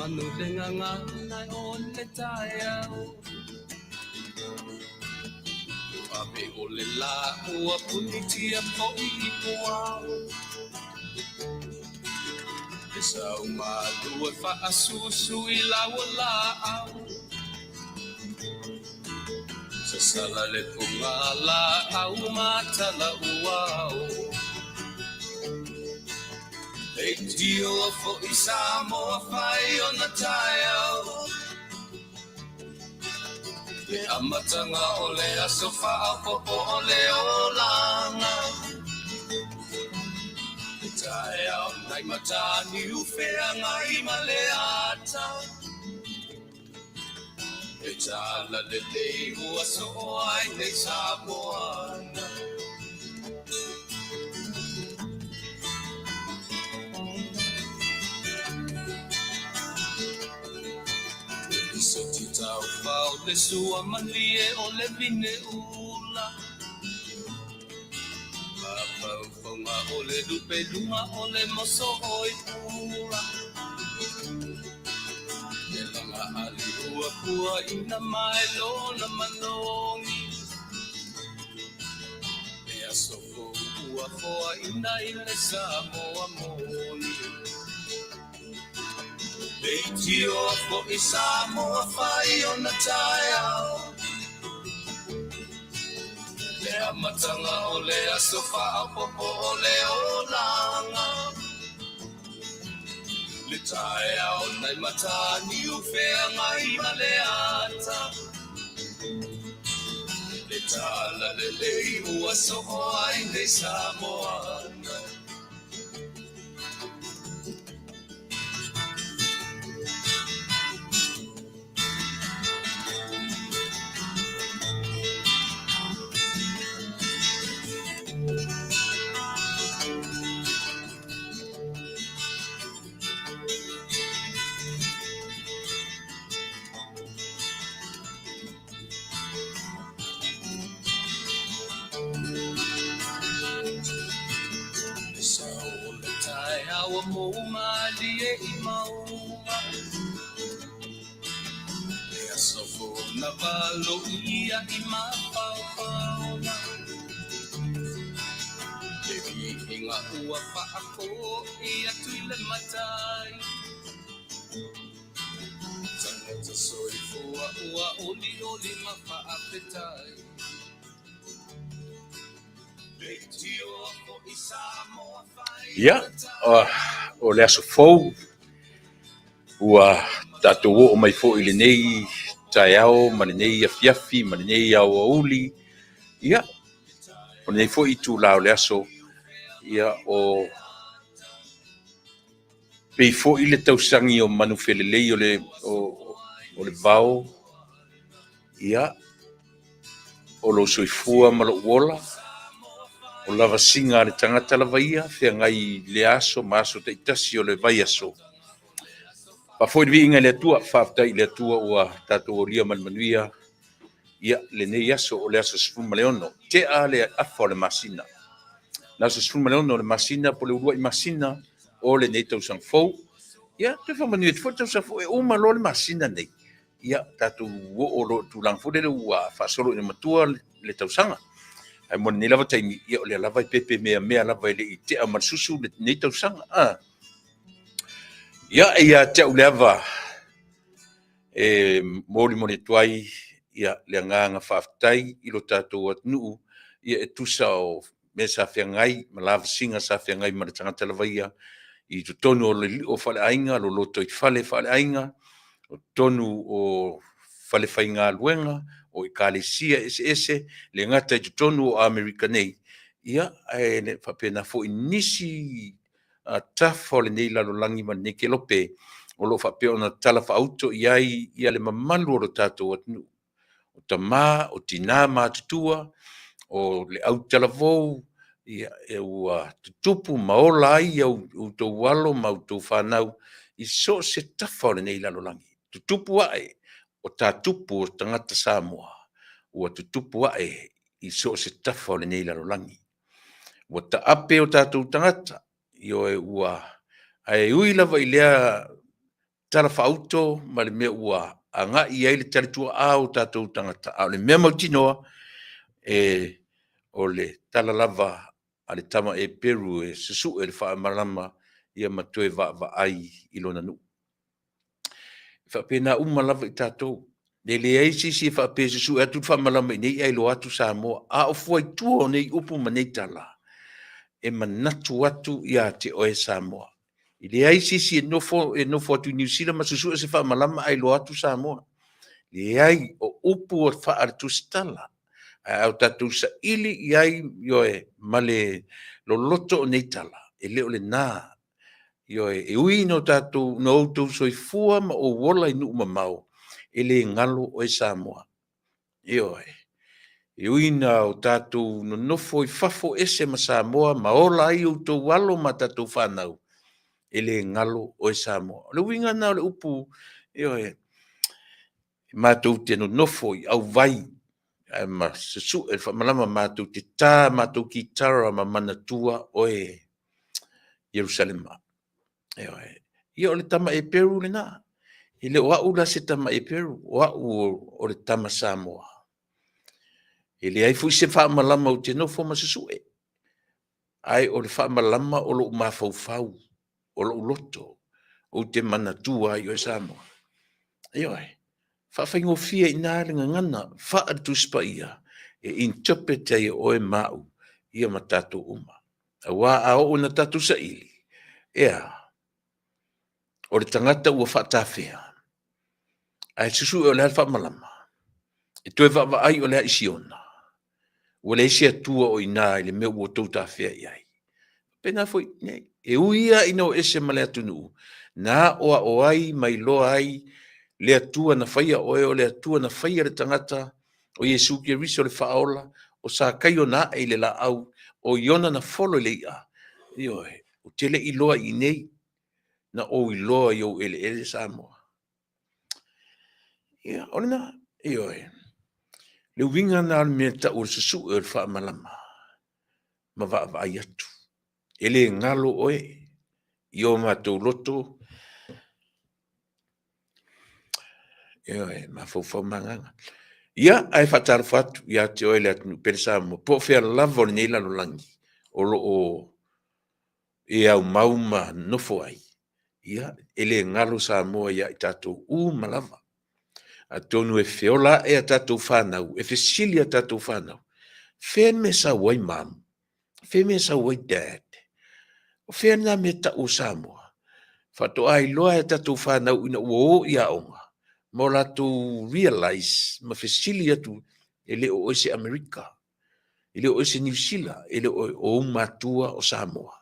manu le nganga nai o le tai au. Ape o le la ua puni tia po I puau. E sau malua fa asusu I laua la au. Sa sala le punga la au mata la uau. E tio fo I Samoa fai o na tai au. Le amatanga o le aso faa popo o le olanga. E tae au nai matani ufea ngai ma le ata. E tala le leimu aso o ai nei Samoana. Se ti tau fau le sua malie o le vine ula. Mapau fonga o le lupe lunga o le moso oi pula. E langa ali ua kua ina mai lona manongi. E aso ko ua koa ina I le Samoa moni. Leitio fo I Samoa fai o na tai au. Le amatanga o le aso faa popo o le olanga. Le tai au nai matani ufea ngai ma le ata. Le tala le lei ua soho ai nei Samoana. Awa mo malie I maua. E asofo na valo ia I mapaupauna. E inga ua paako ia tuile matai. Tangata soifua ua oli oli mapaapetai. Ia, o le aso fou, ua tātou o mai fo I le nei tai ao, ma le nei afiafi, ma le nei au auli. Ia, o le nei fo I tū lao le aso, ia o pei fo I le tausangi o manu felelei o le vao. Ia, o lo soifua ma lo uola. O lava singa le tangata lava ia, fea ngai le aso, maaso te itasi o le vai aso. Pa foi vi inga le tua, whaftai le tua ua tātou o lia manuia, ia le nei aso o le aso sifuma leono, te a le afa o le masina. Na aso sifuma leono le masina, po le urua I masina, o le nei tau sang fau, ia, te whamanuia, te fo tau sang fau, e uma lo le masina nei. Ia, tātou o lo tūlang fo le ua whasolo ina matua le tau sanga. Ai mo ni lava taimi ia o le lava I pepe mea lava I le I te a masusu le nei tausanga. Ia ia te au lava mori tuai ia le nganga whaftai I lo tātou atnuu ia e tusa o me sa whiangai ma lava singa sa whiangai ma le tangata lava ia I tu tonu o le o whale ainga lo loto I whale ainga o tonu o whale whainga luenga o I kalesia ese le ngata I tu tonu o Amerika nei ia e ne whapena fo I nisi tafo le nei lalo langi ma ne ke lope o lo whape ona tala whaauto ia le mamalu o lo tātou atnu o tamā o tina mātutua o le au tala vou ia e ua tutupu maola ai au tau walo ma tau whanau I so se tafa o le nei lalo langi tutupu ae o tā tupu o tangata Samoa ua tutupu ae I so se tafa o le nei lalo langi ua ta ape o tātou tangata io e ua ai ui lava I lea tala whauto, ma le mea ua anga i ai le tale tua au tātou tangata. A le mea mautinoa, o le tala lava a le tama e Peru e susu e le wha malama ia matue va ai i lona nu. Whapena lava i tātou. Le le eisi si whape susu e atu wha malama i nei ai lo atu Samoa. A o fuai tua o nei upu ma nei tala. E manatu atu ia te oe Samoa. I le eisi si e nofo atu New Zealand ma susu e se wha malama ai lo atu Samoa. Le ai o upu o wha artu stala. Au tatu sa ili iai yoe male lo loto o nei tala. E leo le nā. Yoe e ui no tatu no outou soifua ma o wola i nuu mamau. E le ngalo o e Samoa. Yoe. E ui na o tatu no nofo i fafo ese ma Samoa ma ola ai o tau walo ma tatu whanau. E le ngalo o e Samoa. Le winga na le upu. Yoe. Mātou te no nofo i au vai. Ma susu e whamalama mātou te tā, mātou ki tara ma manatua o e Jerusalema. Ia o le tama e Peru le nā. I le oa ula se tama e Peru, oa o le tama Samoa. I le ai fui se whamalama o te nofo ma susu e. Ai o le whamalama o lo mawhau, o lo loto, o te manatua i o Samoa. Ia ai. Whawhaingo fia i nā ringa ngana, whaatu spa ia, e interprete ia o e mau, ia ma tātou uma. A wā a o na tātou sa ili. Ea, o le tangata ua whaatawhea. Ai susu o le whamalama. E tue whawa ai o le isiona. Ua le isi atua o i nā, i le mea ua tautawhea i ai. Pena foi, nei, e uia ina o ese male atu nuu. Nā oa o ai, mai loa ai, le atua na faia o eo, le atua na faia le tangata, o Yesu ki riso le whaola, o sa kai o nā e le la au, o iona na folo le ia. Ioe, o tele i loa i nei, na o i loa i o ele Samoa. Ia, o le na, ioe, le winga na al mea ta ur susu e le wha malama, ma va ai atu. Ele ngalo oe, io mātou loto, Ia, ma fau manganga. Ia, ai whatara whatu, ia te oele atu pere Samoa. Po whea lava o nei lalo langi. O lo o e au mauma nofo ai. Ia, ele ngalo Samoa ia i tātou malava. A tonu e whiola e a tātou whanau, e whesili a tātou whanau. Whea me sa wai mam, whea me sa wai dad. O whea na me ta o Samoa. Whato ai loa e tātou whanau ina uo ia onga. Mo la tu realize ma fesili atu ele o ese Amerika, ele o ese New Zealand, ele o matua o Samoa.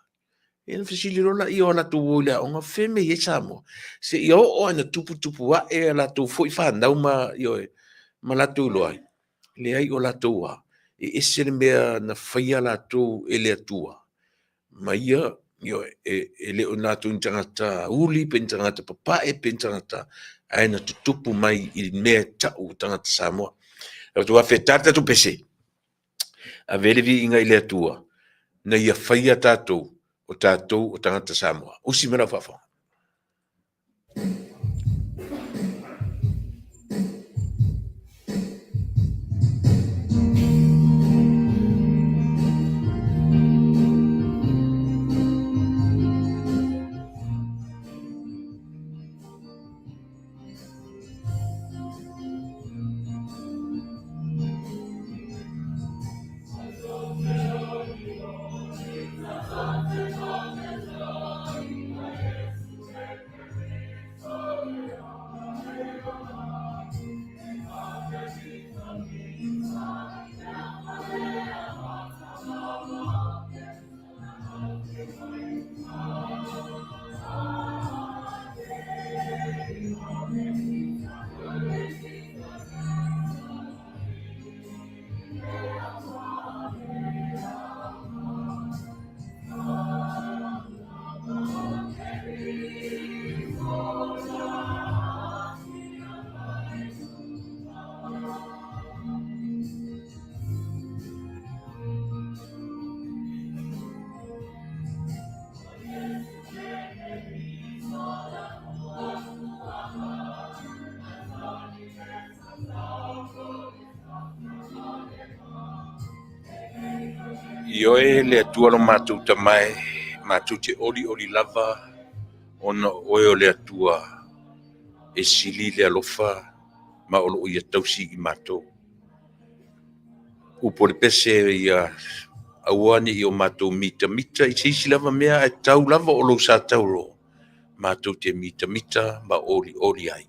Ele fesili rola i o la tu woila o nga feme ye Samoa. Se i o ana tupu wa e la tu foi whanau ma ma la tu loai. Le ai o la tu wa. E ese le mea na whaia la tu ele atua. Ma ia ele o nā tu intangata uli, pentangata papae, pentangata aina tutupu mai i mea tau tangata Samoa. E tu awhe tata tu pese. A velevi inga ile atua. Na ia whaia tātou o tangata Samoa. Usi mera whawha. Io e le atua lo mātou tamai, mātou te ori lava, ona oe o le atua e sili le alofa, ma o lo ia tausi i mātou. Upo le pese ia auani i o mātou mita i sisi lava mea e tau lava o lo sa tauro. Mātou te mita ma ori ai.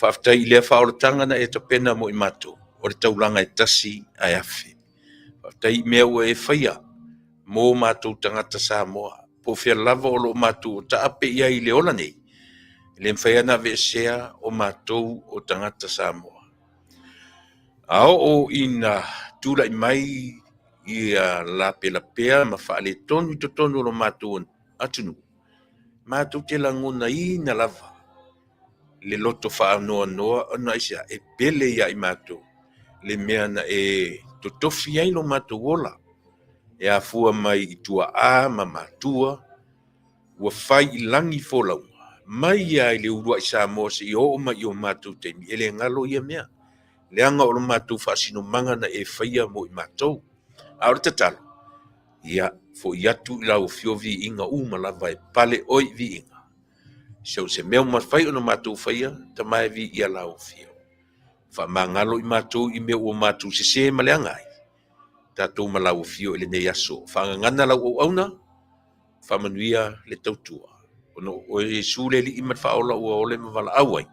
Whaftai i lea whaoratanga na e tapena mo i mātou, o le taulanga e tasi ai afe. Whaftai mea ua e whaia, mō mātou tangata Samoa, po whea lava o lo mātou o taape ia i le ola nei, le mwhaia na vesea o mātou o tangata Samoa. Ao o ina tūra i mai i la pea ma whaale tonu i tonu o lo mātou atunu. Mātou te langona i na lava, le loto whaanoa ona isa e pele ia i mātou, le mea na e totofi ai lo mātou ola. E a fua mai i tua ma mātua, ua whai i langi wholau. Mai ia i le urua i Samoa se i o mai i o mātou teimi, e le ngalo ia mea. Le anga o lo mātou whaasino manga na e whaia mo i mātou. Aore tatalo, ia fo i atu i lau fio vi inga malava e pale oi vi inga. So se mea ma whai o no mātou whaia, ta mai vi ia lau fio. Wha mangalo i mātou i mea o mātou se ma le angai. Tātou malau fio ele nei aso. Whangangana lau o auna, whamanuia le tautua. Ono o e sule li imat whaola ua ole mawala awai.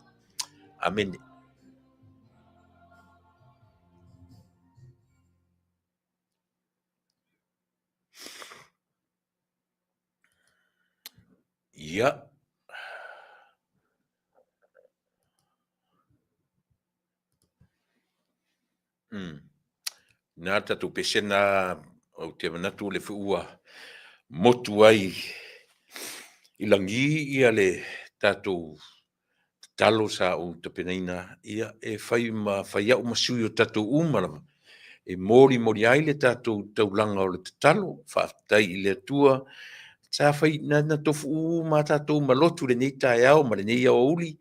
Amen. Ia. Nā tātou pesena o te manatu le fuua motu ai i langi ia le tātou talo sa o tapenaina ia e whai au masui o tātou umalawa. E mori ai le tātou taulanga o le talo, whaatai i le atua, sa whai na tofu ma tātou malotu le nei tae au, ma le nei au uli,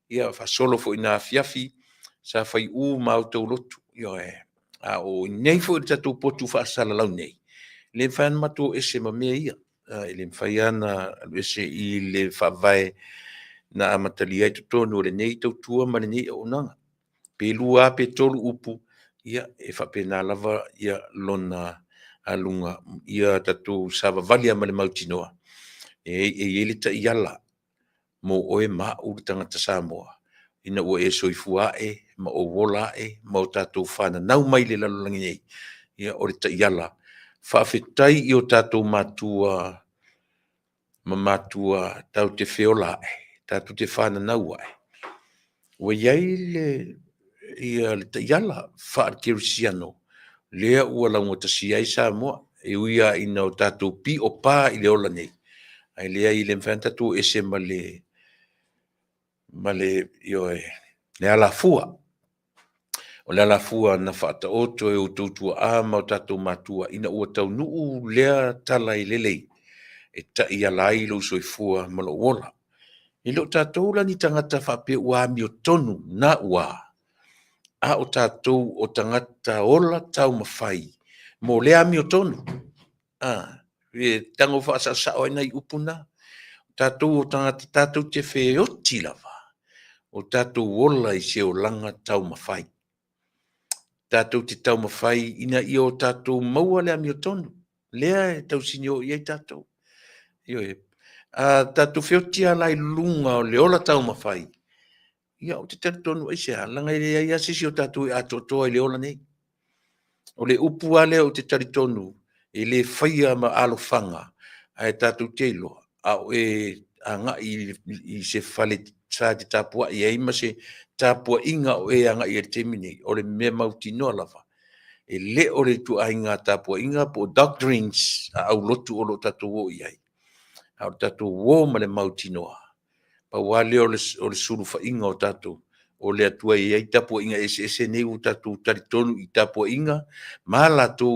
ia whasolo fo i nā fiafi, sa whai ma au tau lotu, ia e. A o nei fo i tātou potu whaasala lau nei. Le whaen mato ese ma mea ia. Le whaiana ese i le whawai na amatali ai tonu le nei tau tua ma le nei o nanga. Pe lua pe tolu upu, ia e whapena lava ia lona alunga, ia tātou sawa valia ma le mautinoa. E le ta iala, mo oe ma uri tangata Samoa. Ina ua e soifua ma o wola ma o tātou whana nau mai le lalolangi nei. Ia o le ta iala. Whawhetai i o tātou mātua, ma mātua tau te whiola tātou te whana nau ai. Ua iai ia le ta iala whaarkerisiano, lea ua launga tasi ai Samoa, e uia ina o tātou pi o pā i le ola nei. Ai lea i le mwhana tātou ese ma le le ala fua. O le ala fua na whaata oto e o tautua ama o tātou mātua ina ua tau nuu lea tala i lelei e ta i ala i lo soi fua ma lo wola. I lo tātou la ni tangata whape ua mi o tonu na ua. A o tātou o tangata ola tau mawhai. Mo lea mi o tonu. Tango whaasa sao ina i upuna. Tātou o tangata tātou te whioti lava. O tātou wola i se o langa tau mawhai. Tātou te tau mawhai ina i o tātou maua lea mi o tonu. Lea e tau sinio i ei tātou. Tātou whiotia lai lunga o le ola tau mawhai. Ia o te tari tonu e se langa i lea i asisi o tātou i atotoa i le ola nei. O le upu ale o te tari tonu i le whaia ma alofanga a e tātou teilo. A o e anga i se whale sa te tāpua i eima se tāpua inga o e anga i e temini o le mea mauti noa lava. E le o le tu a inga tāpua inga po doctrines a au lotu o lo tātou o i ai. Au tātou o ma le mauti noa. Pa wale o le suru wha inga o tātou. O le atua i ai tāpua inga ese nei o tātou taritonu i tāpua inga. Ma la tō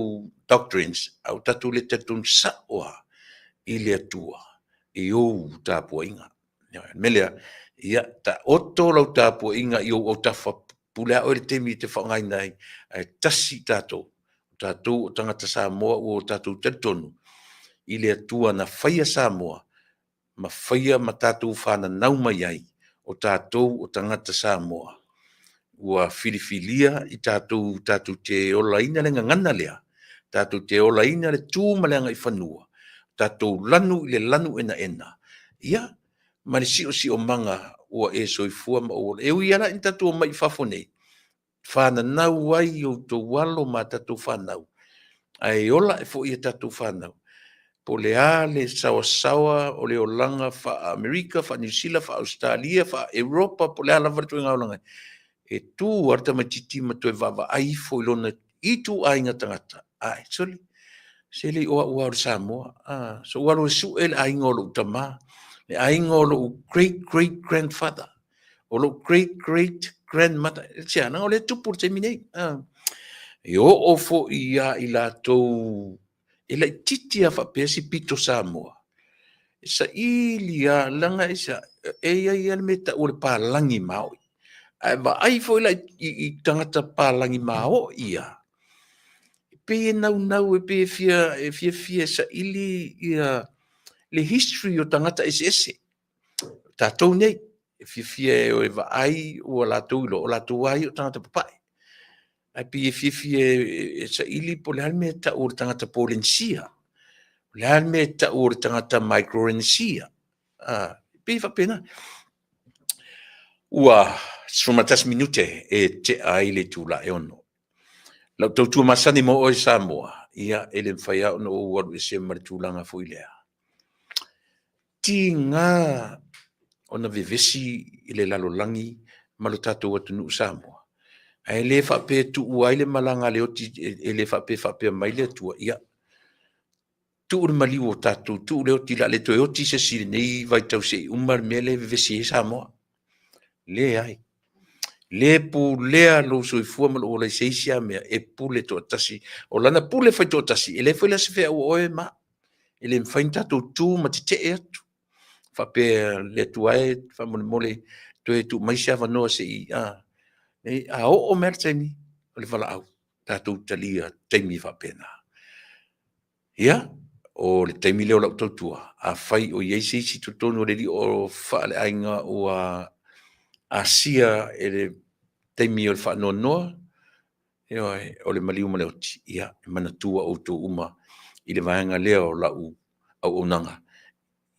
doctrines au tātou le tātou sa oa i le atua. I o tāpua inga. Melea, ia ta oto lau tāpua inga i o tafa pulea o le temi te whangai nei, tasi tātou, tātou o tangata Samoa o tātou tatonu i le atua na whaia Samoa ma whaia ma tātou whana nau mai ai o tātou o tangata Samoa ua filifilia i tātou te ola ina le ngangana lea tātou te ola ina le tūmaleanga i whanua tātou lanu i le lanu ena ia ma le si o manga ua e soifua ma o e ui ala in tātou mai whafonei whananau ai o tō walo ma tātou whanau ai ola e fo i tātou whanau po le a le sawa o le olanga wha Amerika, wha New Zealand, wha Australia, wha Europa, po le a lava tu ngā olanga. E tū arta mai titi ma tu e wawa ai fo ilona i tū a inga tangata. Ai, soli, se le oa ua o Samoa. So waro e su e le a inga o lo utama. Le a inga o lo great-great-grandfather. O lo great-great-grandmother. Tia, na o le tupu te minei. E o fo i a i la tau e lai titi a whapesi pito Samoa. E sa ili a langa e sa e ai al meta o le pālangi maoi. Ai wa ai fo i lai i tangata pālangi mao ia. Pe e nau e pe e fia sa ili ia le history o tangata ese. Tātou nei e fia e o e wa ai o la tūlo o la tuai o tangata papai. Ai pe e fia sa ili po le almeta o le tangata Polensia. Le almeta o le tangata Micronesia. Pe fa pena. Ua somatas minute e te ai le tula e ono. Lau tau tua masani mo o Samoa. Ia ele mwhaia ono o waru e se maritulanga fo i lea. Ti ngā ona vevesi i le lalolangi malo tātou atu nuu Samoa. Ai le whape tu uai le malanga le oti e le whape mai le tua ia. Tu ur maliu o tātou, tu ur oti la le toi oti se siri nei vai tau se umar me le vevesi e Samoa. Le ai. Le pu lea lo soifua ma lo le seisia mea e pule to tasi. O lana pule fai to tasi. E le fai la se fea o oe ma. E le mwhain tātou tū ma te te e atu. Whape le tuae, whamone mole, tu e tu maisia wanoa se i. A o mea taimi, o le wala au. Tātou talia taimi whapena. Ia, o le taimi leo lau tautua. A whai o iei si tutonu le li o whaale ainga o a sia e le taimi o le whaanoa noa. O le maliu ma le oti. Ia, mana tua o tō uma. I le vaenga leo lau au onanga.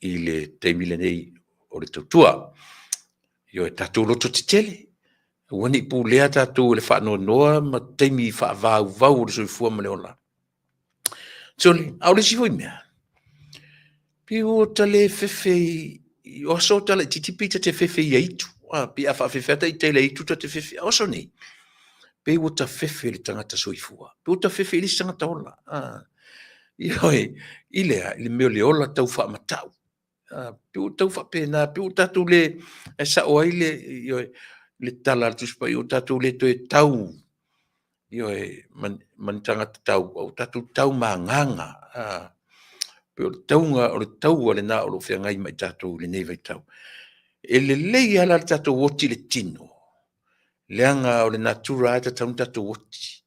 I le taimile nei o le tautua. Io e tātou loto te tele. Wani pu lea tātou le whaanoa noa ma taimi whaavau vau o le soifua ma le ola. Soli, au le sifo i mea. Pi o tale fefe, o so tale titipita te fefe i aitu. Pi a whaafefeta i teile aitu ta te fefe. O so nei. Pi o ta fefe le tangata soifua. Pi o ta fefe le tangata ola. Ioi, ilea, le meo le ola tau whaamatau. Piu tau whapena, piu tatu le, e sa o ai le tala tuspa, iu tatu le to e tau, man tangata tau, au tatu tau maanganga, piu taunga, o le tau ale na o lo whiangai mai tatu le nei vai tau. E le lei ala tatu woti le tino, leanga o le natura ata taun tatu woti,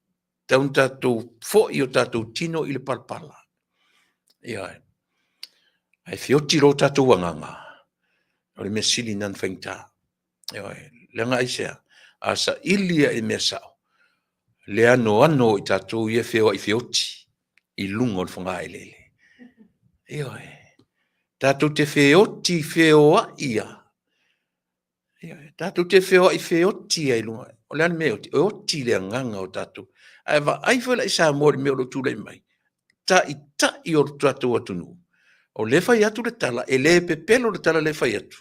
taun tatu fo i o tatu tino i le palpala. Ia, ai fioti ro tātou anganga. O le mea sili nan whaingta. Leanga aisea. Asa ilia e mea sao. Le ano i tātou ia whio i fioti. I lunga o le whanga e lele. Tātou te fioti whio ia. Tātou te whio i fioti ai lunga. O le ane mea oti le anganga o tātou. Ai whela i sa mōri mea o lo tūlei mai. Ta i o tātou atunu. O le fai atu le tala, e le pepelo le tala le fai atu.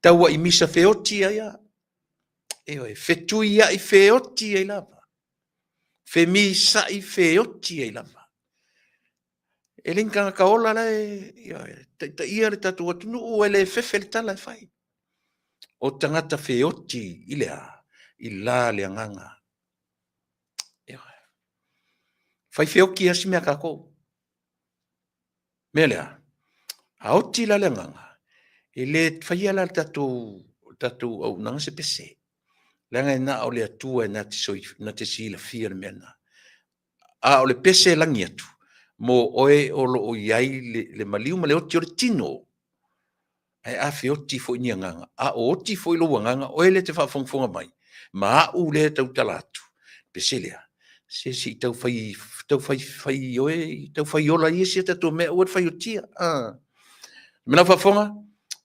Taua i misa feoti aia. Fetui ai feoti ai lava. Femisa i feoti ai lava. E linka ka ola le, ta ia le tatu atunu, o le fefe le tala e fai. O tangata feoti i lea, i la le anganga. Fai feoki asi mea kako. Mea lea. A oti la nganga. E le whaia la tatu au nanga se pese. Langa e na o le atua e na te sila fia le mena. a o le pese langi atu, mo oe o lo o iai le maliu ma le oti o le tino, ai a fe oti fo ni nganga, a o oti fo ilo nganga, oe le te whawhongwhonga mai, ma a u le tau talatu, pese lea, se si tau whai oe, tau whai ola i si tatu mea ua whai o tia, mena whawhonga,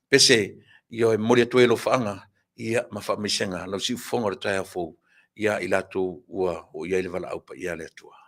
pese, i oe mori atu e lo whaanga, ia ma whaamisenga, lau si whonga re tai a fōu, ia i lato ua o iai le wala aupa ia le atua.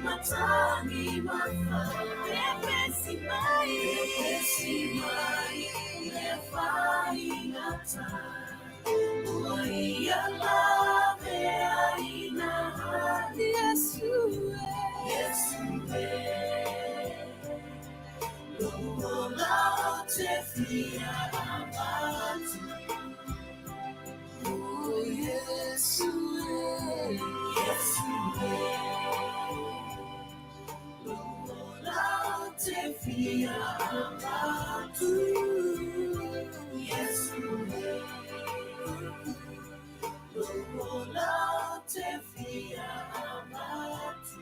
matangi mata, epesi mai, lefai ngata. Uia lave aina hadi Yesue, Lola te fia abatu. Oh Yesue, Lola te fia abatu. Lola te fia abatu.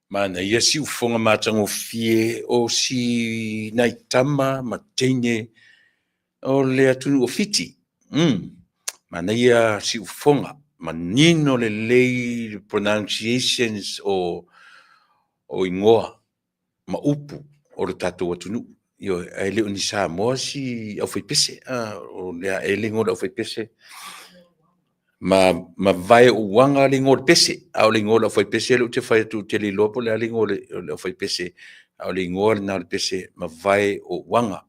Mana ia si ufonga matango fie o si naitama matene o le atu o fiti. Mana ia si ufonga manino le lei pronunciations o ingoa ma upu o le tatou atunu. Io e leo ni sa moa si au fai pese o lea e le ngora au fai pese. Ma vai o wanga le ngor pese au le ngor foi pese le te fai tu te le lopo le ngor le foi pese au le ngor na le pese ma vai o wanga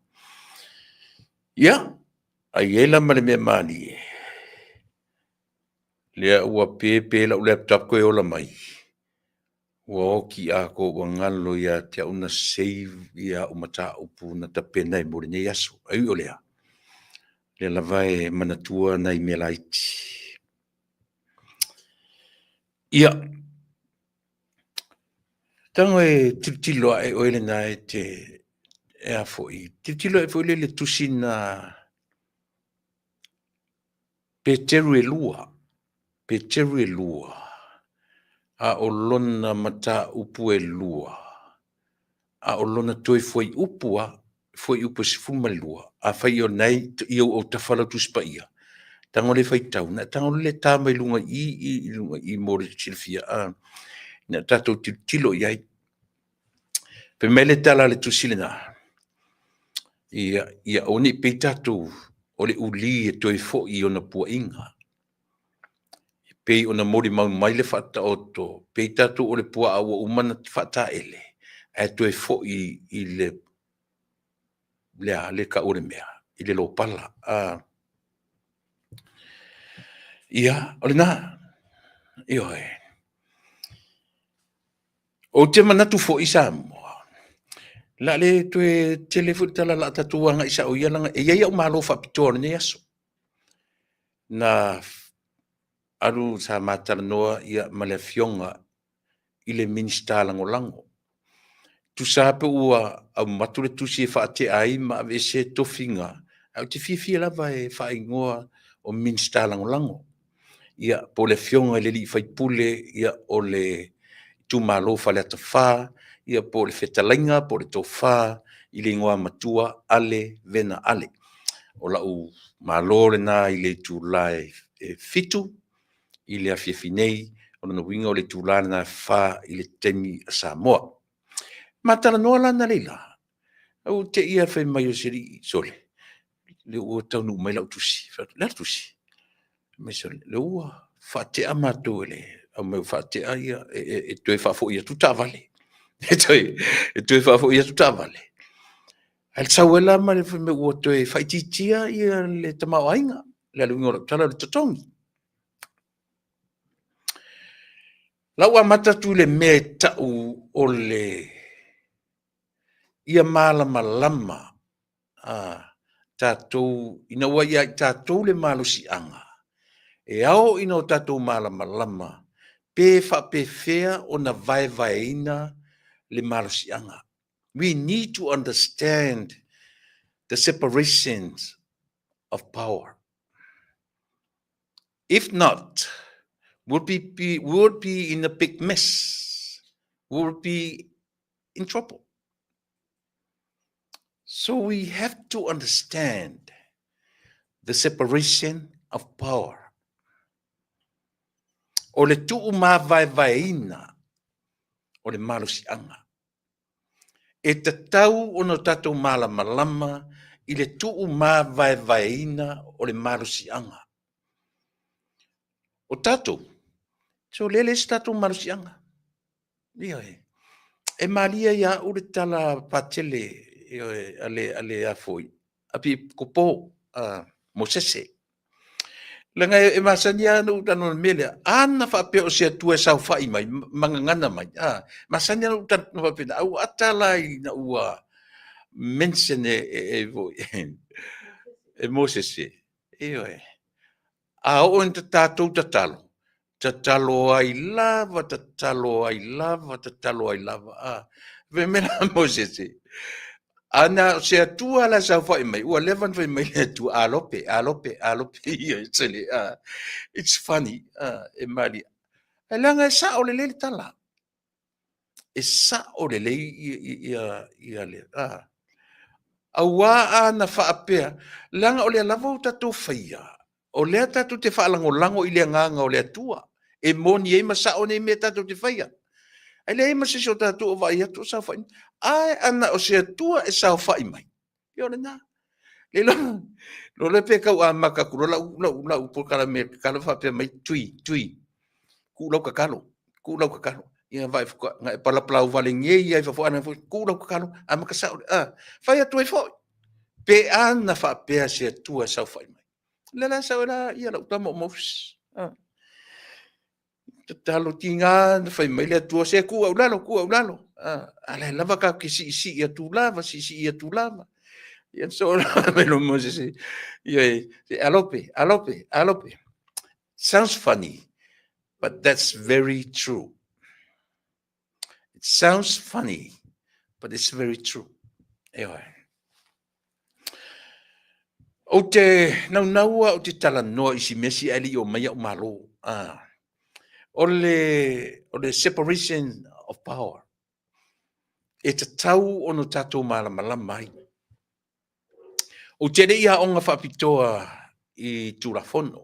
ia ai ela ma le me mali le ua pepe la laptop ko ola mai o ki a ko wangalo ia te una save ia o mata upu na tapena i mori ne yaso ai o le la vai manatua na i melaiti ia tango e titilo e oile na e te e a foi. Titilo e foi le tusina Peteru e lua. Peteru e lua. A olona mata upu e lua. A olona toi foi upua, foi upu se fuma lua. A fai o nei i o tawhala tuspa ia. Tango le fai tau. Na tango le tama i lunga i mori silfia. Na tato titilo iai. Pe mele tala le tusilina. Ia oni pe tato o le uli e toi fo i ona pua inga. Pei ona mori mau mai le whata oto. Pei tato o le pua awa umana whata ele. E toi fo i le ka ore mea. I le lo pala. Ia, o le na. Ia e. O te manatu fo i Samoa. La le toe telefoni tala la tatuanga isa o ia langa. E ia o malo whapitoa ne aso. Na aru sa matala noa ia male fionga i le minsta lango. Tu sape ua au matule tusi e whaate ai ma ave se tofinga. Au te fia lava e whaingoa o minsta lango. Ia po le fionga le li whaipule ia o le tu malo whale ata wha. Ia po le whetalainga, po le tō wha i le ingoa matua ale vena ale. O lau malo le nā i le tu lai fitu. I le awhiawhinei, o na winga o le tūlana na wha i le temi a Samoa. Matala noa lana leila. Au te ia whai mai o siri sole. Le ua taunu mai lau tusi. Lau tusi. Me sole. Le ua whate amato ele. Au mai whate aia e toe whafo ia tuta vale. E toe whafo ia tuta vale. Al sawela ma le me ua toe whaititia ia le tamau ainga. Le alunga o tala le tatongi. Lau amatatu le mea tau o le ia malama lama tātou, ina wai ai tātou le malusi anga. E ao ina o tātou malama lama, pe whapewhea o na vai le malusi anga. We need to understand the separations of power. If not, would be in a big mess, would be in trouble. So we have to understand the separation of power. O le tuu mawaiwaina o le malusianga. E te tau o no tatou malama i le tuu mawaiwaina o le malusianga. o tātou. So lele se tātou marusianga. Ia e. E malia ia ure tala patele ale a foi. Api kopo Mosese. Langa e masania no tano mele ana fa pe o se tu e sau fai mai mangangana mai. Masania no tano fa pe au atalai na ua mention e Mosese. Ia e. A o en tātou tatalo. Tatalo ai lava, tatalo ai lava, tatalo ai lava. Ve mena Mosese. Ana se atua la sa fai mai. Ua levan fai mai le tu alope. Ia tsele. It's funny. E mari. E langa e sa o le le tala. E sa o le le ia le. Aua ana fa apea. Langa o le lava o tatou faia. O lea tatou te whaalango-lango i lea nganga o lea tua. E moni e masa o nei mea tatou te whaia. Ai lea e masa si o tatou o vai atu o sao whai. Ai ana o sea tua e sao whai mai. Ia ora nā. Le lo le pe kau a maka kuro la upo kala me kala whapea mai tui. Ku lau kakalo. Ia vai fuka ngai pala plau vale ngei ai fa ana ku lau kakalo a maka sao. Whai atu e foi. Pe ana whapea se tua sao whai mai. Lela sa ora ia la utama mos. Talo tinga fai mai le tua se ku au lalo. Ale lava ka ki si ia tu lava si ia tu lava. Ia so me lo mos se. Ia alope. Sounds funny, but that's very true. It sounds funny, but it's very true. O te naua o te tala noa isi mesi ali o mai au malo. O le separation of power. E te tau ono tatou malama mai. O te reia o ngā whapitoa i tūrafono.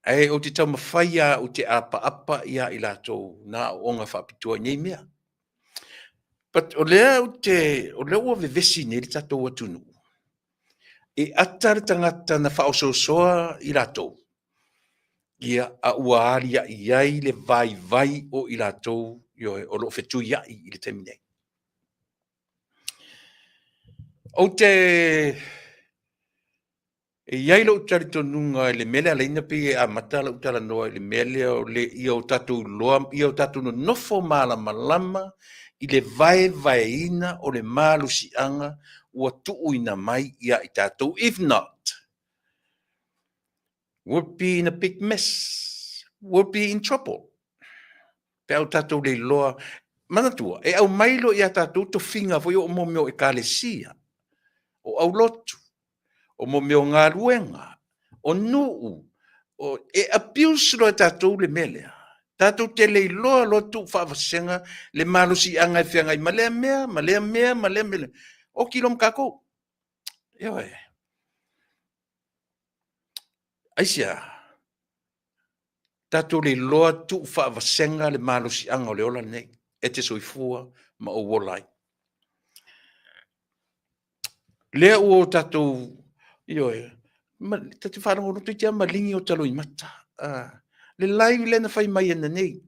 E o te tau mawhaia o te apa ia i lātou nā o ngā whapitoa nei mea. But o lea ua vevesi nei tatou atunu. E atare tangata na whaososoa i lātou. Ia a ua aria iai le vai o i lātou o lo whetu iai i le temine. O te iai lo utari tonunga le mele alaina pe a matala utala noa le mele o le ia o tatu loa ia o tatu no nofo malama i le vai ina o le malusi anga ua tuuina mai ia i tatou. If not, we'll be in a big mess. We'll be in trouble. Pe au tatou le loa. Manatua, e au mailo ia tatou to finga foi o momeo e kalesia. O au lotu. O momeo ngā ruenga. O nuu. O e apius lo tatou le melea. Tatou te le loa lotu whaawasenga le malusi anga e whiangai. Malea mea. O kilom kako. Ewa e. Aisia. Tatou le loa tu whaawasenga le malusi anga o le ola nei. E te soifua ma o wolai. Lea ua o tatou, tatu whanau no tuitea malingi o talo i mata. Le laivi lena whai mai ana nei.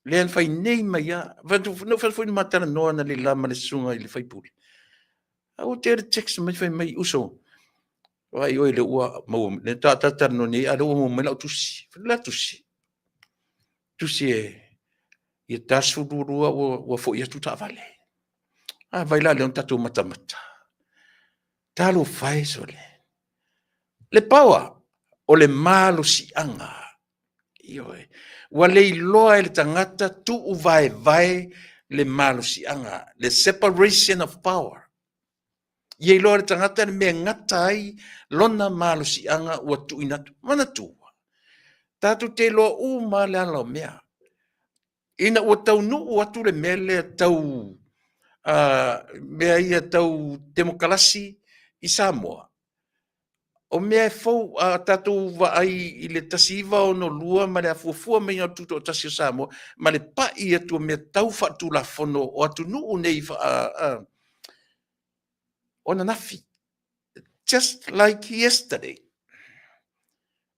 Lea whai nei mai a. No whai matana noa na le lama le sunga i le whai puri. O te ere text mai whai mai uso. Wai oi le ua mau. Le tātata no nei, a le ua mau mai lau tusi. La tusi. Tusi e. Ia tasu rurua ua fo ia tuta vale. Vai la leon tatou mata. Talo fai sole. Le paua o le malo si anga. Ioe. Wa le iloa le tangata tu vai le malo si anga. Le separation of power. Ia iloa le tangata le mea ngata ai lona malo si anga ua tu inatu. Mana tua. Tatu te loa ma le ala o mea. Ina ua tau nuu atu le mea le tau mea ia tau demokalasi i Samoa. O mea e fau a tatou wa ai i le tasiva o no lua ma le afuafua me ngā tuto o tasi o Samoa, ma le pai atu mea tau whatu la fono o atu nuu nei o na nafi. Just like yesterday.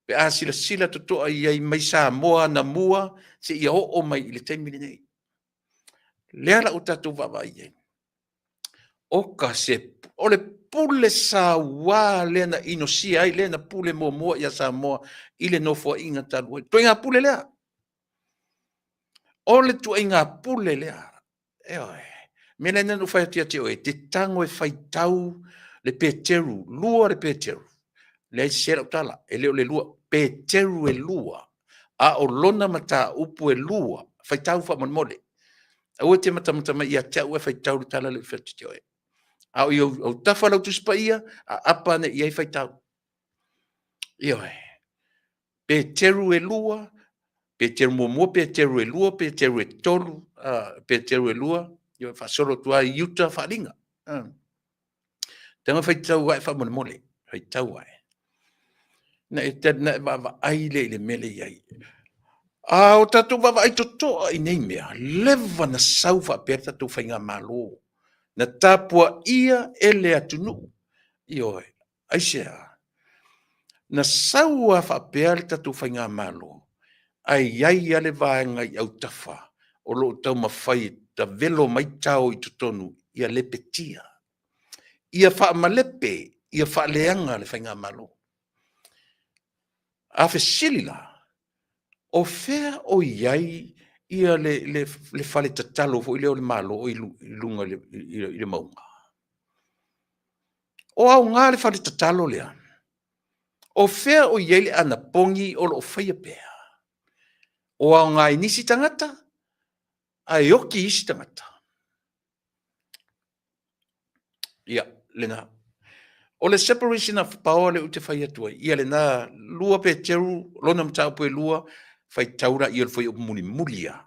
Pe a sila to ai mai Samoa na mua se ia o mai i le taimi nei. Lea la utatu vavai ai. Oka se ole pule sa wa le na inosia ai le na pule mo ia Samoa i le nofo inga talu. To inga pule lea. Ole tu inga pule lea. Eoi. Mena nanu fai tia te oe. Te tango e fai tau le peteru. Lua le peteru. Le ai sera utala. E leo le lua. Peteru e lua. A o lona mata upu e lua. Fai tau fa mon mole. A ua te mata mai ia te ua fai tau le tala le fai te oe. A o iau au tafa lau tu spaia. A apa ne iai fai tau. Ioe. Peteru e lua. Peteru mo peteru e lua. Peteru e tolu. Peteru e lua. Ioe fa solo tua iuta fa linga. Tanga fai tau ai fa mon mole. Fai tau ai. Na e tana e wawa aile le mele iai. O tatu wawa ai totoa i nei mea. Lewa na saufa per tatu fai ngā malo. Na tapua ia ele atunu. Ioe. Aisea. Na saua fa per tatu fai ngā malo. Ai ai ale vaenga i au tafa. O lo tau mawhai ta velo mai tau i tutonu. Ia lepetia. Ia wha malepe. Ia wha leanga le fai ngā malo. A fe silila, o fea o iai ia le fale tatalo fo i leo le malo o i lunga i le maunga. O au ngā le fale tatalo lea. O fea o iai le ana pongi o lo whaia pea. O au ngā inisi tangata, a ioki isi tangata. Ia, lena. O le separation of power le ute whai atua. Ia le nā lua pe teru, lona mtau pe lua, whai taura i le whai o muni mulia.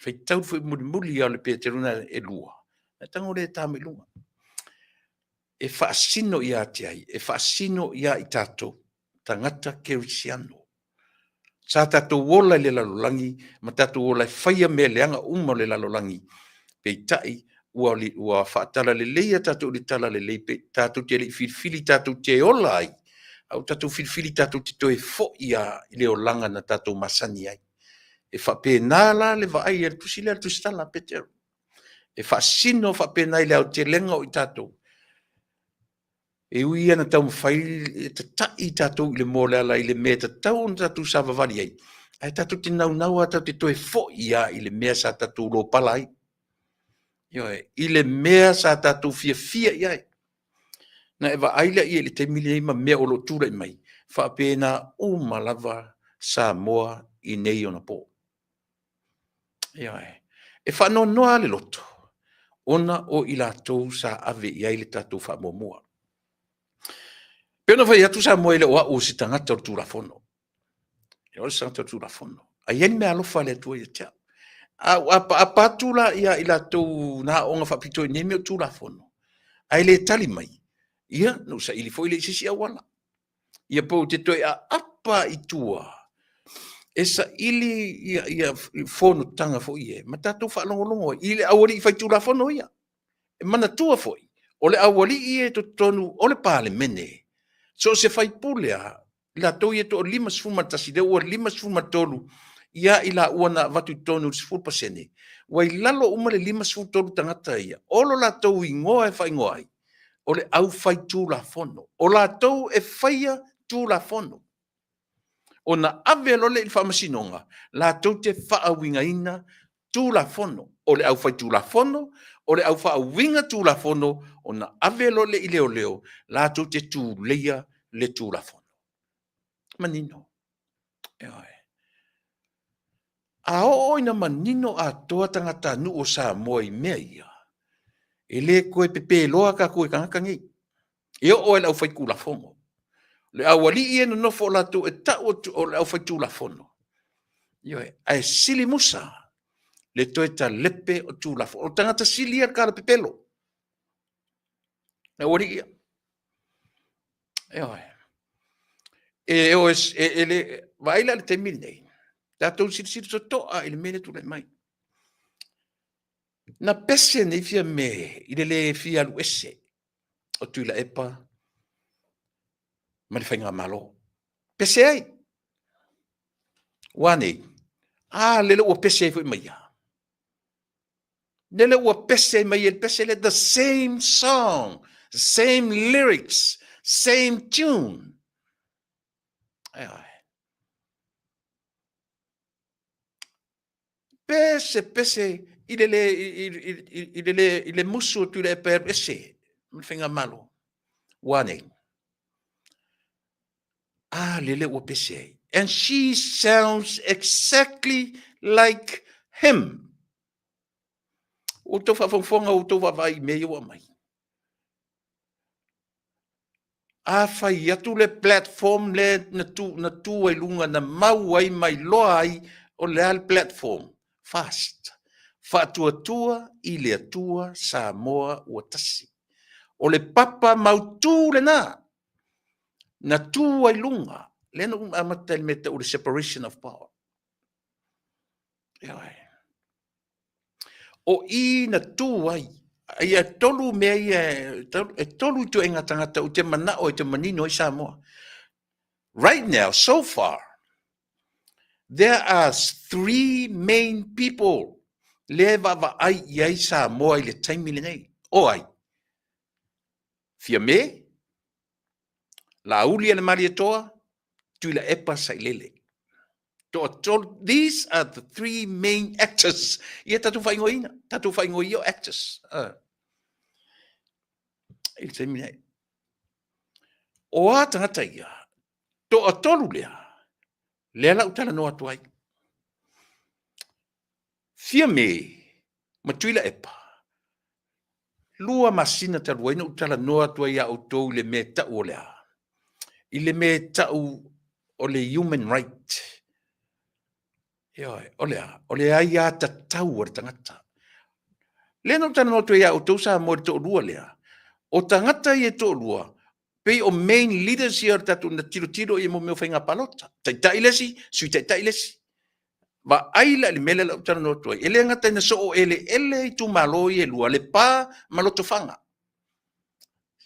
Whai taura whai muni mulia le pe teru na e lua. Na tango le tāme lunga. E whaasino ia te ai, e whaasino ia i tātou, tangata kerisiano. Sa tātou wola le lalolangi, ma tātou wola whaia me leanga uma le lalolangi. Pei tai, ua whaatala le leia tātou le tala le leipe, tātou te le filfili tātou te ola ai, au tātou filfili tātou te toe fo ia i leo langa na tātou masani ai. E whapēnāla le vaai e tusi le tustala peteru. E whaasino whapēnai le au te lenga o i tātou. E ui ana tau mwhai e te tai tātou i le mōle ala i le mea tātou na tātou sa vavali ai. Ai tātou te nau a tātou te toe fo ia i le mea sa tātou lo pala ai. Ioe, i le mea sa tātou fia iai. Na ewa aile i le te mili ma mea o lo tūra i mai. Whapena o malava sa moa i nei ona po. Ioe, e whano noa le loto. Ona o i la tau sa ave iai le tātou whamomua. Pena whai atu sa moa i le oa o si tangata o tūra fono. E o si tangata o tūra fono. A ien mea alofa le atua i tia. A patula ia i la tau na onga whapito i neme o tūra fono. Ai le tali mai. Ia, no sa ili foi le sisi awana. Ia pou te toi a apa i tua. E sa ili ia fono tanga foi e. Ma tātou whaalongolongo. Ile awari i whai tūra fono ia. E mana tua foi. O le awari i e to tonu, o le pāle mene. So se fai pulea, la tau i e to o lima sfuma tasi, de ua lima sfuma tolu, ia i la ua na vatu tonu sful pasene. Wai lalo uma le lima sful tolu tangata ia. Olo la tau i ngoa e fai ngoa ai. O le au fai tū la fono. O la tau e faia tū la fono. O na ave lole il whamasinonga, la tau te whaawinga ina tū la fono. O le au fai tū la fono, o le au whaawinga tū la fono, o na ave lole i leo leo, la tau te tū leia le tū la fono. Manino. Eoi. A o ina manino a toa tangata nu o sa moa i mea ia. E le koe pepe loa ka koe kangakangi. E o e au fai kula fono. Le awali i eno nofo la tu e ta o le au fai tu la fono. Ioe, ai sili musa. Le toe ta lepe o tu la fono. O tangata sili ar kara pepelo. E ori ia. Ioe. E o e le vaila le te mili nei. Tātou siri so toa i le mele tu le mai. Na pese nei fia me i le fia lu ese. O tu la epa. Ma le whainga malo. Pese ai. Wani. Lele ua pese foi mai. Lele ua pese mai, el pese le the same song, same lyrics, same tune. Ai. Pese, ile musu tu le per pese. Mfinga malo. Wani. Lele ua pese. And she sounds exactly like him. O tau whawhonga o tau wawai me iwa mai. Whai atu le platform le na tu ai lunga na mau ai mai loa ai o le al platform. Fast. Whaatua i le atua Samoa ua tasi. O le papa mau tū le nā. Na tu ai lunga. Le na amata le meta o le separation of power. Iai. O I na tu ai. Ia tolu mea tolu tu enga tangata o te mana o te manino I Samoa. Right now, so far, there are 3 main people le vava ai iai Samoa I le taimile nei. O ai. Fia me, la uli le mari toa, tu la epa sailele. These are the 3 main actors. Ia tatu whaingoina. Tatu whaingoio actors. I te mine. O a tangata ia. To a tolu lea. Lea la utala no atu ai. Fia me. Matuila epa. Lua masina taruaina utala no atu ai a utou le me tau o lea. I le me tau o le human right. Ioi, o lea ai a tatau o le tangata. Lea no utala no atu ai a utou sa mo to lua lea. O tangata I to lua. Pe o main leaders here tatu na tiro I mo me whainga palota. Tai lesi, sui tai lesi. Ba aila li mele la utana no toi. Ele ngata na so o ele I tu malo I lua le pa maloto fanga.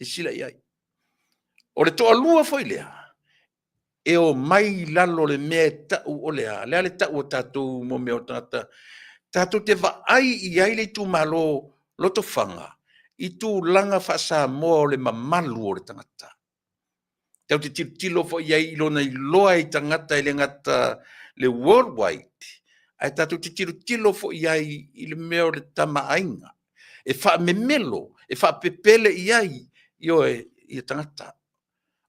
Sila iai. O le toa lua foi lea. E o mai lalo le mea tau o lea. Lea le tau o tatu mo me o tata. Tatu te va ai I ai le tu malo loto fanga. I tu langa whasa mo le mamalu o le tangata. Tau te tilo fo iai ilona I loa I tangata I le ngata le worldwide. Ai tatu te tilo fo iai I le meo le tamainga. E wha memelo, e wha pepele iai I tangata.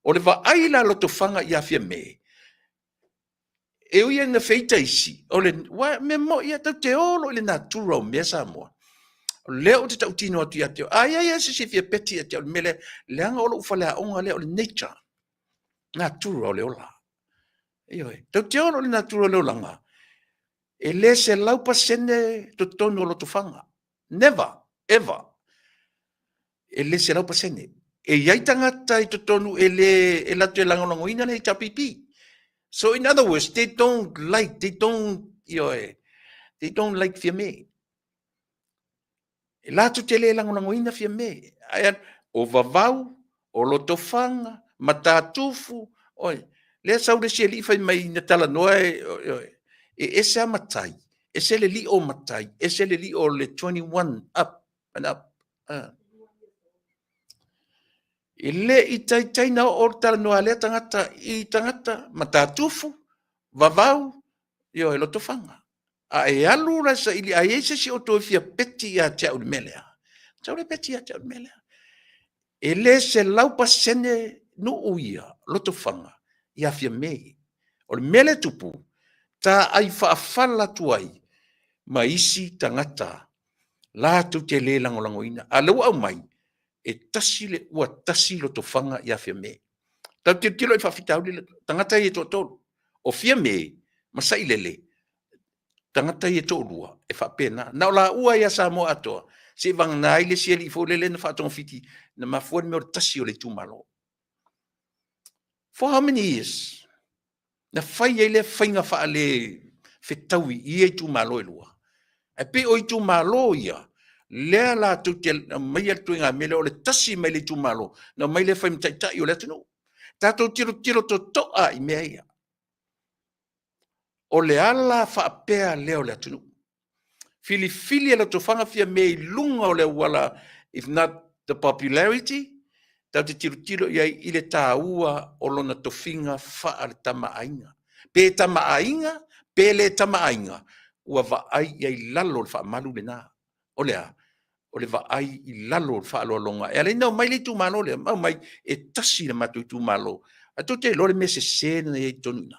O le wa aila loto whanga I awhia me. E uia na feita isi. O le, me mo ia tau te olo I le natura o mea Samoa. Leo te tau tino atu ia teo. Ai, se fia peti ia teo. Mele, leanga olo ufale a onga leo le nature. Natura o leo la. Ioi, tau te olo le natura o leo langa. E le se lau pasene to tono lo to fanga. Never, ever. E le se lau pasene. E iai tangata I to tonu e la te lango ina le tapipi. So in other words, they don't like fia me. E la tu te le lango ina fia me. Aia, o vavau, o loto fanga, matatufu, oi. Le sau le se li fai mai na tala noa e ese a matai. Ese le li o matai. Ese le li o le 21 up and up. E le I tai na o tala noa le tangata I tangata matatufu, vavau, e loto fanga. A e alu la sa ili a ese si o to fia peti a te au melea. Tau le peti a te au melea. E le se lau pasene no uia, loto fanga, I a fia mei. O le mele tupu, ta ai whaafala tuai, ma isi tangata, la tu te le lango ina. A lau au mai, e tasi le ua tasi loto fanga I a fia mei. Tau te tilo I whawhitau le tangata I e tō tōru. O fia mei, masai lele, tangata I e tō rua, e whapena. Nau la ua I a Samoa atoa, se vang nai le siali I fō lele na whātonga whiti, na mafuan me o tasi o le tūmalo. For how many years? Na whai e le whainga wha le whetaui I e tūmalo e lua. E pe o I tūmalo ia, lea la tu te mai atu ngā mele o le tasi mai le tūmalo, na mai le whaim taitai o le tino. Tātou tiro to toa I mea ia. o le ala whaapea leo le atunu. Fili ala tofanga fia mei lunga o le wala, if not the popularity, tau te tiro iai i le tāua o lona tofinga wha le tamaainga. Pe tamaainga, pe le tamaainga, ua vaai iai lalo le wha malu le nā. O lea, o le vaai i lalo le wha aloalonga. E ale nau mai le tu malo le, mau mai e tasi le matu i tu malo. A to te lore me se sena iai tonu na.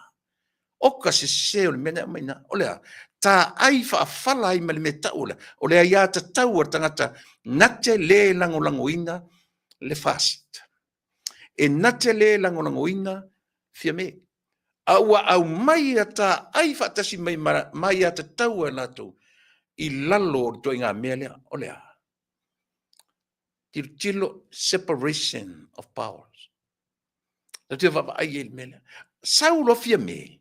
Oka se se o le mena mai na. O lea, tā ai wha awhala ai ma le me tau le. O lea ia ta tau ar tangata, nate le langolangoina le fast. E nate le langolangoina fia me. A ua au mai a tā ai wha tasi mai a ta tau ar nato i lalo o to inga mea lea. O lea. Tilo separation of powers. Na te wha ai e mea lea. Saulo fia me.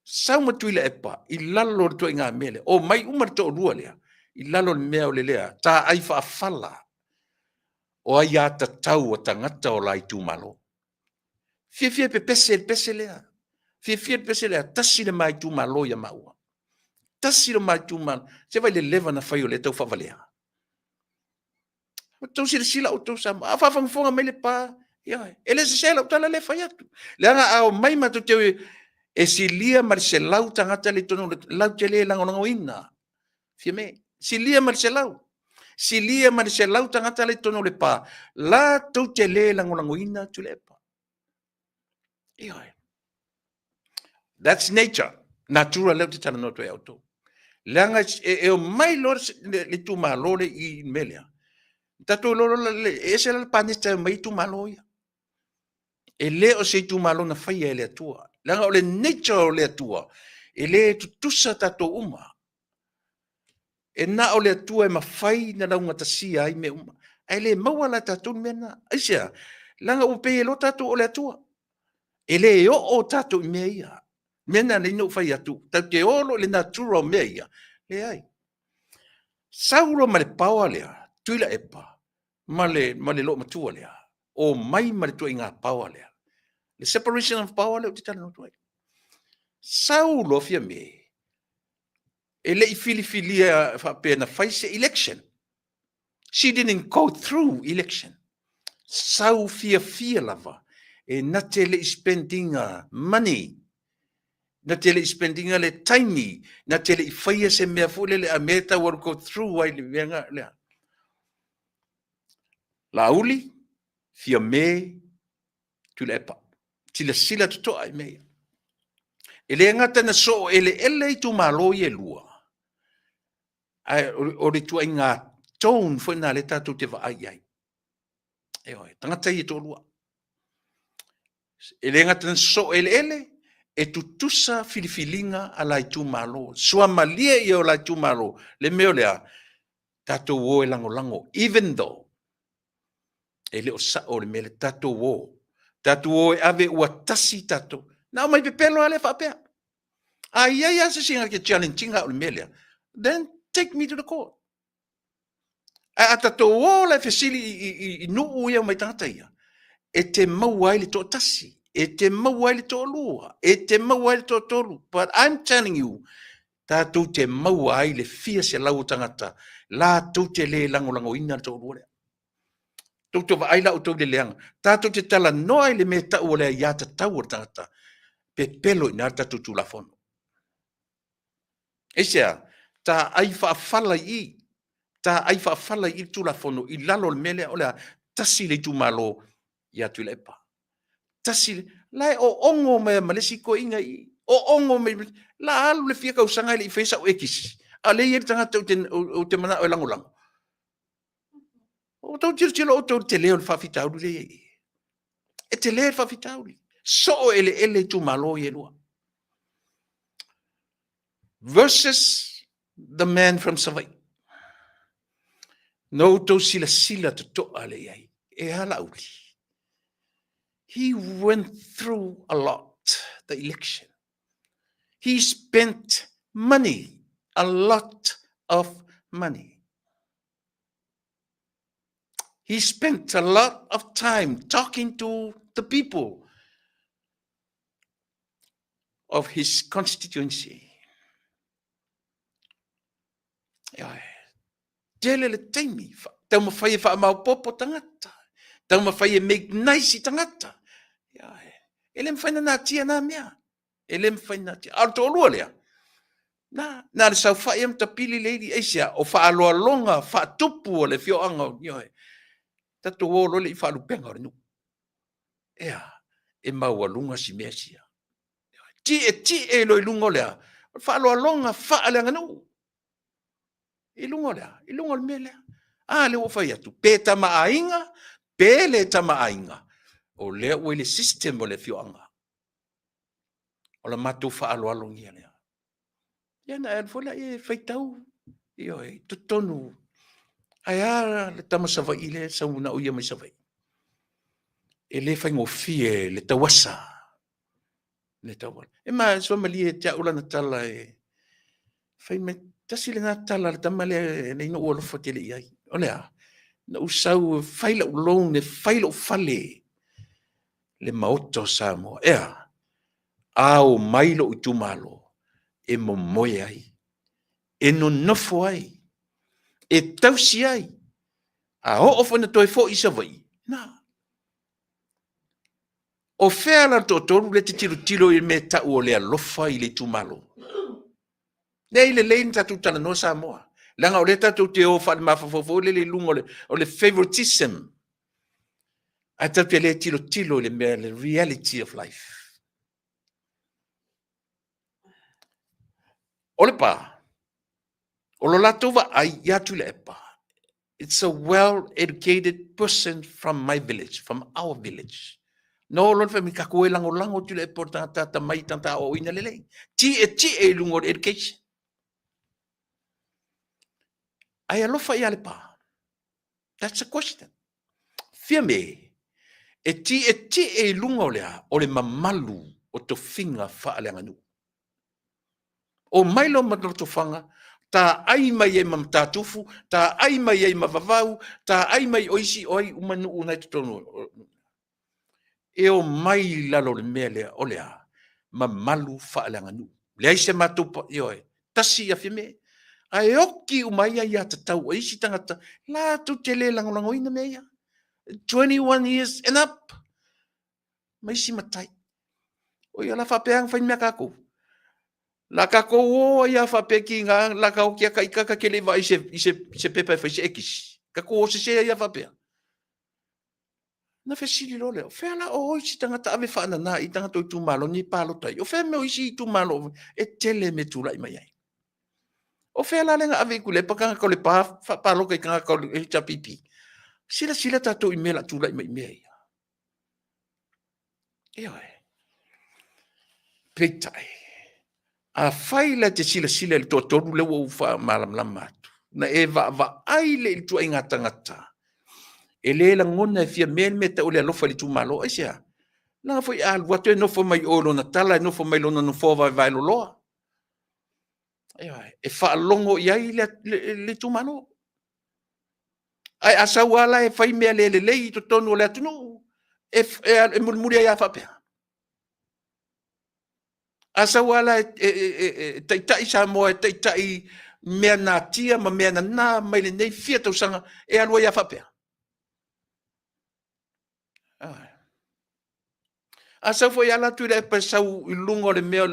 Sau matuila epa, i lalo to inga mele. O mai umar to rua lea. I lalo mea o le lea. Tā ai wha awhala. O ai ata tau o tangata o lai tu malo. Fia pe pese lea. Fia pese lea. Tasi le mai tu malo ya maua. Tasi le mai tu malo. Se vai le leva na whai o le tau whavalea. O tau sila o tau sama. A whawangfonga mai le pā. Ele se sela o tala le whai atu. Le anga au mai matu te e si lia mar se lau tangata le tono lau te le langolangoina. Fia me. Si lia mar se lau. Si lia mar se lau tangata le tono le pā. La tau te le langolangoina tu le pa. That's nature. Natura leo te tana no tu e auto. Leanga e o mai lor le tu malore i melea. Tato lor e se la panista mai tu maloia. E le o se tu malo na fai e le atua. Langa o le nature o le atua. E le tutusa tato uma. E na o le atua e mawhai na launga tasia ai me uma. Ai le maua la tato mena. Aisea, langa o pe e lo tato o le atua. E le o tato i mea ia. Mena le no fai atu. Tau te olo le natura o mea ia. Le ai. Sauro ma le paua lea. Tuila epa. Ma le lo matua lea. O mai ma le tua inga paua lea. The separation of power le o te tala no tuai. Saulo fia me. E le I fili whapena face election. She didn't go through election. Sau fia lava. E nate le spending money. Nate le spending le tiny. Nate le whaia se mea fule le a meta will go through ai le venga lea. La uli fia me tu le epa. Sila to ai mea. Ele ngata na so ele tu malo ye lua. Ai o le tu inga tone foi na le tatu te va ai. Tangata ye to lua. Ele ngata na so ele e tutusa filifilinga ala tu malo. Sua malia ye o la tu malo. Le meo lea tatu wo e lango. Even though ele o sa o le mele tatu wo. Tatu o e ave ua tasi tatu. Na mai pepelo ale whapea. Ai se singa ke challenging o le mele. Then take me to the court. A tatu o le fesili I nuu ia mai tangata ia. E te mauai le to tasi. E te mauai le to lua. E te mauai le to tolu. But I'm telling you, tatu te mauai le fia se lau tangata. La tu te le lango ina to lua. Tautu wa aila o tau le leanga. Tātou te tala noai le me tau o lea ia ta tau o tangata. Pe pelo ina tātou tu la fono. Esea, tā ai whaafala I. Tā ai whaafala I tu la fono. I lalo le mele o lea tasi le tu malo ia tu le epa. Tasi le, lai o ongo me malesi ko inga I. O ongo me, la alu le fia kau sanga le I whaisa o ekisi. A le ieri tangata o te mana o lango. O tau tiro o tau te leo le whawhitauri le e. E te leo le whawhitauri. So ele tu malo ye lua. Versus the man from Savai. No tau sila to toa le ai. E hala uli. He went through a lot, the election. He spent money, a lot of money. He spent a lot of time talking to the people of his constituency. Ia tele le taimi. Tau mawhai e wha mau popo tangata. Tau mawhai e make nice I tangata. Ia ele mwhai na tia na mea. Ele mwhai na tia. Ar to lua lea. Na le sau whai am ta pili leiri eisia. O wha aloa longa, wha tupu o le fio anga o nioe. Tatu o lole I wha lupenga o nu. Ia, e mau alunga si mea sia. Ti e loi lungo lea. Wha aloa longa, wha aleanga nu. I lungo lea, I lungo le mea lea. Le o whai atu. Pe tama ainga, pe le tama ainga. O lea ue le system o le fio anga. O la matu wha aloa longia lea. Ia na e fola e whaitau. Io e tutonu. Ai ara le tama savai I le sa una uia mai savai. E le whai ngofie le tawasa. Le tawala. E ma so mali e tia ula na tala e. Whai me tasi le na tala le tama le ino ua lofa tele iai. O lea. Na usau whaila ulong ne whaila ufale. Le maoto sa mo. Ea. Ao mailo utumalo. E mo moe ai. E no nofo ai. E tausi ai. A ho ofo na toi fo isa vai. Na. O fea la totoru le tilo I me ta o le alofa I le tumalo. Nei le lein tatu tala no sa moa. Langa o le tatu te o fa mafafofo le lungo o le favoritism. A tatu le tilo le me le reality of life. O le pa. O lo latova ai yatu le epa. It's a well-educated person from my village, from our village. No lon fe mi ka ko lango tu le portata ta mai tanta o ina lele. Ti e lungo education. Ai alo fa ia le pa. That's a question. Fia me. E ti e lungo lea o le mamalu o to finga fa ale nganu. O mailo matlo fanga ta ai mai e mam tatufu, ta ai mai e mavavau, ta ai mai oisi oi umanu unai tono. E o mai lalo le mea lea o lea ma malu whaalanga nu. Lea se matupa ioe. Tasi a whime. Ai oki umai a ia tatau o isi tangata. La tu te le langolango ina mea. 21 years and up. Mai si matai. O ia la whapeang whain mea kako. La kako o ia whape ki ngā la kao kia kaikaka ke lewa i se pepa whai se ekis. Kako o se se ia whapea. Na fesili lo leo. Fela o isi tangata ave whaana nā I tangata o tūmalo ni pālo tai. O fea meo isi I tūmalo e tele me tūlai mai ai. O fela lenga ave kule pakanga kau le pālo kai kanga kau le tapipi. Sila tato I mela tūlai mai mea ia. Eo e. Peitai. A whaila te sila le tōtoru le wau wha malam lamatu. Na e va ai le il tua inga tangata. E le la ngona e fia mel me ta o le alofa li tūmalo. E sea. Langa foi watu e nofo mai olo na tala, e nofo mai lona no fova vai lo loa. E wha longo iai le tūmano. Ai asa wala e whai mea le lei to tonu o le atunu. E murmuri ai a whapea. Asa wala e taitai sa moa, e taitai mea nā tia, ma mea nā mai le nei fia tausanga, e alua ia whapea. Asa foi ala tu le pasau I lungo le mea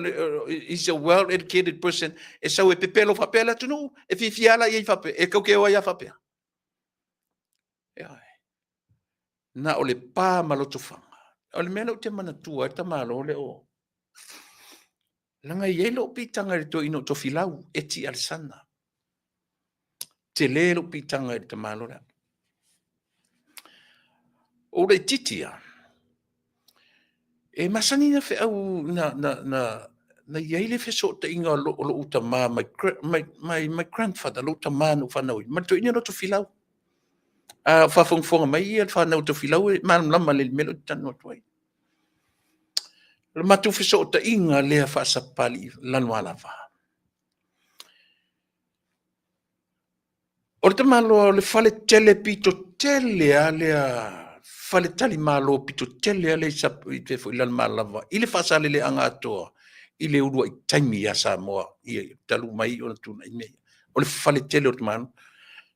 is a well-educated person, e sau e pepelo whapela tunu, e fifiala i whape, e kaukeo ia whapea. Na o le pā maloto whanga. O le mea lau te mana tua, e tamalo le o. Langa I elo pitanga le to ino to filau, e ti alsana. Te lelo pitanga le tamalo le. O le titia. E masani na fe au na iele fe so te inga lo uta ma my grandfather lo uta ma no whanau. Ma to ina no to filau. Whawhongwhonga mai ia whanau to filau e manam lama le melo tano tuai. Le matu fe so te inga lea whaasapali lanwala wha. O te malo le whale tele pito tele a lea fale tali malo pito tele ale sa I te fo ilan malava ile fasale le anga atoa ile urua I taimi ya Samoa I talu mai ona tuna I mea o le fale tele o tamano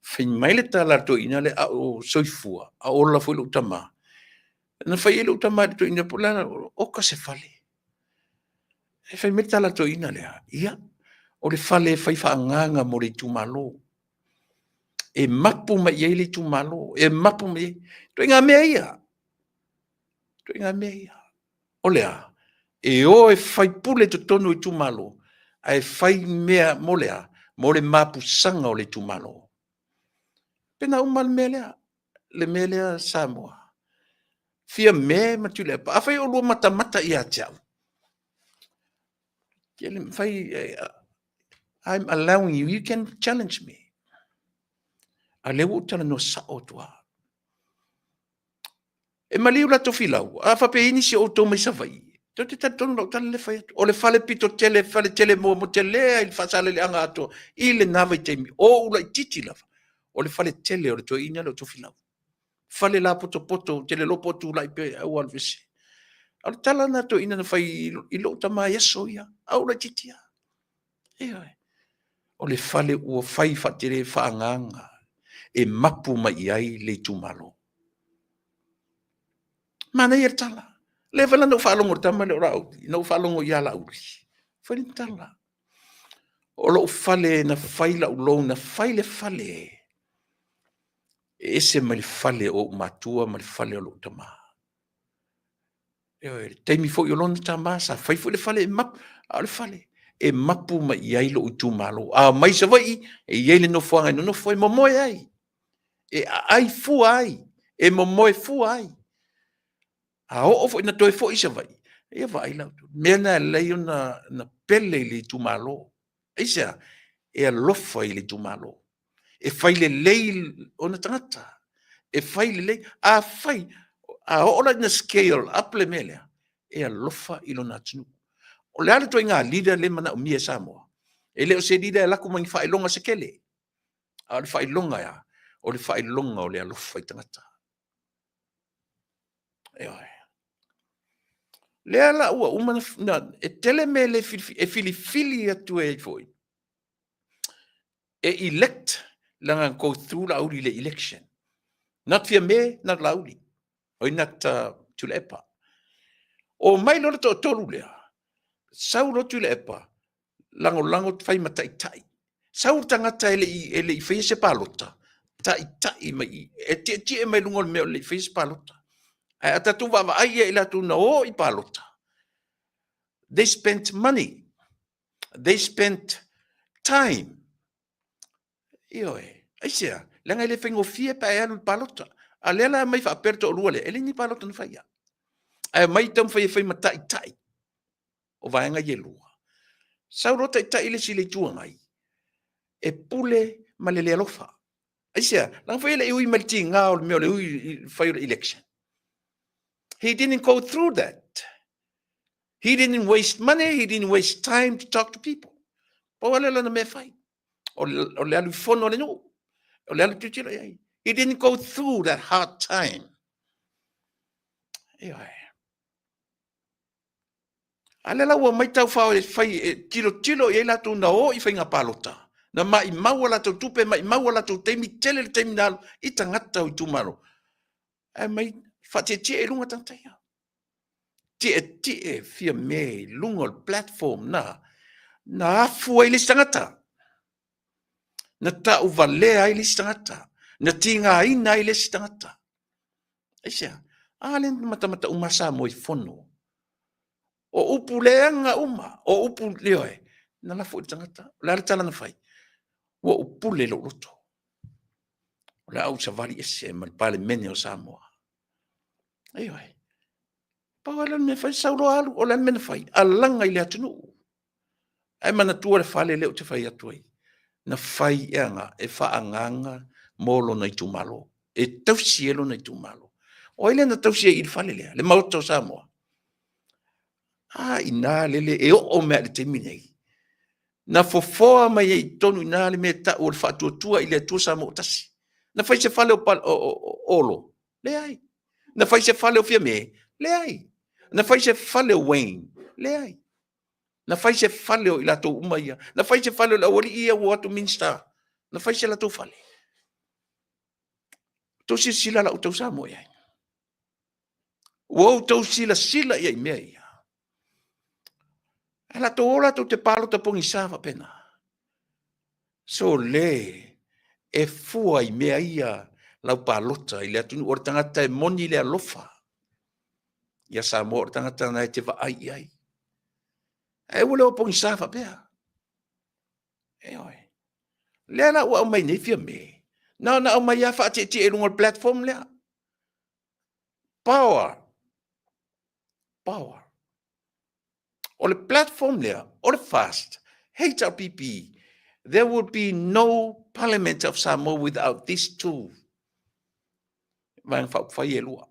fai mai le tala to ina le o soifua a ola foi lo tama na fai lo tama to ina pula o ka se fale e fai mai tala to ina le ia o le fale fai fa nganga mo le tumalo e mapu mai ye le tumalo e mapu mai to inga meia o lea e o e fai pule to tonu i tumalo ai fai mea mo lea mo le mapu sanga o le tumalo pena umal melea le melea Samoa fia me matule pa fai o lo mata mata ia tau ele fai I'm allowing you can challenge me ale o tala no sa o tua e maliu la to filau a fa pe inisi o to mai sa vai to te tatonu lo tala le fai o le fale pito tele mo tele il fa sale le anga ato ile nava temi o ula titi lava o le fale tele o le to ina lo to filau fale la poto tele lo poto la pe au al visi al tala na to ina na fai ilo tama yeso ia au la titia o le fale ua fai fatire faanganga e mapu mai ai le tumalo mana ia tala le fala no falo mo tama le rau no falo ngo ia la uri fai tala o lo fale na fai la ulo na fai le fale ese mai fale o matua mai fale o lo tama taimi fo yo lona tama sa fai fo le fale e map a le fale e mapu mai ai lo tumalo a mai se vai e ele no fo no foi momo ai e ai fu ai e momo fu ai a o fo na toi fo isa vai e vai la mena le na pelle le tumalo isa e lo foi le tumalo e fai le lei ona tangata e fai le lei a fai a ola na scale up le mele e alofa i lona tunu o le ala toinga leader le mana o mia Samoa e le o se leader la kuma fai longa se kele a le fai longa ya o le fai longa o le alofa i tangata e oi le ala ua uma na e tele mele e fili atu e foi e elect langa go through la uli le election not fia me not lauli o inat tulepa o mai lona to tolu lea sau lo tulepa lango fai matai tai sau tangata ele i fai se palota tai mai e ti e mai lungo me le fai se palota ai ata tu va ai e la tu no i palota they spent money they spent time io ai sia langa le fengo fie pa e palota alela mai fa aperto ruole ele ni palota no fai ya ai mai tam fai matai tai o vai nga yelua sau rota tai le sile tuangai e pule malele alofa aisia lang foi le ui malti nga o me le ui foi election he didn't go through that he didn't waste money he didn't waste time to talk to people po wala la me fai o le alu fono le no o le alu titira ai he didn't go through that hard time ale la wa mai tau fai tilo e la tu na o i fai nga palota na mai maua tu tupe mai maua tu temi tele le temi nalo i tangata o tumaro ai mai fate e lunga tantaia tie fia me lunga platform na afu ai le tangata na ta u vale ai le tangata na tinga ai na le tangata aisia ale mata umasa mo i fono o upu leanga uma o upu leoe na la fu tangata la tala na fai wa upule lo roto la au savari ese mal pale mene o Samoa ai pa wala me fai sauro alu o la mene fai alanga ile atunu ai mana tua le fale le o te fai atu ai na fai anga e fa anganga molo na itumalo e tausielo na itumalo o ile na tausia il fale le mauto Samoa ina lele e o me le temine na fofoa mai e tonu ina le me ta o fa tua ile tu Samoa tasi na fai se fale o olo le ai na fai se fale o fia me le ai na fai se fale o Wayne le ai Na fai se fale o ila to umaia. Na fai se fale o la wali ia o atu minsta. Na fai se la to fale. To si sila la utau sa mo ia. Wo to sila ia mea ia. Ala to ola to te palo te pongi sava pena. So le e fua i mea ia lau palota i le atunu o tangata e moni le alofa. Ia sa mo o tangata na e te va ai. E ule o pongi sava pea. E oi. Lea la ua o mai nei fia me. Na o mai ia wha te e lunga platform lea. Power. O le platform lea, o le fast, HRPP, there would be no parliament of Samoa without these two. Vang whai e lua.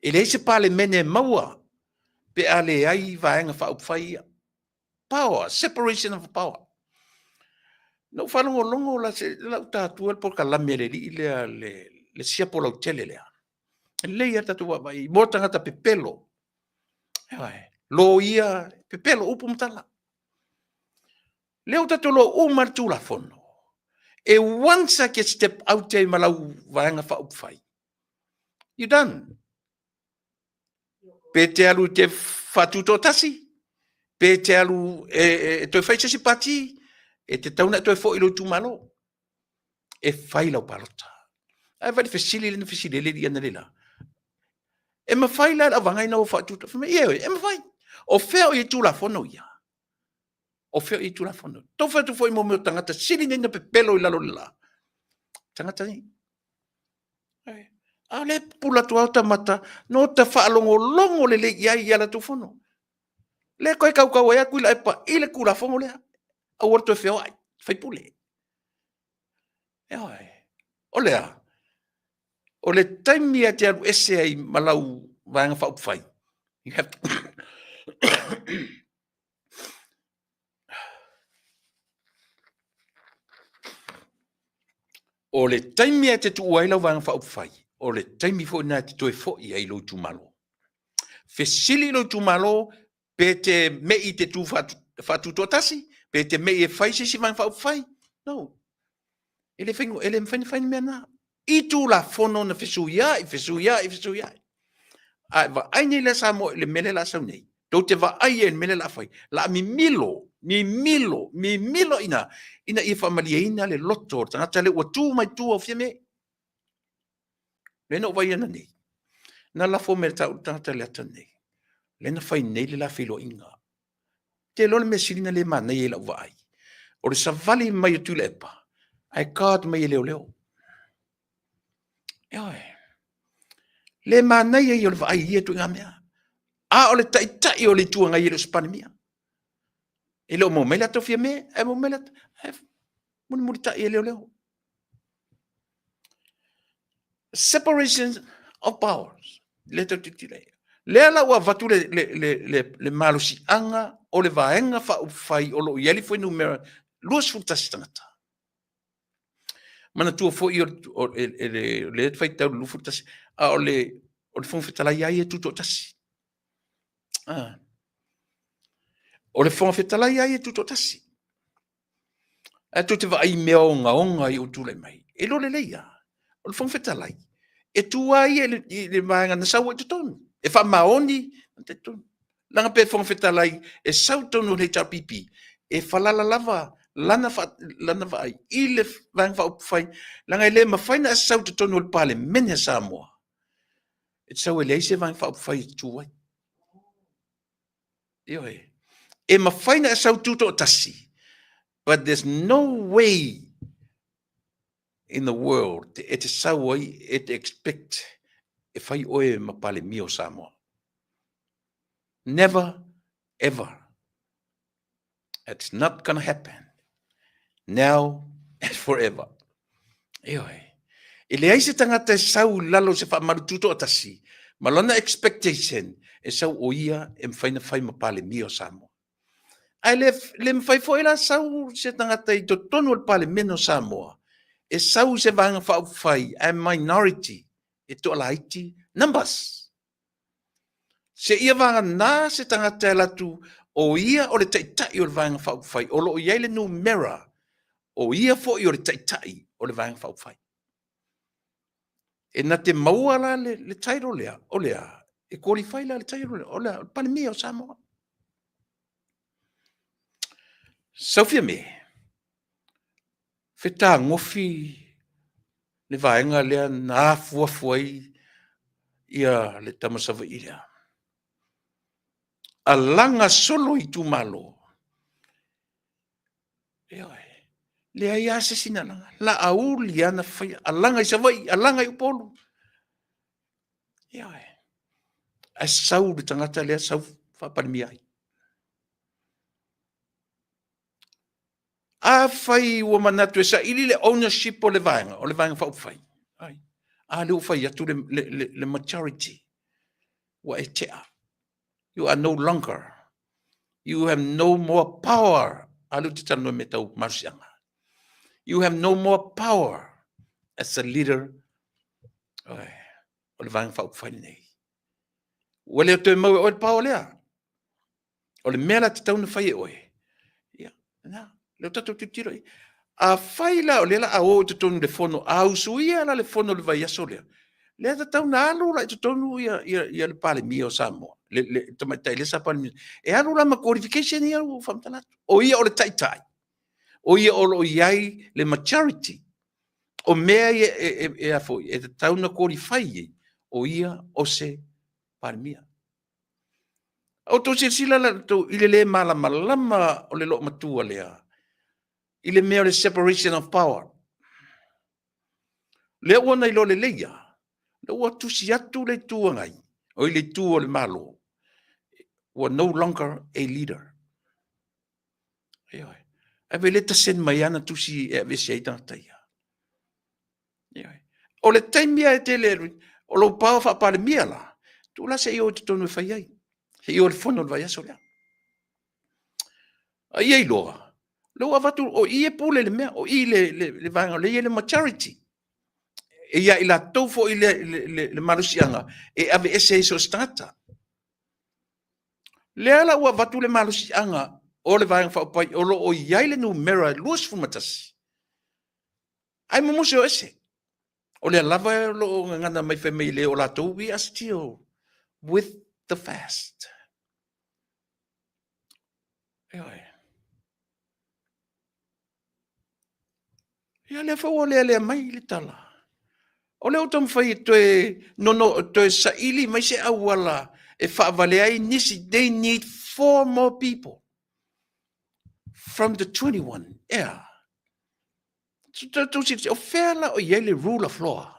E le se parliament maua, pe ale ai vaenga whai. Power, separation of power. No whanongo longo la se lau tātua por ka lame le sia po lau tele lea. Le ia tatua vai, mo tangata pepelo. Lo ia pepelo upu mtala. Leo tato lo umartu la fono. E once I get step out e malau vaanga fa upfai. You done. Pe te alu te fatuto tasi. Pe te alu toi fai si pati. E te tauna toi fo ilo tu malo. E fai lau palota. Ai vai fesili le fesili le ia nela. E ma fai la avanga ina o fatuto. E ma fai. O feo e tu la fono ia. O feo i tula fono. Tau whatu foi mo meu tangata siri nenga pe pelo i lalo la. Tangata ni. A le pula tu auta mata, no te whaalongo longo le iai i ala tu fono. Le koe kau ea kuila e pa, i le kula fongo lea. A warto e feo ai, fai pule. O lea. O le taimi a te alu ese ai malau vanga whaupwhai. You have to... O le taimi a te tu uailau vanga whaupwhai. O le taimi fo na te toe fo i ai lo tu malo. Fesili lo tu malo, pe te mei te tu fatu totasi, pe te mei e fai si vanga whaupwhai. No. Ele whaini mea na. I tu la fono na fesu ia. Ai va ai nei la sa mo le mele la sa nei. Do te va ai en mele la fai. La mi milo ina i familia le loto tangata le watu mai tu o fiame. Le no vai ana nei. Na la fo me tangata le ata nei. Le na fai nei le la filo inga. Te lo me silina le mana i la vai. O le savali mai tu le pa. Ai card mai leo. Le mana i o le vai i tu ngamea. A o le tai o le tuanga i le spanimia. E leo mo mele ato fia me, e mo mele ato, muri tai e leo. Separation of powers. Le to titile. Le ala ua vatu le malusi anga o le vaenga fa ufai o lo ieli foi numera luas futasi tangata. Mana tua foi o le fai tau lu futasi a o le fon fetala ia tuto tasi. O le fon fetala ia tuto tasi. A tu te va ai mea onga i o tule mai. E lo le leia. O le fon fetala ia. E tu ai le maanga na sau e te tonu. E wha maoni te tonu. Langa pe fon fetala ia e sau tonu le HRPP. E falala lava lana va ai. I le vang va upfai. Langa e le mawhaina e sau te tonu le pale mene Samoa. E sau e le se vang va upfai tu ai. E mawhaina e sau tuto tasi. But there's no way in the world e te sau ai e te expect e whai oe mapale mio Samoa. Never, ever. It's not gonna happen. Now and forever. E le aise tangata e sau lalo se wha marututo atasi. Malona expectation e sau oia e mwhaina whai mapale mio Samoa. Ai le mwhai fo ela sau se tangata i to tonu al pale meno Samoa. E sau se vanga whai a minority. E to ala iti numbers. Se ia vanga nā se tangata e latu, o ia o le taitai o le vanga whaupwhai, o lo iai le numera, o ia fo i o le taitai o le vanga whaupwhai. E na te maua la le tairo lea, o lea, e qualify la le tairo lea, o lea, palemia o Samoa. Saufia me, feta ngofi le vaenga lea na fuafuai ia le tamasawa i lea. A langa solo i tu malo. Le ai ase sina langa. La au li ana fai. A langa i savai, a langa i upolu. A sau le tangata lea sau whaparimi ai. A fai ua manatu e sa ili le ownership o le vaenga whaupwhai. A le ufai atu le maturity. Wa e tea. You are no longer. You have no more power. Alu te tano me tau marsianga. You have no more power as a leader. O le vang whaupwhai nei. Wale o te mau o le power lea. O le mea la te tau na whai e oe. Ia, na, leo tatou te tiro i. A whai la o le la a o te tonu le fono. A usuia la le fono le vai aso lea. Lea ta tau na alu la te tonu ia le pale mia o Samoa. Le tamaitai le sa pale mia. E alu la ma qualification ia o whamtalatu. O ia o le taitai. O ia o lo iai le maturity. O mea e a foi. E te tau na qualify o ia o se pale mia. O to se sila la to ile le malama o le lo matua lea. Ile mea le separation of power. Lea ua nei lo le leia. Le ua tusi atu le tua ngai. O ile tua le malo. Ua no longer a leader. Ave le tasen mai ana tusi e vese ai tantaia. O le taimia e te le o lo pao fa pale mia la. Tu la se io te tonu e fai ai. He io le fono le vai aso lea. Ai ei loa. Loa vatu o ie pule le mea, o i le vanga, le ie le maturity. E ia i la taufo i le malusianga, e ave ese iso stata. Le ala ua vatu le malusianga, o le vanga whaupai, o lo o iai le numera, luas fumatasi. Ai mamuse o ese. O le lava lo ngana mai whemei le o la tau, we are still with the fast. Ia le fa o le mai le tala. O le o tam fai toe sa ili mai se awala e whaavale ai nisi, they need 4 more people from the 21. Yeah. O whela o iele rule of law.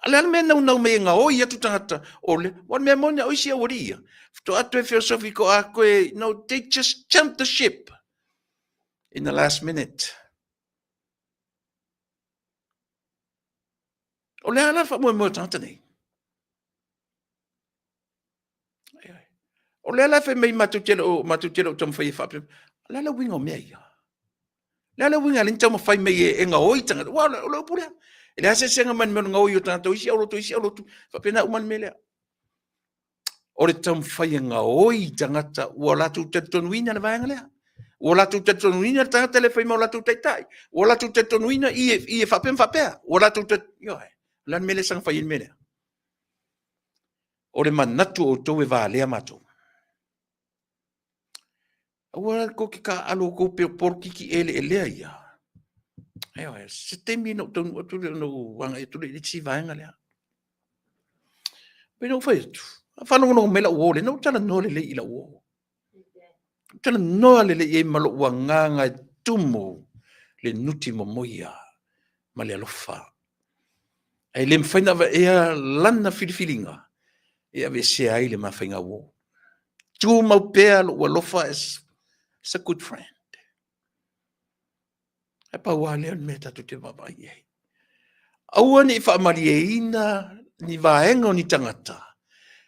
Ale ana mea nau me ngā o ia tu tangata o le, wan mea mona o isi a waria. To atu e philosophico a koe, no, they just jumped the ship in the last minute. O le ala fa mo tangata nei. O le ala fa mei matutelo o tam fai fa. Le ala winga o mea ia. Le ala winga lin tam fai mei e ngā oi tangata. Wa lo pura. Le ase senga man ngā oi o tangata o isi a lotu. Fa pena uman melea. O le tam fai ngā oi tangata ua latu te tonuina na vaenga lea. Ua latu te tonuina tangata le fai mau latu taitai. Ua latu te tonuina i e whapea. Ua latu te... Lan mele sang fai in mele. O le manatu o tau e vālea matou. Ua ko ki ka alo ko pe porkiki ele elea ia. Se temi no tonu o tuli no wanga e tuli i si vaenga lea. Pe no fai atu. Whanongo no mela uo le, no tala no le i la uo. Tala no le i malo ua nganga tumo le nuti mo moia ma le alofa. Ai le mwhaina wa ea lana filifilinga. Ea ve se ai le mawhainga uo. Tu mau pea lo ua lofa is a good friend. E pa ua lea me tatu te wabai ei. Aua ni whaamari e ina ni vaenga o ni tangata.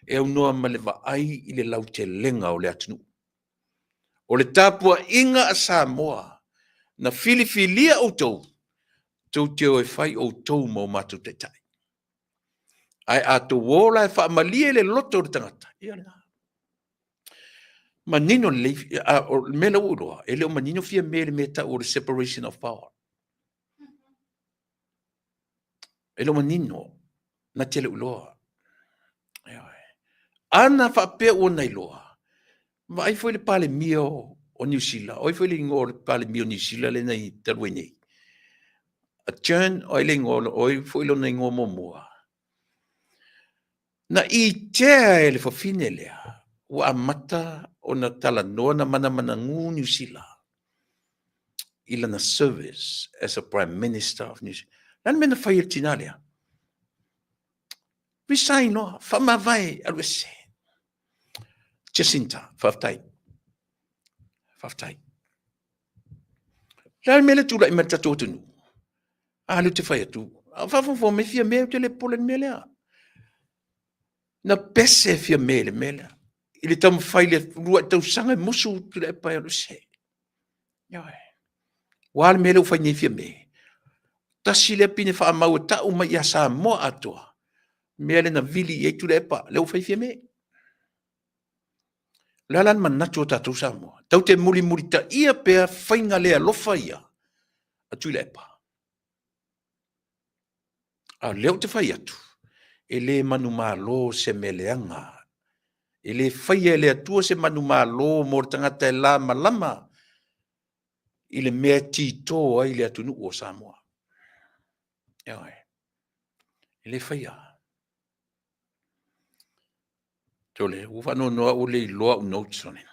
E unua ma le vaai i le lau te lenga o le atinu. O le tāpua inga a Samoa na filifilia o tau. Tau te o e whai o tau mo matu te tai. Ai ato wola e whaamalia le loto o le tangata. Ia le manino le mele uroa, ele o manino fia mele meta o separation of power. Ele o manino na tele uloa. Ana whapea o nei loa. Ma ai foi le pale mio o New Zealand. Oi foi le ngor pale mio New Zealand le nei terwene. A turn oi le ngor oi foi lo nei ngor momoa. Na I tea ele fa fine lea. Wa amata o na tala noa na mana ngu New Zealand. Ila na service as a Prime Minister of New Zealand. Lan mena whaia tina lea. Resign no, whamawai alwese. Jacinta, whaftai. Whaftai. Lan mele tula I mata tōtunu. Alu te whaia tu. Whafo me fia mea te le polen mea lea. Na pese fia mele mele. Ili tam whaile rua tau sanga musu tu le pai alwese. Yae. Wale mele u whaine fia me. Tasi le pine wha mau ta uma ia sa mo atoa. Mele na vili e tu le pa. Le u whai fia me. Lalan man nato tatu samo. Tau te muri ta ia pea whainga lea lofa ia. A tu le pa. A leo te whai atu. E le manu malo se meleanga. E le whaia le atua se manu malo mor tangata e la malama. I le mea tito ai le atunu o Samoa. Eoi. E le whaia. Tole, ufano noa ule loa notes on it.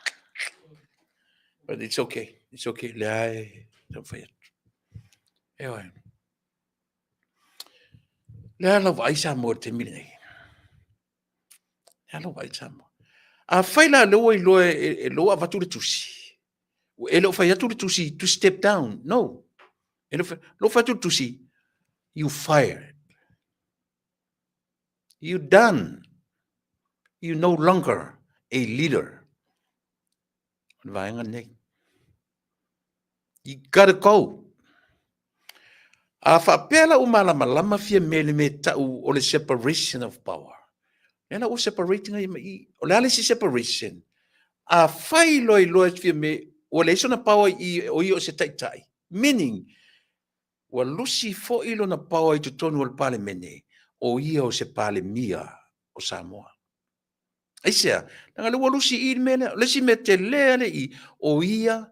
But it's okay. It's okay. Le ai, tau whai atu. Eoi. Le ala vai Samoa te mili nei. Le ala vai Samoa. A whaila loa I loa e loa vatu le tusi. E lo whai atu le tusi to step down. No. E lo whai atu le tusi. You fired. You done. You no longer a leader. Vaenga nei. You gotta go. A whapela umala malama fia mele me tau o le separation of power. Nena o separating ai o le ale si separation. A whai loi loa fia me o le isona power o se taitai. Meaning, wa lusi fo ilo na power I tutonu o le pale mene o ia o se pale mia o Samoa. Aisea, nanga le walusi I mele, le si me te lea le I o ia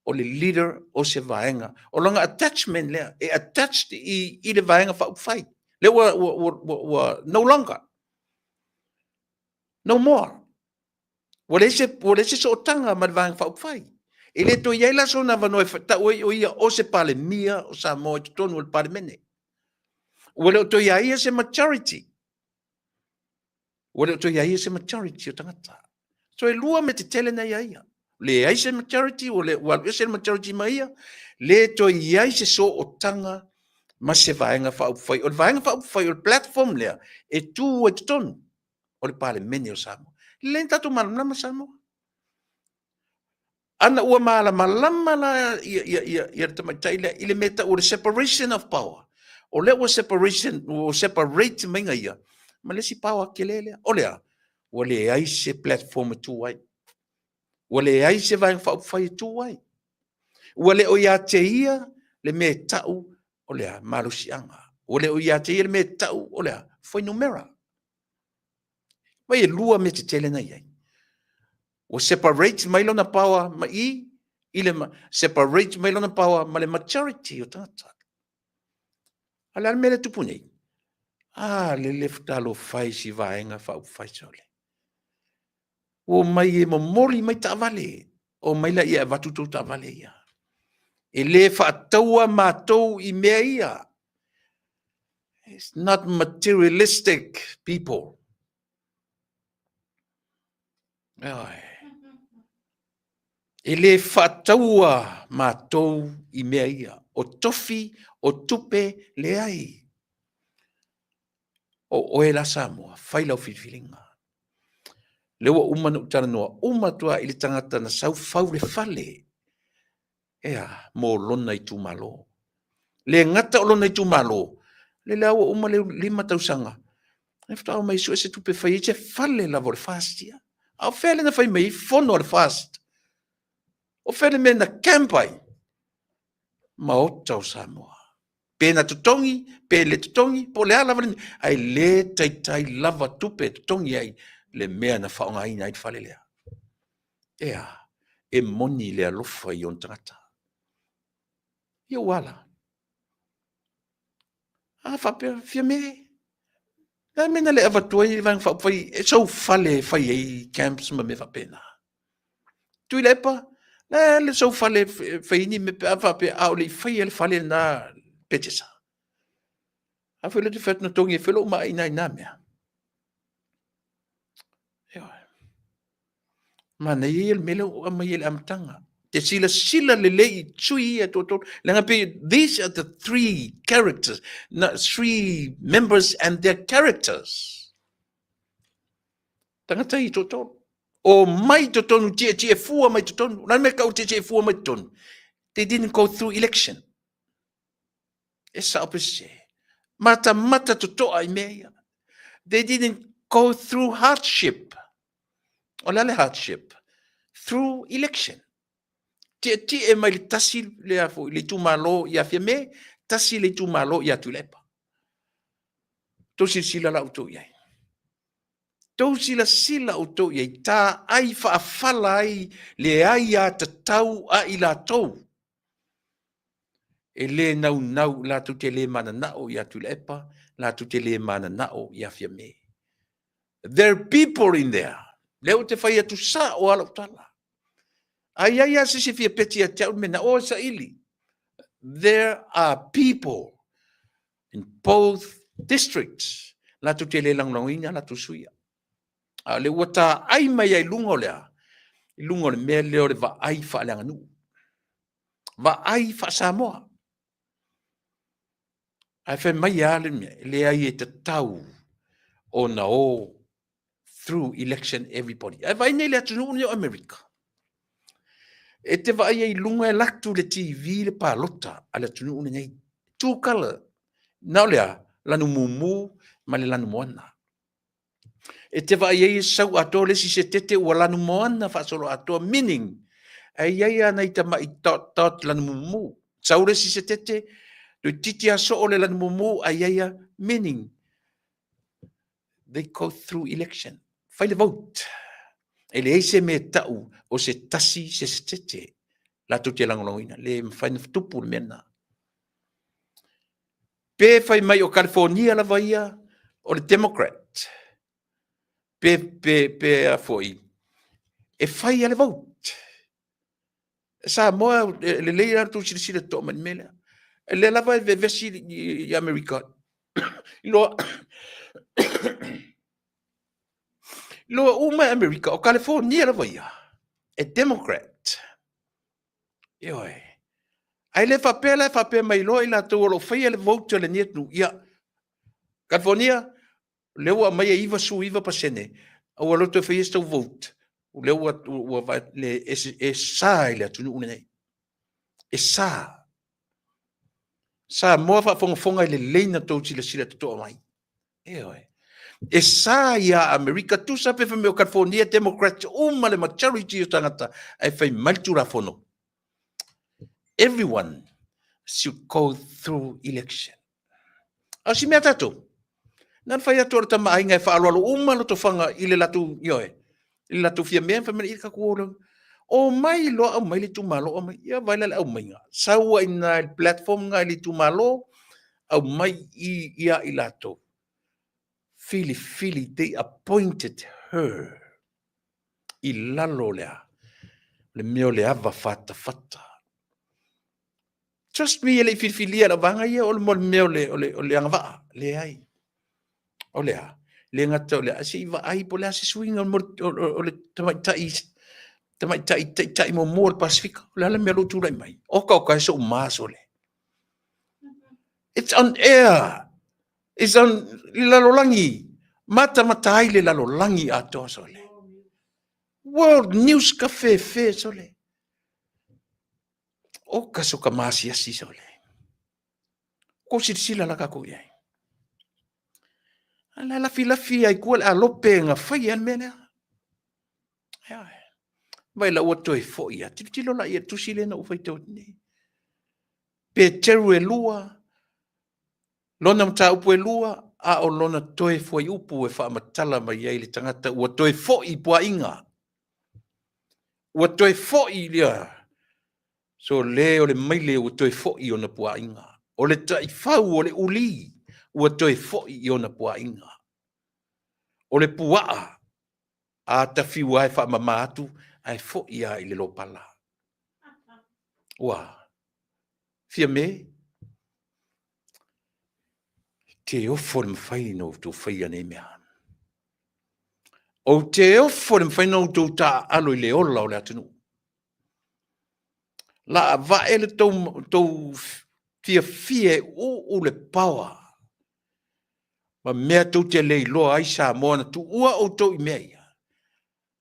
o le leader o se vaenga. O langa attachment lea, e attached I le vaenga wha upwhai. Le wa no longer. No more. Wale se so tanga ma vaenga wha upwhai. E le to iai laso na vanoi ta o ia o se pale mia o Samoa I tutonu o le pale mene. Wale to iai se maturity. Wale to iai se maturity o tangata. So e lua me te tele na ia. Le ai se maturity o le wale se maturity mai ia. Le to iai se so o tanga ma se vaenga wha upwhai. O le vaenga wha upwhai o le platform lea e tu e tutonu o le pale mene o Samoa. Le tatu malama Samoa. Ana ua malama la ia tamatai lea ile meta o le separation of power. O le o separation o separate mainga ia. Ma le si power kelele. O lea. O le ai se platform tu ai. O le ai se vai whai tu ai. O le o ia te ia le me tau o lea marusianga. O le o ia te ia le me tau o lea foi numera. Vai e lua me te tele na iai. O separate mai lona power ma ile separate mai lona power ma le maturity o tata. Ala mele tupu nei. Le leftalo fai si vaenga fa fai sole. O mai e momoli mai ta vale. O mai la ia vatutu ta vale ia. E le fa taua matou I mea ia. It's not materialistic people. E le fa taua matou I mea ia. O tofi, o tupe le ai. O e la Samoa, whai lau whiwhiringa. Lewa umana utana noa, umatua I le tangata na sau whau le whale. Ea, mō lona I tūmalo. Le ngata o lona I tūmalo. Le lawa uma le lima tausanga. Ne fta mai su se tu pe fai che falle la vol fastia. Au fele na fai mai fono al fast. O fele me na campai. Ma o tau Samoa. Pe na tutongi, pe le tutongi, po le ala vani, ai le tai lava tupe tutongi ai, le mea na whaonga ina ai whale lea. Ea, e moni le alofa i on tangata. Ia wala. Whapea, fia me. Nga mena le avatuai, vang whai, e sau whale whai ei camps ma me whapena. Tui lepa, le sau whale whai ni me whapea, au le whai ele whale na petesa. A whele te whetna tongi e whelo ma ina ina mea. Ma na ye el mele o ma ye el amtanga. Te sila le lei tsui e toto. Langa pe, these are the three characters, three members and their characters. Tangata i toto. O mai totonu tie fua mai totonu. Nan me kau tie fua mai totonu. They didn't go through election. E sa opese. Mata toto ai mea. They didn't go through hardship. O lale hardship. Through election. Ti e mai le tasi le afo, le tu malo ia fia me, tasi le tu malo ia tu lepa. Tau sila la uto iai. Tau sila uto iai, ta ai whaafala ai, le ai a ta tau a i la tau. E le nau la tu te le mana nao ia tu lepa, la tu te le mana nao ia fia me. There are people in there. Leo te whai atu sa o ala utala. Ai se fia peti a tau mena o sa ili. There are people in both districts. La tu te le langlonginga la tu suia. Le wata ai mai ai lungo lea. Lungo le mea leo le va ai fa leanga nu. Va ai fa Samoa. Ai fe mai ale mea. Le ai e te tau o na o through election everybody. Ai vai nei le atu nuu o America. E te vai ai lunga e laktu le TV le palota ala tunu nei two color na lea lanu mumu ma le lanu moana e te vai ai sau ato le si se tete o lanu moana fa solo ato meaning ai ai ana i mai tot lanu mumu sau le si se tete do titi aso o le lanu mumu ai ai meaning they go through election fai le vote e le eise me tau o se tasi se tete la tu te langolongina le fai tupu mena pe fai mai o California la vaia o le Democrat pe a foi e fai ale vote sa mo le leira tu sila to man mela le la vai vesi i America lo uma America o California la vaia e Democrat Ioi. Ai le whapea mai loa i la tau alo whaia le vote le nietu. Ia, California, lewa mai iwa su iwa pasene. Au alo te whaia stau vote. Lewa le e sa i le atunu unenei. E sa. Sa moa whafonga i le leina tau sila toa mai. Ioi. E sa ia Amerika tu sa pe o California Democrats le majority o tangata ai whai maltura fono. Everyone should go through election. Au si mea tatu. Nan whai atu ta mai ngai whaalualu lo to whanga i le latu ioe. I le latu fia mea whamena i ka kuoro. O mai lo au mai le tu malo o mai. Ia vaila le au mai nga. Saua ina platform nga i le tu malo. Au mai ia i lato. Fili, they appointed her. I lalo lea. Le meo le ava fata. Trust me, ele filia la vanga ia o le mol meo le anga le ai. O le a. Le ngata o le a si va ai po le a si swinga o le tamai tai mo mor Pacifica. Le ala mea lo tu lai mai. O ka so mas o le. It's on air. It's on lalolangi. Mata le lalolangi ato so le. World News Cafe so le. O ka so ka masi asi so le. Ko sila la ka ko ye. La lafi ai kua a lope nga fai an mena. Vai la ua toi fo ia. Tilo la ia tusile na ufai tau ni. Pe teru e lua. Lona mta upu e lua. A o lona toi fo i upu e wha matala mai ai le tangata. Ua toi fo i pua inga. Ua toi fo i lia. So le o le maile ua toi fo i ona pua inga. O le tai fau o le uli. Ua toi fo i ona pua inga. O le puaa. A tafi wai wha mamatu. Ai fo ia i le lopala. Ua. Fia me. Te ofo le mwhai no tō whai ane mea. O te ofo le mwhai no tō tā alo i le ola o le atunu. La va ele tō fia o le pawa. Ma mea tō te lei loa aisa moana tu ua o tō i mea ia.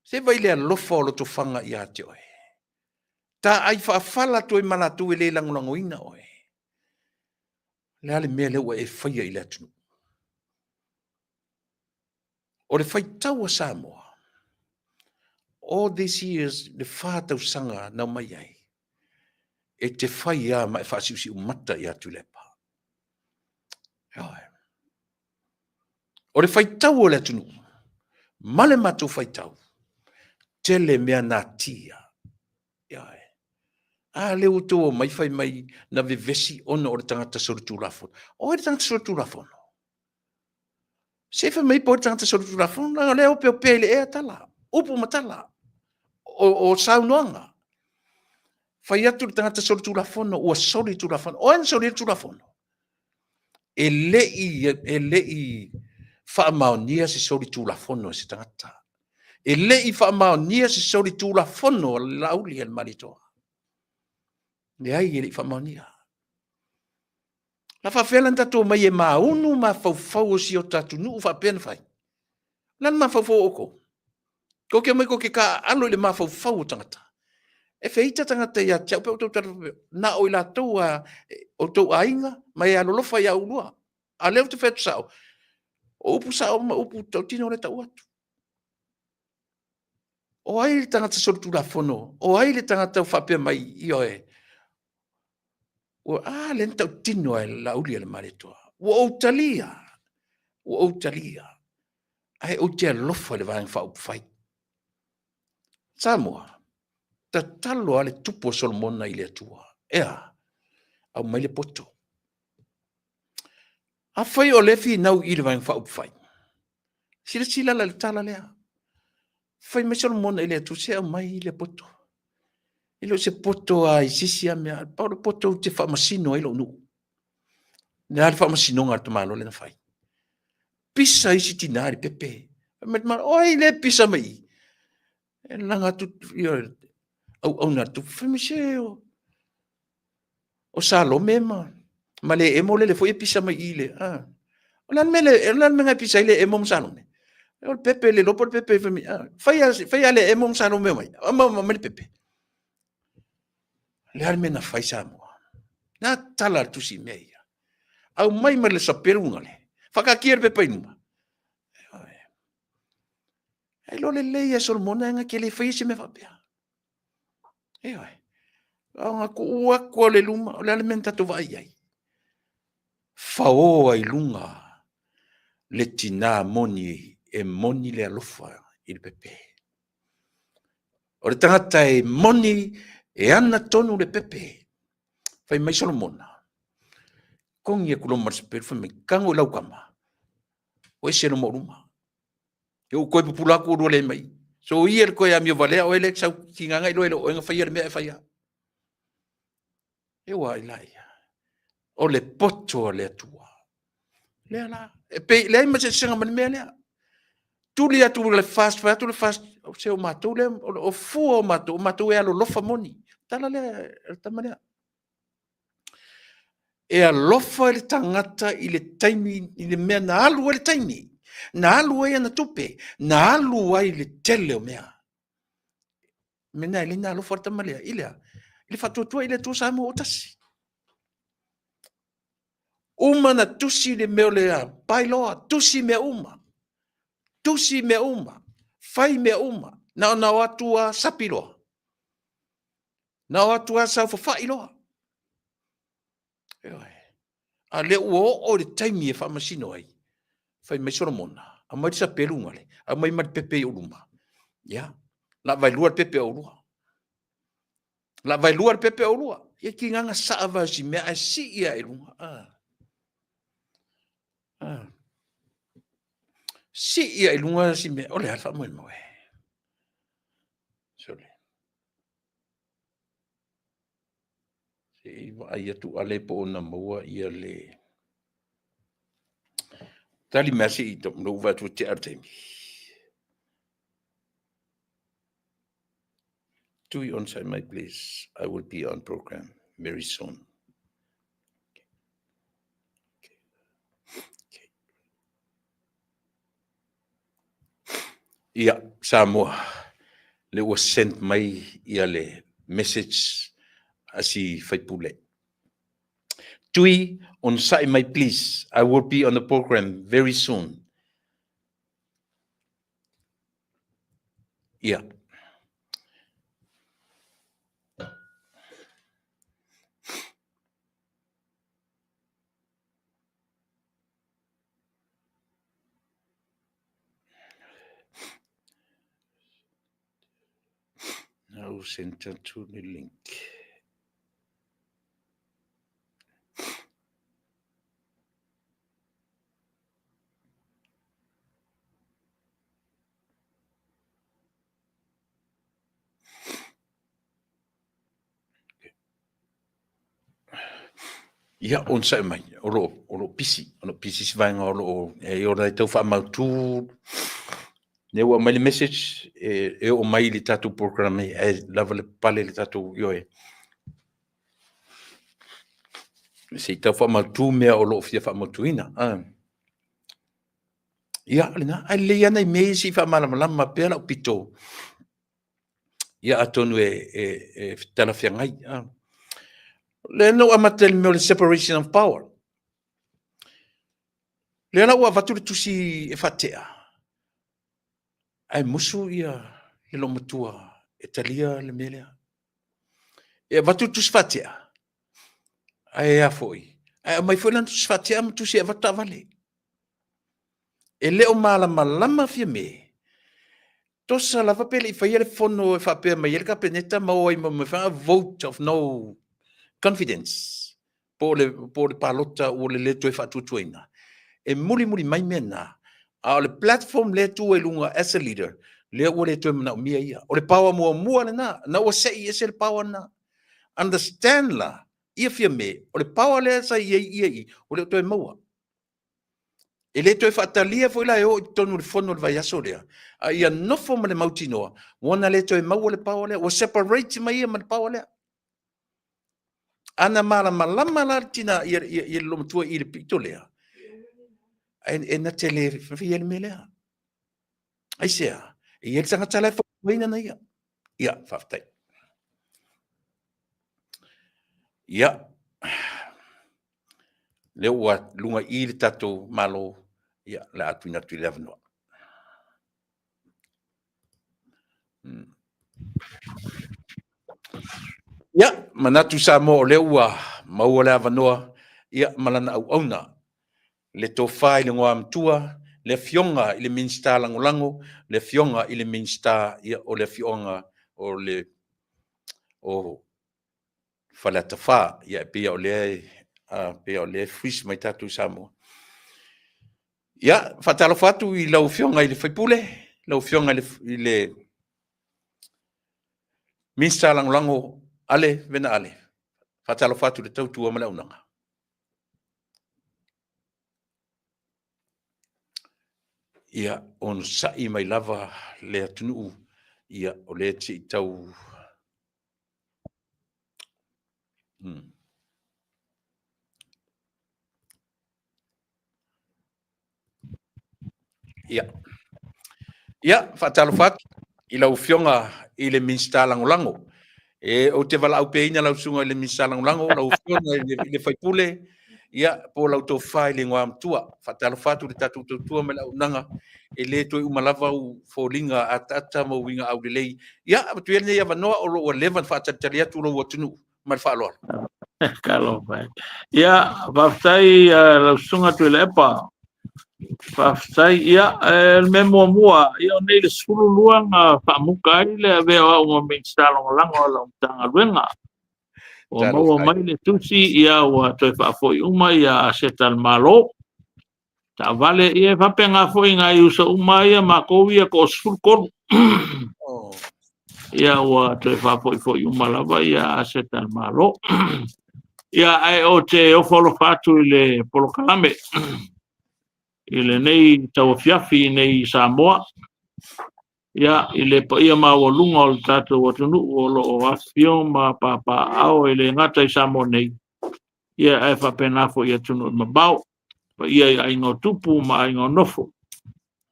Se vai le alofa o lo tō whanga i a te oe. Ta ai whaafala tō i mana tō i le langulango ina oe. Le ale mea le ua e whaia i le atunu. O le whaitau a Samoa. All these years, le whātau sanga na mai ai. E te whai a mai whaasiusi umata i atu lepa. O le whaitau o le atunu. Male matu whaitau. Tele mea nā tia. A leo tō mai whai mai na vevesi ona o le tangata sorutu lafono. O le tangata sorutu lafono. Se wha mai po le tangata sorutu lafono, leo peo pele ea tala. Upu matala. O saunoanga. Whai atu le tangata sorutu lafono, ua sori tu lafono. O en sori tu lafono. E lei whaamaonia se sori tu lafono se tangata. E lei whaamaonia se sori tu lafono lauli al maritoa. Le ai e li whamaonia. La whawhelan tato mai e maunu ma whawhau o si o tatu nuu whapena whai. Lan ma whawhau oko. Ko ke mai ko ke ka alo le ma whawhau o tangata. E whita tangata ia tia upe o tau tatu na o ila tau o tau ainga mai alo lofa ia ulua. A leo te whetu sao. O upu sao ma upu tau tino le tau atu. O ai le tangata sorutu la fono. O ai le tangata whapea mai i oe. O le tau tino e la uli le maretoa. O talia. O talia. Ai o te lofa le vang fa upfai. Samoa. Ta talo ale tupo Solomona i le atua. Ea. Au mai le poto. A fai o lefi nau i le vang fa upfai. Sila la le tala lea. Fai mai Solomona i le atu se au mai i le poto. Ilo se poto a isisi a mea, pao poto te whamasino ilo nu. Nea le whamasino ngā te malo le na whai. Pisa isi tinari pepe. Oi le pisa mai. E langa tu, au na tu, whamise o Salome ma. Ma le emo le foi pisa mai ile. O lan me ngai pisa ile emo Salome. O pepe le lopo pepe fai ale emo Salome mai. Ma le pepe. Le alme na fai Samoa. Na tala tu si meia. Au mai ma le saperunga le. Whakakia pe painuma. E lo le leia Solomona nga ke le fai se me whapea. E oi. Au nga ku ua kua le luma. O le alme na tatu vai ai. Whao ai lunga. Le tina moni e moni le alofa i le pepe. O le tangata e moni e ana tonu le pepe. Fai mai Solomona. Kongi e kuloma se peru fai mai kango lau kama. O e seno mo ruma. E o koe pupula ku uro le mai. So i er koe a mio valea o ele sau ki nganga ilo elo o enga fai er mea e fai a. E wa ilai. O le poto le atua. Lea la. E pe le ima se senga mani mea lea. Tuli atu le fast fai atu le fast. O se o matou le. O fua o matou. O matou e alo lofa moni. Tala lea. Tamanea. E alofa le tangata i le taimi, i le mea na alu le taimi. Na alu e ana tupe. Na alu ai le tele o mea. Mena ili na alofa le tamalea. Ilea. Ile fatuatua ile tu Samoa o tasi. Uma na tusi le meo lea. Pai loa, tusi me uma. Tusi me uma. Fai me uma. Na watua sapi loa. Na watua sa fai loa. A le o le taimi e whamasino ai. Fai mai sora mona. A mai sa pelunga le. A mai mat pepe o luma. Ya. La vai luar pepe o lua. La vai luar pepe o lua. Ia ki nganga saava si mea a si ia e lunga. Si ia e lunga si mea. Ole alfa moe moe. Sole. Se iwa ia tu ale po ona maua ia le. Tali mea si ito mlo uva tu te artemi. Do you on side, my please? I will be on program very soon. Ia, Samoa. Le was sent mai ia le message asi faipule. Tui on side, my please. I will be on the program very soon. Ia. Now send to the link. Ia on side mai. Olo pisi svanga olo e ora tau fa mautu. Ne wa mai message e o mai li tatu program e lava le pale li tatu yo e. Se tau fa mautu me o lo fia fa mautuina. Ia lina ai le ana me si fa malama pela o pito. Ia atonu e tala fia ngai. Le no amatel me le separation of power. Le ana wa vatu tusi e fatea. Ai musu ia e lo matua e talia le melea. E vatu tusi fatea. Ai a foi. Ai mai foi lan tusi fatea mu tusi e vata vale. E leo malama fia me. Tosa lava pele I whaiere whono e whapea mai ele ka peneta mau ai ma wha vote of no confidence. Po le palota o le leto e whatutuina. E muri mai mena. A le platform le tu e lunga as a leader. Le o le tu e mana o mia ia. O le power mua le na. Na o se I le power na. Understand la. Ia fia me. O le power le sa ia. O le tu e maua. E le toi whatalia foi la e o tonu le whono le vai aso lea. A ia nofo ma le mautinoa. Wana le toi maua le paua lea. O separate ma ia ma le paua lea. Ana malama la tina ia lomatua I le pito lea. E na te le whia le me lea. Ai sea. E ia le tangata lai whaina na ia. Ia, whaftai. Ia. Leo ua lunga I le tatou malo. Ia, le atu ina tui le avanoa. Ia, manatu sa mo le ua maua le avanoa. Ia, malana au auna. Le tofai le ngoa mtua. Le fionga I le minsta langolango. Le fionga I le minsta ia o le fionga o le o falatafa. Ia, pia o le fris mai tatu sa mo. Ia, fatalo fatu I lau fionga I le faipule. Lau fionga I le minsta langolango ale, vena ale. Fatalo fatu le tautua mala unanga. Ia, on sai mai lava le atunu. Ia, o le ti tau. Ia, fatalo fatu. I lau fionga I le minsta langolango. E o te wala au peina lau sunga I le minsta langolango. Lau fionga I le faipule. ia po lau tō whai le ngā mtua, whatalo whatu le tatu tautua me lau nanga, e le toi umalava u fōlinga a tata mo winga au le lei. Ia, tu ia ia wanoa o lo levan whatatari atu lo watunu, mai whaaloa. Kalau pai. Ia, whaftai lau sunga tu le epa. Whaftai ia, me mua, ia o nei le suru luanga whamukai le avea o ma meinstalong lango lau tanga ruenga. O maua mai le tusi ia ua toi whaafoi uma ia asetal malo. Ta vale ia whapenga foi ngai usa uma ia makou ia ko sfurkonu. Ia ua toi whaafoi uma lava ia asetal malo. Ia ai o te ofolo fatu i le polokalame. I le nei tau fiafi nei Samoa. Ia, i le pa ia maua lunga o le tātou watunu o lo o afio ma papa au i le ngata i Samoa nei. Ia ai whapenafo ia tunu ma bau. Pa ia i aingo tupu ma aingo nofo.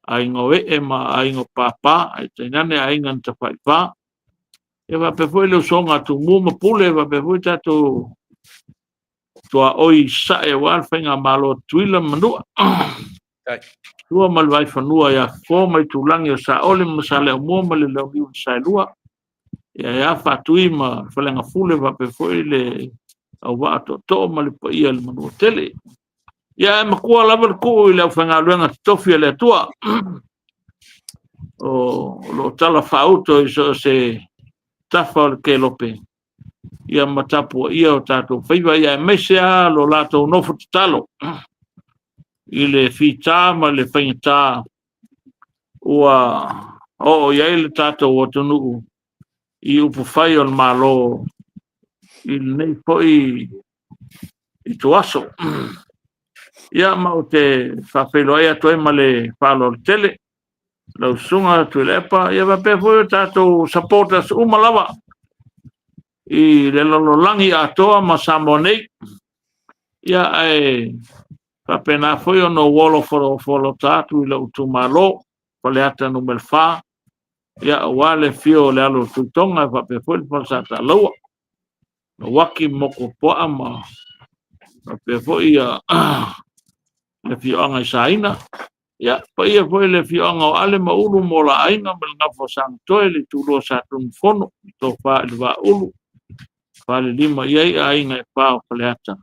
Aingo ma aingo papa, ai tainane ainga nta whaipa. Ia whapefoi leo songa tu mua ma pule, whapefoi tātou tua oi sae wal whainga malo tuila manua. Tua malwai whanua ia kō mai tūlangi o sa ole ma sa leo mua ma le leo miu sa lua. Ia whatui ma whalenga fule whapefoi le au wato to ma le pa ia le manua tele. Ia makua lava le kū i leo whainga luenga tofia le tua. O lo tala whauto i so se tafa o le ke lope. Ia matapu ia o tātou whaiva ia mesea lo lātou nofo talo. I le whita ma le whaingata ua o iai le tātou o tunu i upu whai o le malo i nei poi i tuaso. Ia ma o te whawhelo ai atoe ma le whalo le tele. Lau sunga tu lepa, ia wape foi o tātou supporters umalawa. I le lololangi atoa ma Samoa nei. Ia ai whapena foi o no wolo folo tātu i lau tu malo, pale ata numel wha. Ia wale fio le alo tutonga, wape foi le pasata laua. No waki moko poa ma, wape foi le fio anga i saina. Ia, pa ia foi le fionga o ale maulu mo la ainga me ngafo santoe le tulo sa tunfono to fa le va ulu fa le lima ia ainga e pa o paleata.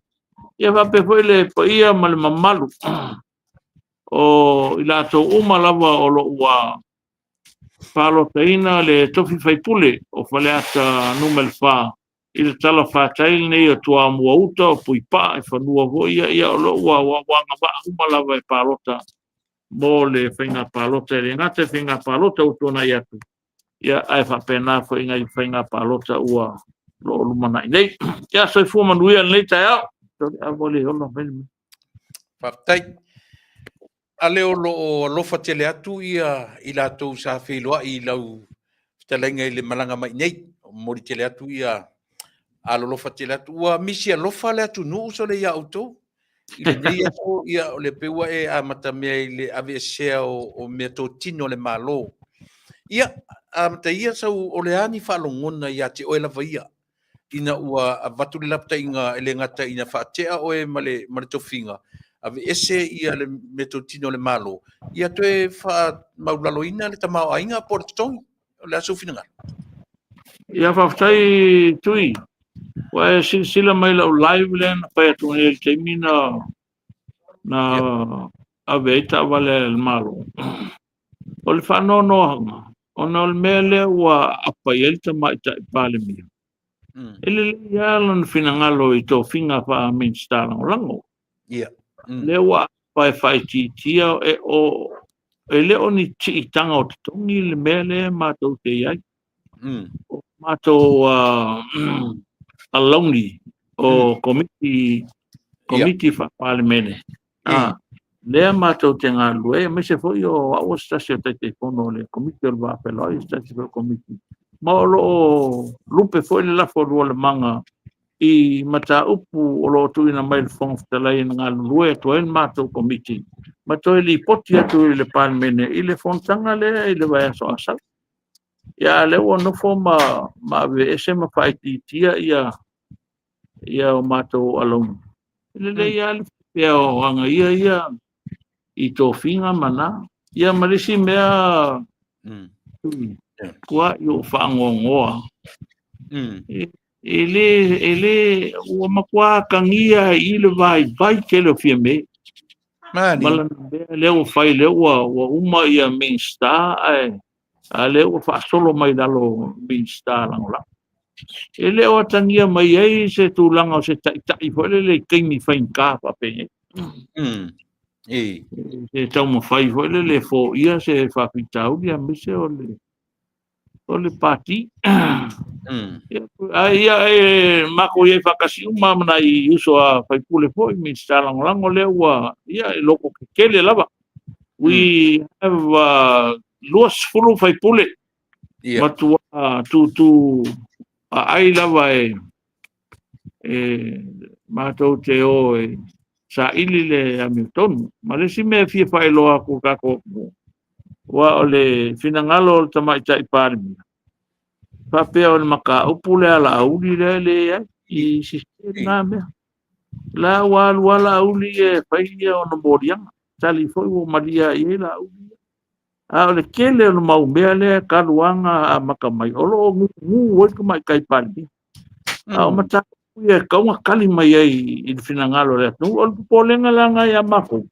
Ia va pe foi le pa ia ma le mamalu o ila to uma lava o lo ua palo teina le tofi fai pule o paleata numel fa il tala fa tail nei o tua mua uta o pui pa e fanua vo ia o lo ua wanga va uma lava e palota mo le whainga palota le ngate whainga palota utona i atu. Ia ai whapena fo inga i whainga palota ua lo lumana i nei. Ia soi fuamanuia nei tai au. Tori a vole hono whainga. Whaptai. A leo lo lofa tele atu ia i lātou sa wheloa i lau talenga i le malanga mai nei. Mori tele atu ia a lo lofa tele atu. Ua misi a lofa le atu nuu so le ia autou. I le nei ato ia o le peua e a matamea i le ave sea o mea tō tino le malo. Ia, a mata ia sau o le ani whalongona ia te oe lava ia. Ina ua a vatu le lapta inga ele ngata ina whaatea oe male tofinga. Ave ese ia le mea tō tino le malo. Ia toe wha maulalo ina le tamao a inga por tongi. O le aso finanga. Ia whaftai tui. Wa sila mai lau live len pa tu el termina na aveita vale el malo. O le whanau nohanga. O na le mele wa apa yelta mai ta pale mi. Ele ia lan finangalo i tō whinga wha minstara o lango. Ia. Le wa pai whai tia e o e le o ni ti tanga o te tongi le mele mātou te iai. Mātou alongi o komiti fa parlemene le mato tenga lue me se foi o a stasio te fono le komiti va per la stasio komiti ma lo lupe foi la fo le manga i mata upu o lo tu ina mai fong tala ina lue to en mato komiti ma to li poti atu le parlemene i le fontanga le i le va so asa ya le no forma ma ve ese ma fai tia ia o mato along le ia le pea o anga ia I tō whinga mana ia marisi mea kua I o whaangongoa ele ua makua kangia I le vai ke le fia me malana mea leo whai leo ua uma ia main star a leo whaasolo mai lalo main star langola ele o tangia mai ei se tūlanga o se tai fwele le keimi whainka pape se tau mawhai fwele le fo ia se whapitau ia mise o le pati ia mako ia whakasi umamana I uso a whaipule fo I main star langolango leo ia loko kele lava we have luas fulu whaipule matua tu ai lava matou te o sa ili le Hamilton ma le si me fia whae loa ko kako wa o le finangalo o tamai tai parimi papea o le maka upule ala auli le I sistema mea la wala auli whaia o na morianga tali foi o maria I la auli a o le kele o na maumea le kaluanga a makamai o lo ngu oi kumai kai parimi a o mata ia kaunga kali mai ai I finangalo le tu o polenga langa ia mako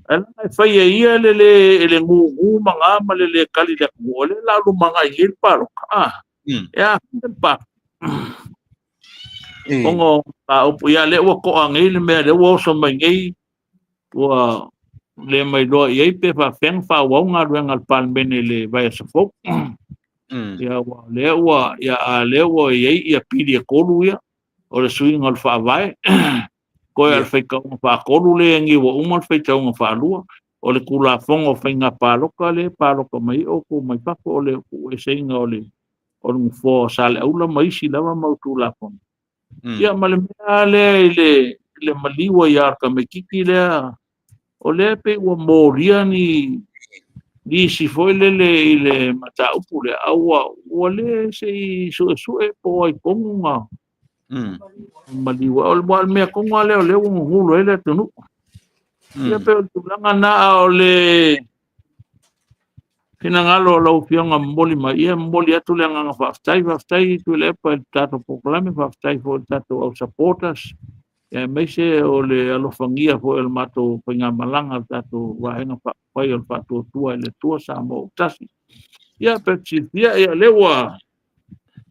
ala fai ia le ngu manga ma le kali le ko le la lu manga I paro ya pa ongo a o ia le o ko angai le me le o so mai ngai o le mai do ia pe fa feng fa wa nga ruanga palmene le vai so fo ya wa le o ia pili ko lu ia o le swing al fa vai ko al fa ka fa ko le ngi wo uma fa ta un fa lua o le kula fongo fa nga palo mai o ko mai pa o le o senga o le o un fo sale ula mai si lava mau tu la fon ia male le maliwa ia ka me kiki le o le pe o moria ni si foi le mata upule awa o le se so e po ai konga maliwa o me konga le o ngulo ele tunu ia pe tu langa na o le finangalo lo fianga mboli mai ia mboli atu le nga faftai tu le pa tato proclame faftai fo tato au supporters me se o le alofangia fo el mato pinga malanga tato wa henga fa pai o fato tua le tua sa mo tasi ia pe ia lewa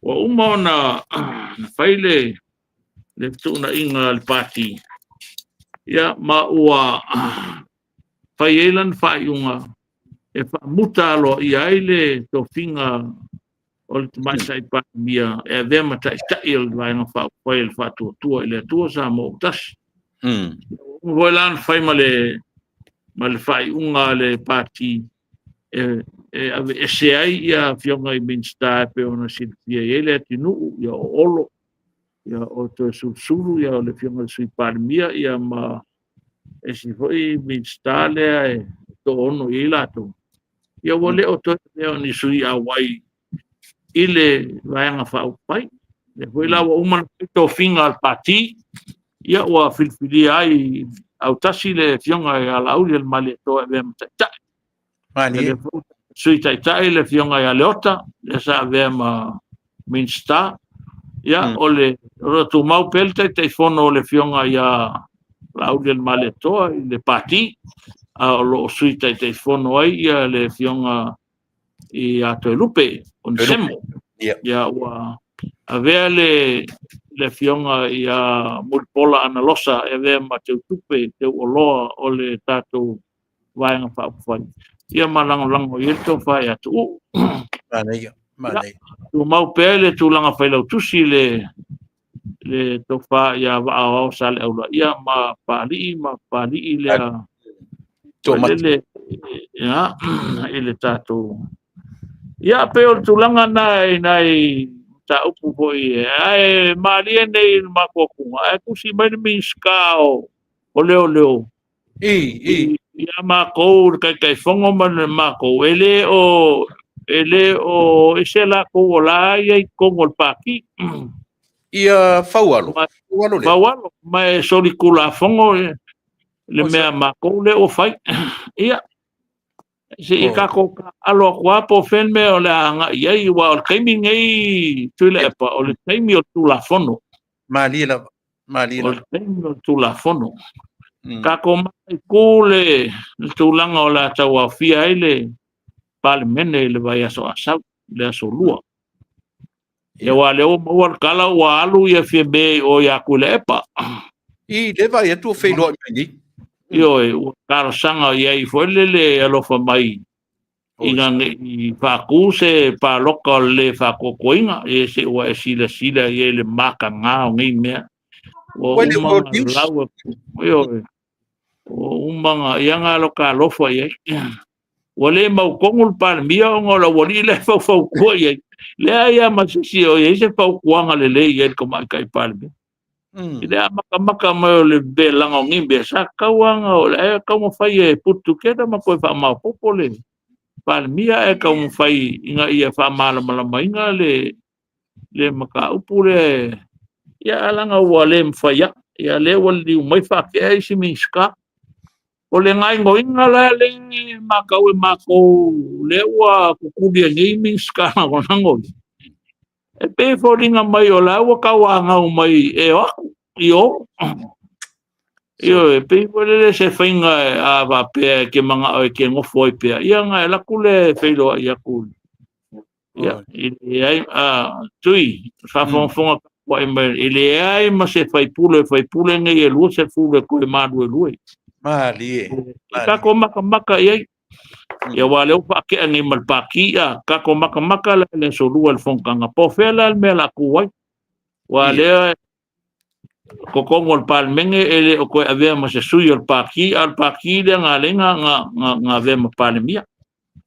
wa uma na faile le tuna inga al party ia ma ua failan faiunga e fa muta lo ia ile to finga o le mai sai pa mia e ve mata il vai no fa il fatto tuo ile tuo sa mo tas volan fai male fai unga le parti e se ai ia fionga I minsta pe ona silvia ele tinu ia olo ia o to sulu ia le fionga sui parmia ia ma e si foi minsta le to ono ilato ia wole o to ni sui awai ile vai nga fa pai le foi la uma to finga al parti ia o filfili ai au tasi le fionga ala au le male to e vem ta mani sui tai le fionga ia leota le sa vem minsta ia ole roto mau pelte te fono le fionga ia au le male to le parti a lo sui tai fono ai ia le fionga I a to lupe on semo ia wa avea le fionga ia mulpola analosa e ve ma te tupe te oloa o le tato vaenga fa fai ia malango ia to fai atu mane tu mau pele tu langa fai lo tusi le to fa ia va o sale aula ia ma pali le to le ia ele tato ia pe o tulanga nai ta upu foi ai maria nei makoku ai kusi mai miskao o leo ia mako kai fongo man mako ele o isela ko la ia kongo paki Ia faualo. Faualo le. Faualo, mai soli kula fongo le mea mako le o fai. Ia. Se i kako alo kua po fen me o le anga iai wa o kaimi ngai tuile epa o le kaimi o tula fono. Malila. O le kaimi o tula fono. Kako mai kule tulanga o la taua fia ile pale mene le vai aso asau le aso lua. Ia wa leo mawar kala wa alu ia fia be o ia kule epa. I le vai atu feilo meni. Io e karo sanga ia i foilele alofa mai. I whakuse pa loka le whakokoinga e se ua e sila i le maka ngā o ngai mea. O umanga laua. O umanga ianga loka lofa iai. Wale mau kongul pan mia o ngola wali le fau kua iai. Lea ia masisi o iai se fau kuanga le le iai kama kai pan mia. Lea maka mai o le be langa o ngimbe sa kauanga o le kau mo fai e putu keda ma koe wha mau popo le. Pan mia e kau mo fai inga ia wha malama inga le maka upu le ia alanga ua le mwhai ia le wali umai wha ke eisi minska. O le ngai ngoinga le makau e mako le ua kukulia ngai minska na konangoi. E pe fōringa mai o la ua kauanga umai e waku i o. Io e pe fōrele se whainga a wapea ke manga o ke ngofo i pea. Ia ngai laku le whailoa i aku. Ia, i ai tui, whawhonga kua i mai. I le ai ma se whaipule ngai e lua se fule koe māru e lua. Mali e. Kako maka iai. Ia wale upa ke angi malpaki ia. Kako maka le solua le whonkanga. Po whela le mea la kuwai. Wale kokongo le palmenge ele o koe avea ma se sui al paki le ngā lenga ngā avea ma palemia.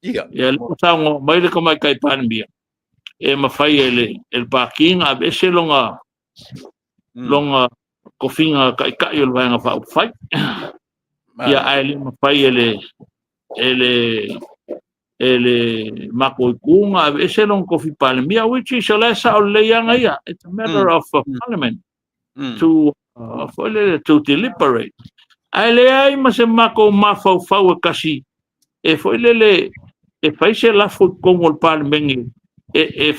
Ia. Ia le utango mai le kamai kai palemia. E ma fai ele paki ngā vese longa kofinga kai o le vaenga wha upfai. Ia aile ma fai ele mako i kunga vese longa kofi palemia, which is a lesa o le ianga ia. It's a matter of parliament. To deliberate. Aile ai ma se mako mafau e kasi e foilele e faise la fo kongo el palmengi e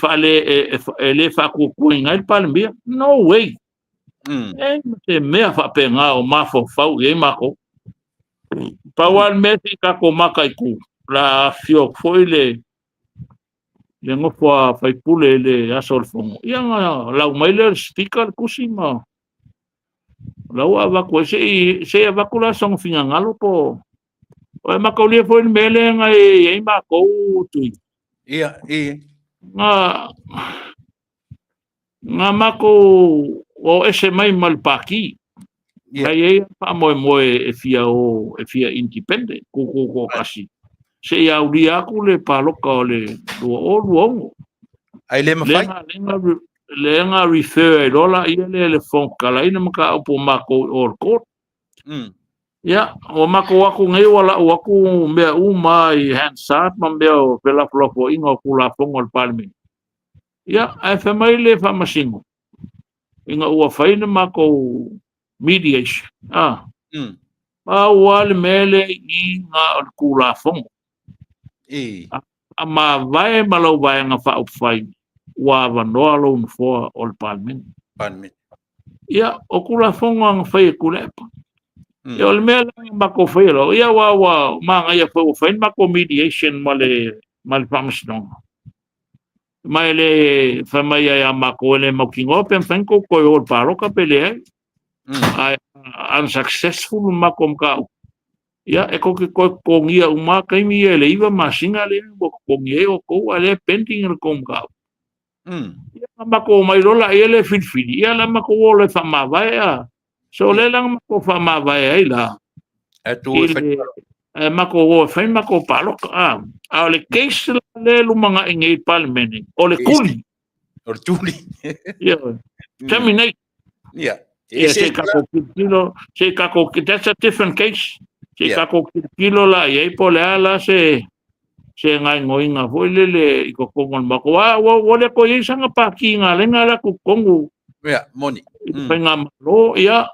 le fa ku kuinga el palmia. No way. E se mea fa penga o mafau e mako. Pawal meti kako maka iku la fio foile le ngofo fai pule le asol fongo. Ia la umailer speaker kusima. Lau avako se avako la song finga ngalo po. O e mako lia foi mele nga e mako tui. Ia, ia. Nga mako o ese mai malpaki. Ia ia pa moe e fia independent ko kasi. Se ia uri aku le paloka o le luongo. Ai le mawhai? Le nga refer e rola ia le whonkala ina maka upo mako o court. Ia, o mako aku ngai wala o aku mea umai Hansard ma mea o pela flofo inga o kula fongo al palmi. Ia, ai whamai le whamasingo. Inga ua whaina mako mediation. Ua le mele i ngā kula fongo. A ma vai malau vai nga wha upwhai wa vanoa lo nfoa o le palmen. Ia, o kula fongo ang whai kula epa. Ia, o le mea langi mako whai lo. Ia, wa maanga ia whai mako mediation ma le whamasinonga. Mai le whamai ai a mako le maukingo pen whenko koe o le paroka pele ai. Ai, unsuccessful mako mkau. Ia, e koke koe kongia umaka imi e le iwa masinga le o kongia o kou a le pending le komkau. Ia, mako mai rola ia le filfili. Ia, la mako o le whamawai a. So le lang mako whamawai ai la. Mako o whain mako paloka a. A o le case le lumanga inge palmeni. O le kuli. O le tuli. Ia, terminate. Ia. Se kako that's a different case. Se kako kilo la ia po le ala se ngai ngoinga foi le i ko kongo mako wa le ko i sanga paki nga le ngala ku kongo Ia, moni. Whainga malo, ia.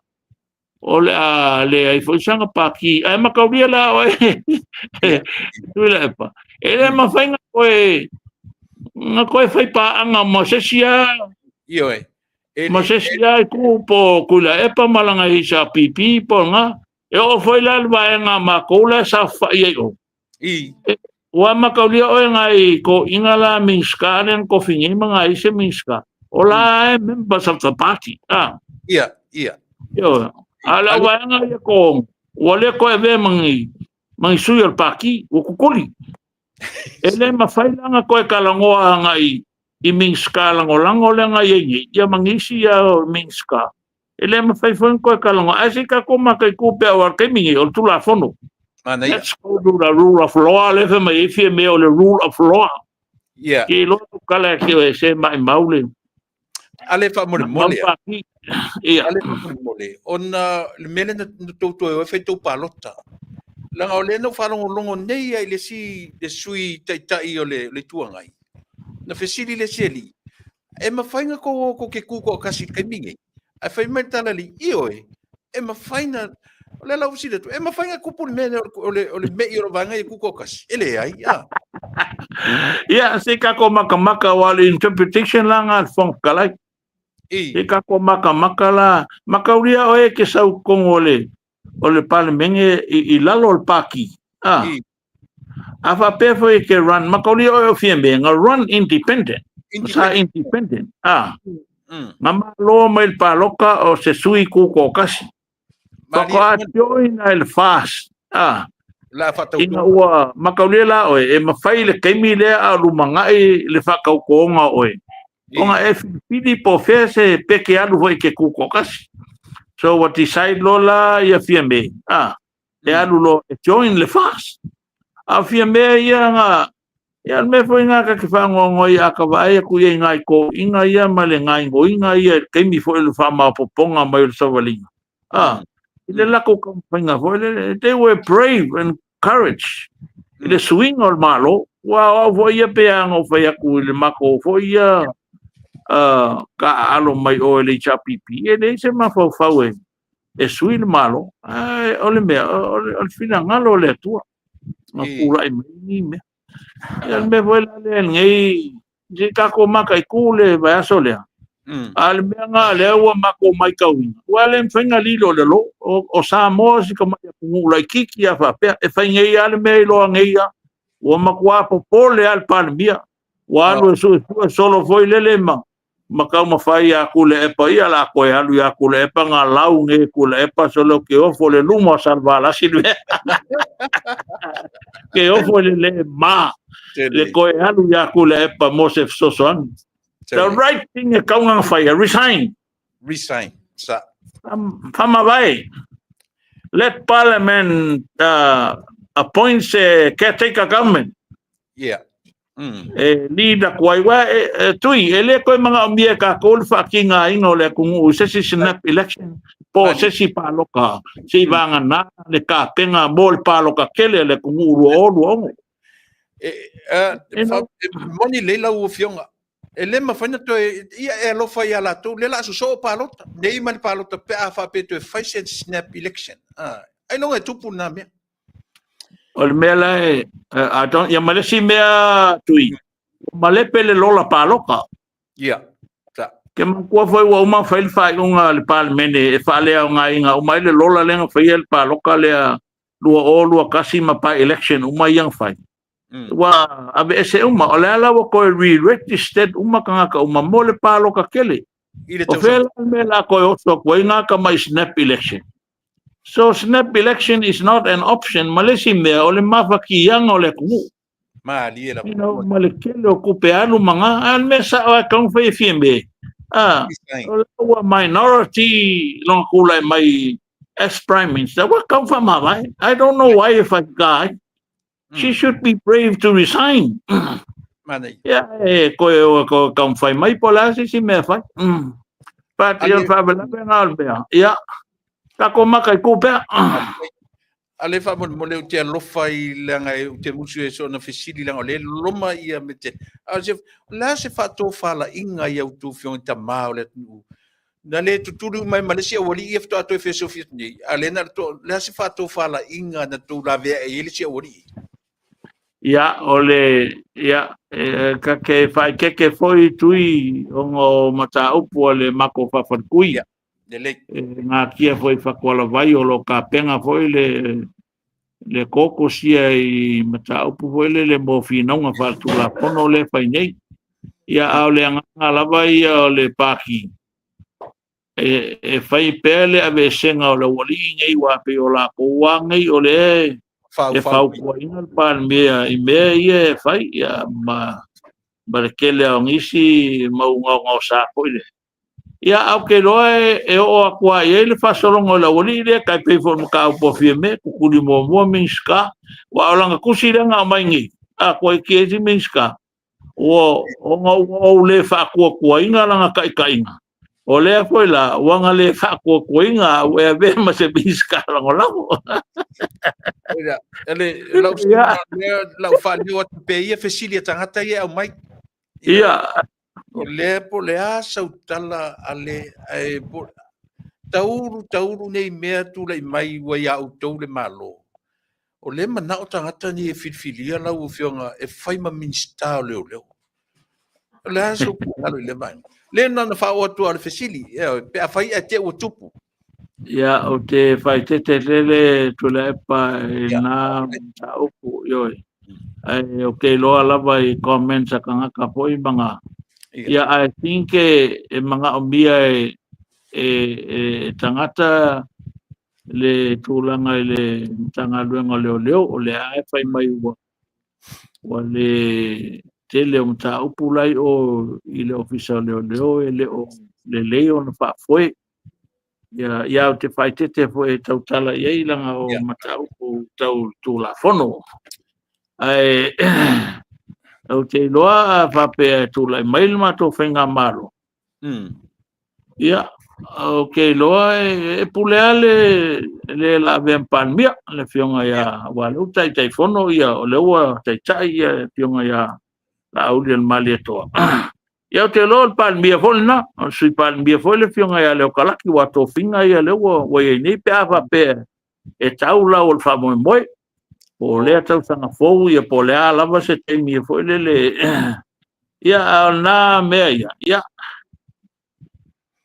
O le a le ai foi sanga paki. Ai makauria la o e. Tuila epa. E le mawhainga koe. Nga koe whai paanga ma sesia. Io e. Ma sesia e ku po kula epa malanga i sa pipi po nga. E o foi la lwaenga ma koula sa whai e o. I. Wa makaulia o ngai ko ingala minska nen ko fingi mga ise minska. Ola e members of the party. Ia, ia. Yo, ala wa nga ko wale ko eve mangi suyo paki o kukuli. Ele mafaila nga ko kalangoa ngai I minska lango le ngai ya mangisi ya minska. Ele mafaifon ko kalangoa asika ko makai kupe o kemi o tula fono. Let's go to the rule of law. Let them if you mail the rule of law. Yeah. Que lo kala que se mai maule. Ale fa mole mole. Ia. Ale fa mole. On le mele na toto e feito palota. Langa ole no fa longo nei ai le si de sui tai o le tuangai. Na fesili le seli. E ma fainga ko ke kuko kasi kamingi. Ai fai mentala li ioe. E ma faina ole la usida tu. E ma fainga kupu mene ole me iro vanga I kuko kasi. Ele ai ya. Ya, se ka ko maka wale interpretation langa fong kalai. Se ka ko maka la makauria oe ke sau kongole. Ole parlemenge I lalo al paki. Afa pe foi ke run makauria oe fiembe nga run independent. Sa independent. Ngama lo mail paloka o se sui kuko kasi. Paka join el fast. La fatau Inga ua makaulela oe e mawhai le keimi lea a lumangai le whakau koonga oe. Onga e whipidi po whea se peke alu hoi ke kuko kasi. So what decide lola ia fia me. E alu lo e join le fast. A fia me ia nga ia me foi nga ka ke whangongo I a kawai a kuia ngai ko inga ia ma le ngai ngo inga ia keimi foi le whama poponga mai le sawalinga. Ile lako kampanga foi they were brave and courage. Ile swing or malo wa foi ia peango foi aku le mako foi ia ka alo mai o le chapipi ele se ma fo fawe e swing malo ole me ole fina ngalo le tua ma pula I me ia me foi le ngai je ka ko maka I kule ba solea al menga le wa mako mai kawi wale mfenga lilo le lo o sa mo si kama ya kungula kiki ya fa e fa ngai al me lo ngai wa makwa po pole al palmia wa lo solo foi lele maka ma fai ya kule e pa ia la ko ya lu ya kule e pa nga lau nge kule e pa solo ke o fo le lumo salva la silve ke o fo le ma le ko ya lu ya kule e pa mosef sosoan. The right thing is kaunga fire resign. Sa. Famavai. Let Parliament appoint a caretaker government. Yeah. Leader kwaiwa tui ele ko mga umbia ka ko fa kinga ino le kung usesi snap election po sesi paloka si vanga na le ka penga bol paloka kele le kung uru moni leila u fionga. Ele ma fana to ia e lo fa ia la to le la so palota nei man palota pe a fa pe to fa snap election ai no e tupu na me ol mela a don ya male si mea tui male pele lola paloka ia ta ke man ko foi wa uma fail fa unga le palmene e fa le nga inga uma le lola le fa el paloka le lua kasi ma pa election uma yang fa wa abe ese uma ala wa ko re-registered uma kanga ka uma mole palo ka kele o fel mela ko so ko inga ka mai snap election so snap election is not an option malesi me ole mafaki yang ole ku mali ela male kele ko pe alu manga al mesa wa kan fe fiembe wa minority long kula mai ex prime minister wa kan fa ma I don't know why if I guy she should be brave to resign. Yeah, ko kam fai mai pola si me fai. Pat ia fa bela penal be. Ya. Ka ko makai ko pe. Ale fa mo le te lo fai langa te musu e so na fisili langa le loma ia mete. A se la se fa to fala inga ia tu fion ta maule tu. Na le tuturu mai Malaysia wali ia fto ato fe sofi ni. Ale na to la si fato fala inga na to la ve e ele si wali. Ia ole ia ka ke fai ke foi tui o mata upu ole mako fafarkui. Ia. Le Ngā kia foi whakoala vai o lo ka penga foi le koko sia I mata upu foi le mo finonga whatu la pono le whai nei. Ia au le anga lava ia o le paki. E whai pēle a ve senga o le wali ngei wape o la koua ngei o le e whau kua inga pan mea I mea ia e whai ia ma le kele au ngisi maunga ngau sa koile. Ia au ke loe e o a kua I le whasorongo la wali le kai peifo mka au pofia me kukuri mua minska wa aulanga kusiranga o mai ngi a kua I kiezi minska o ngau le whakua kua inga langa kai inga. O lea foi la wanga le whakua kua inga o e ve ma se minska lango lango. Ia, ele lau whāneo atu pe ia whesilia tangata ia au mai. Ia. O le po le a sautala ale ai tauru nei mea tu le mai wa ia au tau le malo. O le mana o tangata ni e whilwhilia lau o whionga e whaima minsta o leo leo. O le a so kalo I le mai. Le nana wha o atu ale whesili, pe a whai a te o tupu. Ia o te whai te lele tu le epa nā upu ioi. Ai o ke loa lava I comments a kangaka poi manga. Ia I think e mga o mia e tangata le tūlanga I le tanga luenga leo o le ae whai mai wa le tele o mta upu lai o I le ofisa leo e le leo na whaafoe. Ia o te whai te foe tautala iei langa o mata upu tau tūla whono. Ai au te loa whapea tūla I mail mato whenga maro. Ia, au ke loa e pulea le la vempan mia, le whionga ia walu tai whono ia o leua tai ia whionga ia la auli al mali atoa. Ia o te loa le pan mia whole na, o sui pan mia whole le whionga ia leo kalaki wato whinga ia leua wai nei pe a whapea e tau lau o le whamoe moe. Po lea tau sanga fou ia po lea lava se teimi e foi lele ia al na mea ia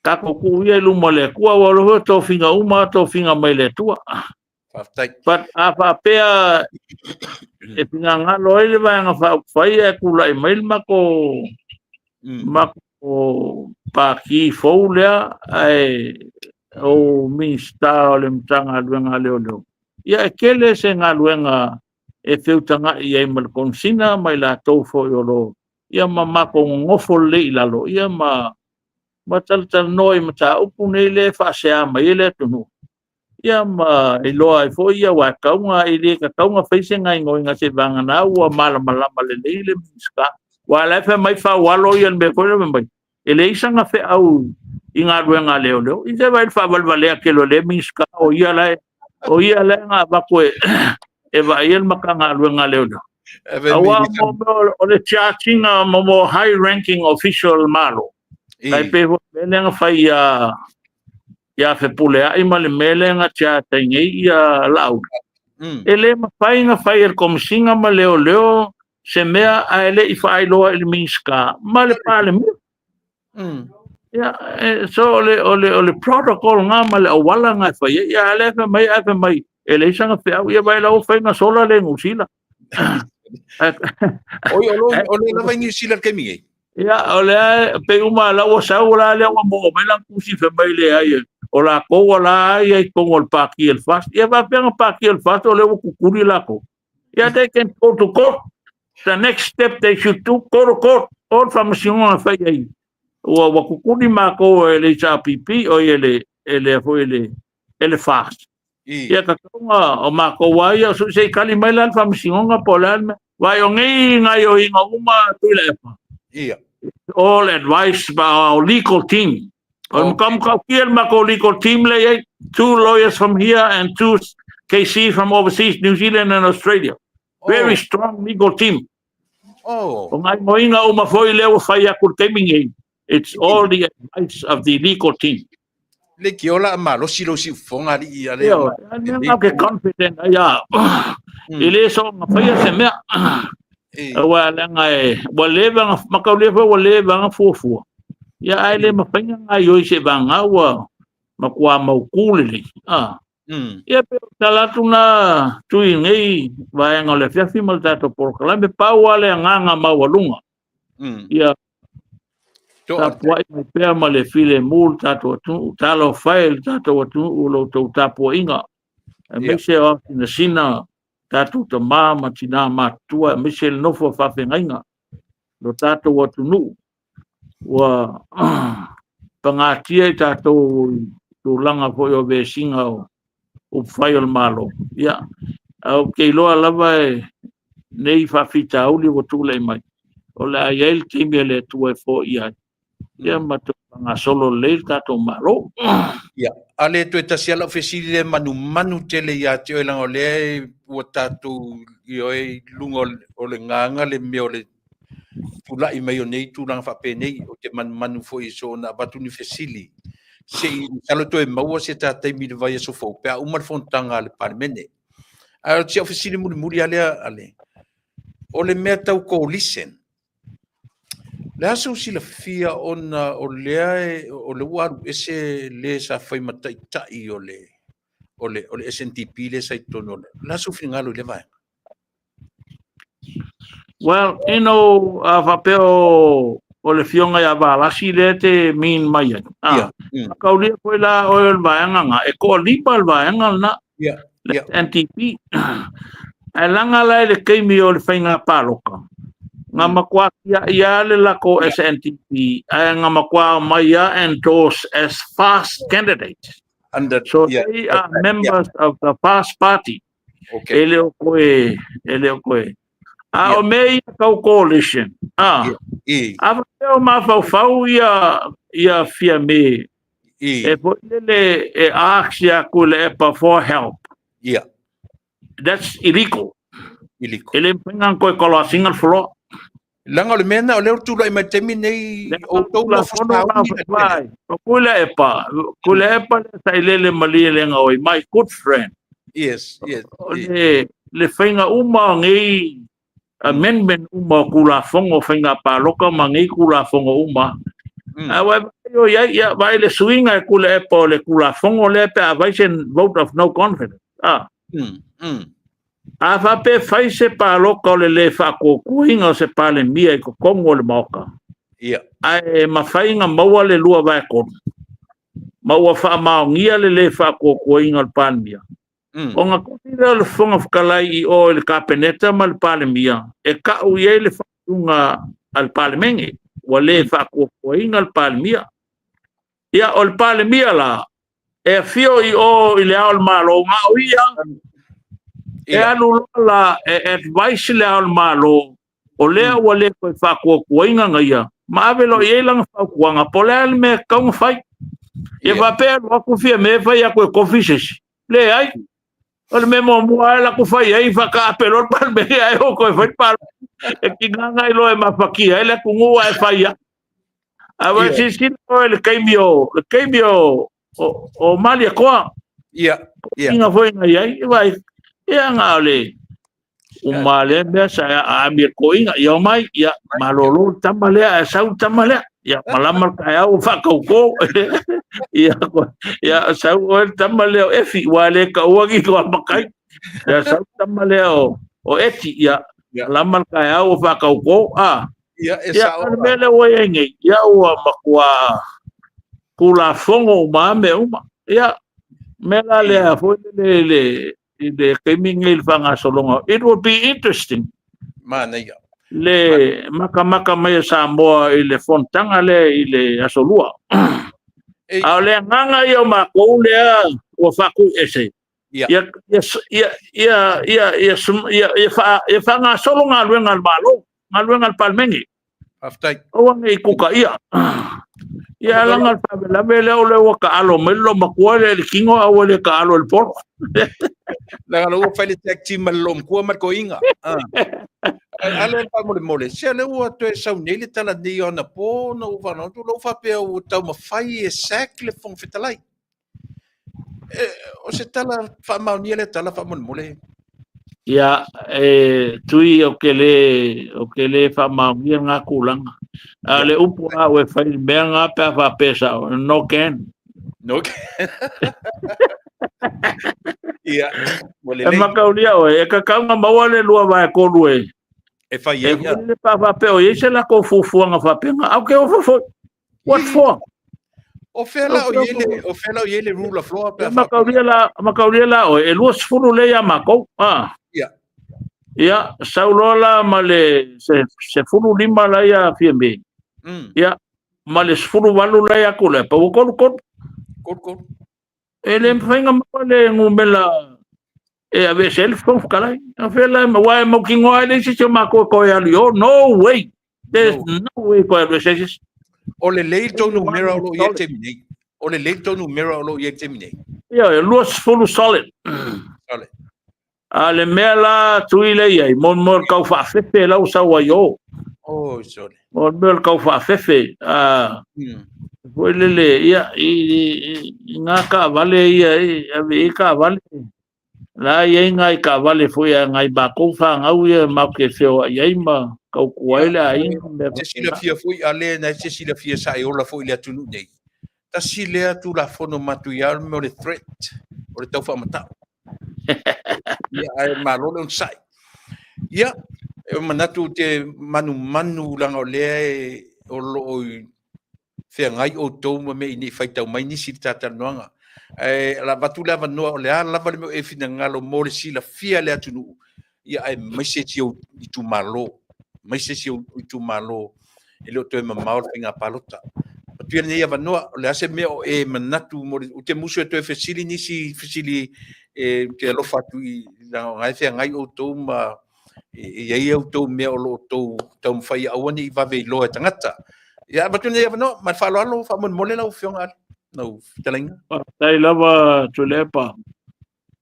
kako ku ia luma le kua walo to finga uma to finga mai le tua but apa pea e pinga ngalo ile va nga fa fai e kula e mail mako pa ki fou lea ai o minsta o le mtanga luenga leo ia e kele se ngā luenga e whiutanga I e mal konsina mai la tofo I olo. Ia ma mako ngofo le I lalo. Ia ma taltal noi ma ta upu nei le whaasea mai le tunu. Ia ma I loa I fo ia wa kaunga I le ka kaunga whaise ngai ngoi ngā se vanga nā ua malama le le minska. Wa lefe mai whawalo I an me koe me mai. E le isanga whe au I ngā luenga leo. I te vai whawalwalea ke lo le minska o ia lai. O ia le ngā wako e wa iel makanga luenga leo. Awa o le chartinga mo high ranking official malo. Kai peho melenga whai ia whe pulea ima le melenga chartinga ia lau. E le mawhai ngā whai el komisinga ma leo se mea a ele I whai loa il minska. Ma le pale mea. Yeah, so ole protocol nga male awala nga fa ya le fa mai ele sanga fa ya vai la o fa nga sola le ngusila ole la vai ngusila ke mi ya ole pe uma la o sa ola le o mo me la kusi fa mai le ai ola ko ola ai con el paki el fast ya va pe paki el fast ole o kukuri la ko ya they can go to court the next step they should do go to court all from singa fa ya o wakukuni mako ele chapipi o ele foi ele fast ia ka o mako wai o se kali mai lan fam singonga polan vai o ngai o inga uma tulefa ia all advice by our legal team on come kiel mako legal team le 2 lawyers from here and 2 KC from overseas New Zealand and Australia very strong legal team o ngai moinga uma foi leo fai a kurtemingi It's all the advice of the legal team. Le ki ola ma lo si fonga ri ia le. Yo, I'm confident. Yeah. Ile so ngapaya se me. Wala ngai wale bang makaulefa wale bang fufu. Ya aile mapanya ngai se banga wa makwa maukule. Ya pero talatuna tui ngai vai ngole fiafi maltato por kalambe pa wale nganga mawalunga. Ya tapua i pea ma le file mul tato tu talo file tato tu ulo to tapo inga me se o na sina tato to mama tina matua me se no fo fa fenga lo tato wa tu nu wa pangatia tato tu langa fo yo be singa o file malo ya okay lo lava nei fa fita uli wo tu le mai o la yel timele tu fo ia ya matu nga solo le tato malo ya ale to tasia la fesile manu tele ya te la ole o tato yo e lungo o le nganga le me o le pula i mai o nei tu lang fa pe nei o te manu fo iso na batu ni fesili se salo to e mau se tata mi de vai so fo pe o mar fontanga le parmene a te fesili muri ale o le meta o ko listen. Le aso si la fia ona o lea o le waru ese le sa fai matai tai o le SNTP le sa itono le aso fingalo le vai. Well, you know, vapeo o le fionga ya bala si le te min mai. Kau le ko la o le vaanga e ko lipa le vaanga na. NTP. Ai langa la le keimi o le fainga paloka. Nga makwa ia le lako SNTP nga makwa maya endorse as FAST candidates. So they are members of the FAST party. Okay. Ele o koe. O mei kau coalition. Ava o mafau ia fia me. E po ele e axia kule epa for help. Yeah. That's illegal. Illegal. Ele pengang koe kolo single floor. Langa le mena o le tu lai mai temi nei o to la fono vai kule epa sai lele mali le ngoi my good friend. Yes. Le fainga uma ngi amendment uma kula fongo fainga paloka mangi kula fongo uma. Awa yo ya vai le swinga kula epa le kula fongo le pa vai sen vote of no confidence. A fa pe fai se pa loka le fa ko kuinga se pa le mia ko kongo le moka. Ai ma fai nga maua le lua vai ko. Maua fa ma ngia le fa ko kuinga le pa mia. O nga kotira le fonga fkalai o le kapeneta ma le pa le mia. E ka u ye le fa unga al parlemengi. Wa le fa ko kuinga le pa le mia. Ia o le pa le mia la. E fio i o i le al malo nga o ia. E anu la advice le al malo o lea wale koe whakua kuainga ngaia ma avelo i eilanga whakuanga po lea me kaunga whai e whapea waku fia me whai a koe kofisesi le ai o le me mua e la ku whai ai whaka apelor pal me ai o koe whai pal e ki nganga i loe ma whakia e le kungua e whai a awa sisi le keimio o mali a koa inga whai ngai ai vai ia nga ole umale me sa amir ko inga ia mai ia malolo tamale sa tamale ia malamar kaya o fa ko ia sa o tamale e fi wale ka o gi ko makai ia sa tamale o eti ia lamar kaya o fa ko ia esa o mele o ngi ia o makwa kula fongo ma me uma ia mela le fo le de kemingil fanga solonga. It would be interesting. Mana ya. Le maka mai Samoa i le fontanga le i le asolua. A le nganga ia ma ko le o faku ese. Ya fanga solonga luenga malo, ngaluenga palmengi. Aftai. O ngai kuka ia. Ya langal la bele o le waka alo melo makuale le kingo awale ka alo el por. La lo fa le tek team malom ko mar ko inga. Ale pa mole se le ua to e sau nei le tala nei ona po na u vana tu lo fa pe o tau mawhai e sak le fong fitalai. O se tala fa maunia le tala fa mole. Ia tui o ke le fa maunia ngā kulanga. Le upu a we whai mea ngā pia wha pesa no can. No can. Ia. E makaulia oe, e ka kaunga maua le lua vai kolu e. E whai e ia. E le pa wha peo, e se la ko fufuanga wha penga. Au ke o fufu. What for? O fela o yele rule of law. Makaulia la oe, e lua sifuru le ia mako. Ia. Ia, saulola ma le se furu lima la ia fiembe. Ia, ma le sifuru walu la ia kule. Pa wakolu. Kod. Ele mwhainga maua le ngumela e ave self kalai. A fela ma wai mo ki ngoa le se mako ko ya li. Oh no way. There's no way ko ya se. O le leito no mera lo ye temini. O le leito no mera lo ye temini. Ia, e luas full solid. Solid. A le mela tuile ia mon kau fa fefe la usa wa yo. Oh, sorry. Mon kau fa fefe. Foi lele ia nga ka vale ia ave ka vale la ia nga ka vale foi nga ba ko fa nga ia ma ke feo ia ma ka ku ia ai se sila fia foi ale na se sila fia sai ola foi le tunu nei ta sila tu la fono matu ia mo le threat o le tau fa mata ia ai malo le sai ia e manatu te manu langa le o lo fe ngai o tou me ni fai tau mai ni si tata noanga la batula va no le ala va me e fina ngalo mo le si la fia le atunu ia ai mai se tio i tu malo mai se tio i tu malo e lo to e mamau finga palota tu ni ia va no le ase me o e manatu mo o te musu e to e fesili ni si fesili e te lo fatu i la ngai fe ngai o tou ma e ia o tou me o lo tou tau fai awani va ve lo e tangata. Ya, betul ni no, man falo alo, fa mon mole la fiong al. No, telinga. Tai lava tulepa.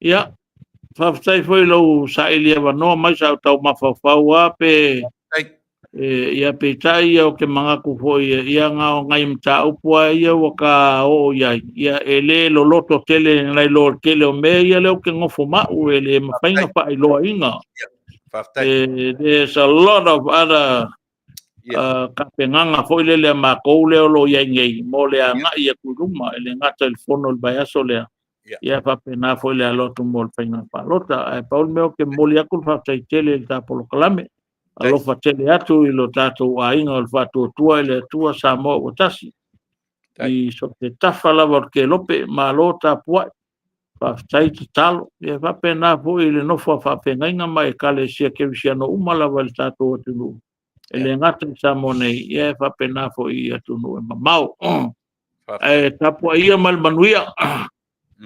Ya, fa tai foi lo sa ilia va no mai sa tau mafafau pe ia pe tai o ke manga ku foi ia nga ngai mta upua ia waka o ia ele lo loto tele nai lo kele o me ia le ke ngofo ma u ele mafainga pa i lo inga. There's a lot of other ka penganga foi le ma ko le lo ia ngai mo le nga ia kuruma ele nga telefono le bayaso le ia fa pena foi le lo tu mol penga pa lota e paul meo ke mo le akul fa tai tele ta polo kalame alo fa tele atu i lo tato a inga o fa tu le tua sa mo o tasi i so te tafala porque lope ma lota pua fa tai talo ia fa pena foi le no fa penga mai kale sia ke visiano umala val tato tu ele ngata sa mone ia fa pena fo ia tunu e mamau e tapo ia mal manuia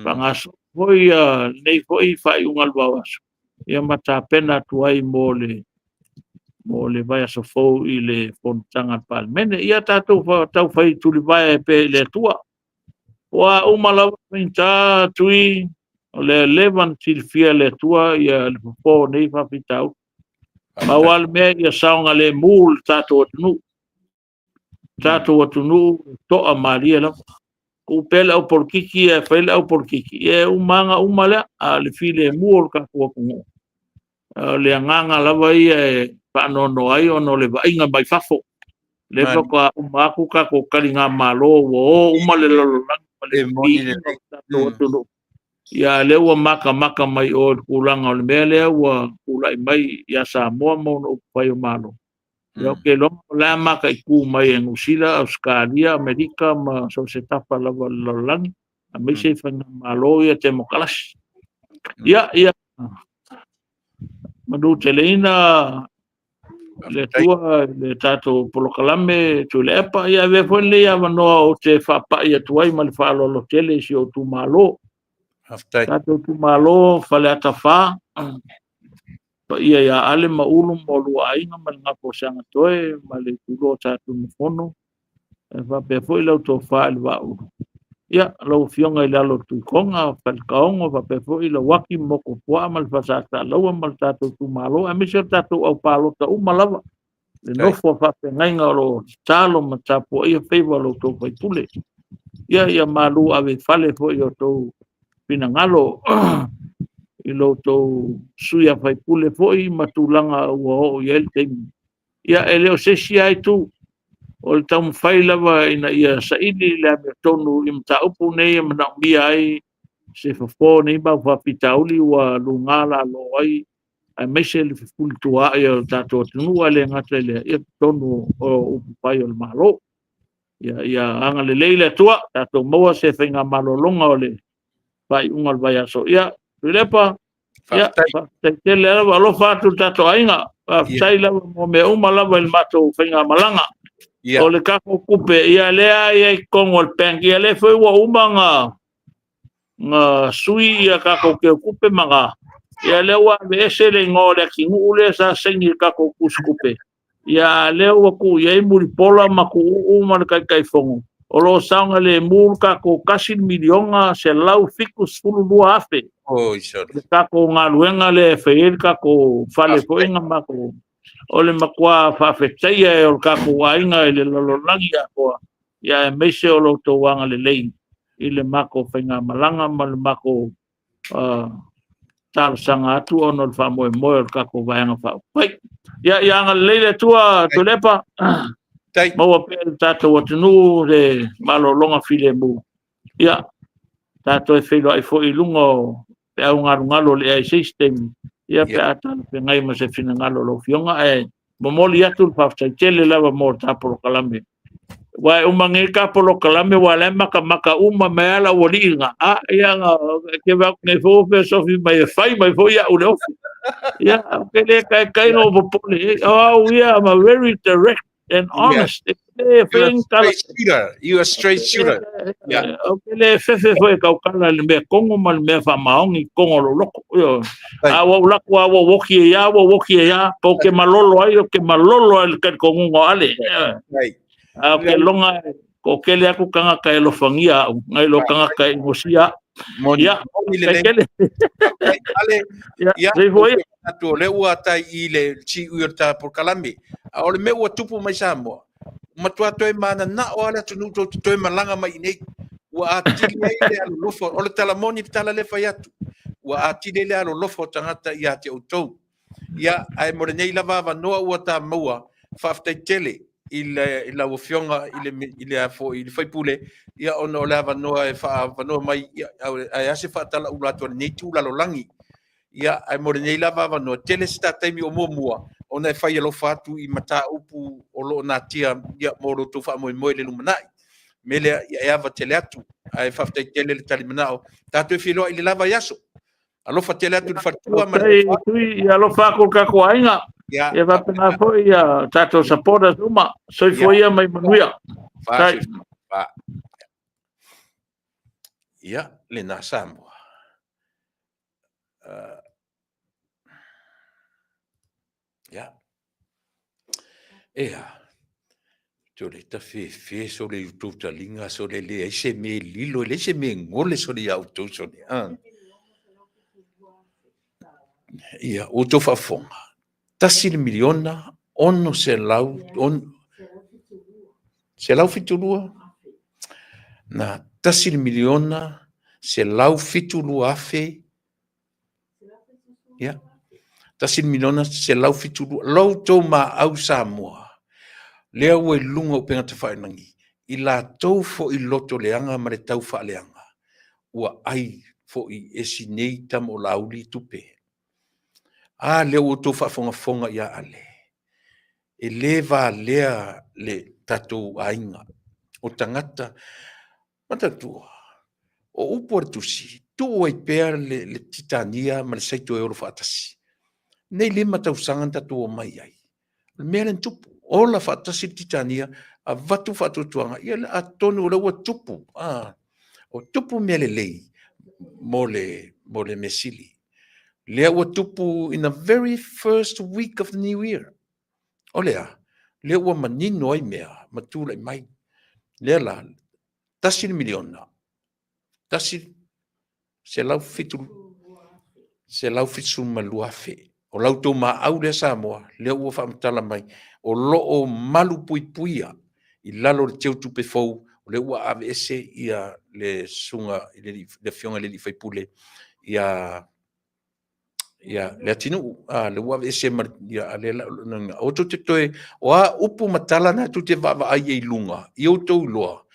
pangas fo ia nei fo i fa ungal bawas ia mata pena tuai mole vai so fo i le fontanga palmene ia tatu tau fai tuli vai pe le tua wa umala pinta tui le levan til fia le tua ia le fo nei fa pitau mawal me ia saunga le mul tato atunu to a maria la ku pela o porkiki e fela o porkiki e umanga umala a le file mul ka ko le nganga la vai e pa no ai ono le vai nga bai fafo le ko umaku ka ko kalinga malo o umale lo le tato atunu ia le ua maka mai o kulanga o le mea le ua kulai mai ia sa moa no pai o malo. Ia ke longa la maka i ku mai e Ngusila, Australia, Amerika, ma so se tapa lava lalangi, a mai se whanga malo ia te mokalasi. Ia, manu te leina le tua, le tato polokalame, tu le epa, ia ve fwene ia manoa o te whapa ia tuai ma le whalolo tele si o tu malo. Tato tu malo fale atafa pa ia ale maulu mo lua ainga ma nga posanga toe ma le tulo tatu mfono e fa pe foi lau to fa le va ia lo fionga i lalo tu konga falkaonga fa pe fo i lo waki moko poa mal fasata lo mal tato tu malo a misel tato au palo ta umalawa le nofo fa pe ngainga lo talo matapo ia feiva lo to fai pule ia malu ave fale fo i o to pinangalo i lo to suia fai pule fo i matulanga ua o i el temi ia eleo sesi ai tu o le tau mawhai lawa ina ia saini le ame tonu i mta upu nei mana mia ai se fafo nei mau whapitauli wa lungala lo ai ai meise le fafuli tua ai o tato atunua le ngata le ia tonu o upu pai o le malo ia anga le leile tua tato maua se whainga malolonga o le pai unga le vai aso ia rilepa ia whaftai lawa alo whatu tato ainga whaftai lawa mo me uma lawa il mato whainga malanga o le kako kupe ia lea ia i kongo le penk ia le foi wa uma nga sui ia kako ke kupe manga ia le wa me ese le ngole ki ngule sa sengi kako kuskupe ia le wa ku ia i muri pola maku uma kai fongo o lo saunga le mur kako kasi milionga se lau fikus fulu lua afe le kako ngaluenga le feir kako fale poenga mako o le makua whawhetai o le kako wainga i le lololangi a koa ia e meise o lo tō wanga le lei i le mako whainga malanga ma le mako tālasanga atu o no le whamoe moe o le kako wainga whao pai ia anga le leile tua to lepa maua pēr tātou atunu le malolonga file mu ia tātou e whailo ai fo i lungo pe au ngalo le ai system ia pe atana pe ngai ma se fina ngalo lo fionga e momoli atu pa fa tele lava mo tapolo kalame wa umangi kapolo kalame wa le maka uma mala wolinga a ia ke va ne fo pe so fi mai fai mai fo ia ulo ia ke le kai no popole oh yeah I'm a very direct and honest you a straight shooter yeah okay le fefe foi ka kala le me kongo mal me fa maongi kongo lo loko yo awo lakwa wo woki ya po ke malolo ai ke malolo el ke kongo ale ke longa ko ke le aku kanga ka lo fangia ngai lo kanga ka ngosia ya ale ya atu le ua tai i le chi uirta por kalami o le me ua tupu mai samo matua toi mana na o ala tunu to toi malanga mai nei ua atili le alo lofo o le talamoni tala le fai atu ua atili le alo lofo tangata ia te utou ia ai mo nei lava va noa ua ta maua faftai tele il la ufionga il a fo il fai pule ia ono lava noa e fa no mai ai ase fa tala ulato nei tu la lolangi ia ai mo nei lava va no tele sta taimi o mua ona fai lo fatu i mata upu o lo na tia ia mo lo tu fa mo le lumanai mele ia va tele atu ai fa tele le tali manao tatu filo il lava yaso alo fa tele atu fatua ma ia lo fa ko ka ko ainga ia va pena foi ia tato sapora uma soi foi ia mai manuia ia le na sambo ja to le fe so le YouTube ta linga so le se me lilo le se me ngole so le auto so le ia o to fa fonga tasil miliona ono se lau fitulua na tasil miliona se lau fitulua afe ia tasil miliona se lau fitulua lau to ma au Samoa lea ua lunga o penga te whaenangi i la tau fo i loto leanga ma le tau wha leanga ua ai fo i esi nei tam o lauli tupe lea ua tau wha ia ale e leva lea le tatou ainga o tangata matatua o upo tusi tu ai pea le titania ma le saito e oro whaatasi nei lima tau sangan tatou o mai ai le mea len tupu o la whaatasi titania a vatu whaatutuanga ia le atonu o leua tupu o tupu mea le lei mo le mesili lea ua tupu in the very first week of the new year o lea ua manino ai mea matula i mai lea la tasili miliona tasi se lau fitu malua fe. O lau tō au le Samoa, le ua whaamtala mai, o loo malu puipuia, i lalo le teu tupe fau, o le ua ave ese ia le sunga, le fionga le li whaipule, ia le atinu, le ua ave ese ia le o to te toe, o a upu matala na tu te vava ai e lunga, i o tau loa,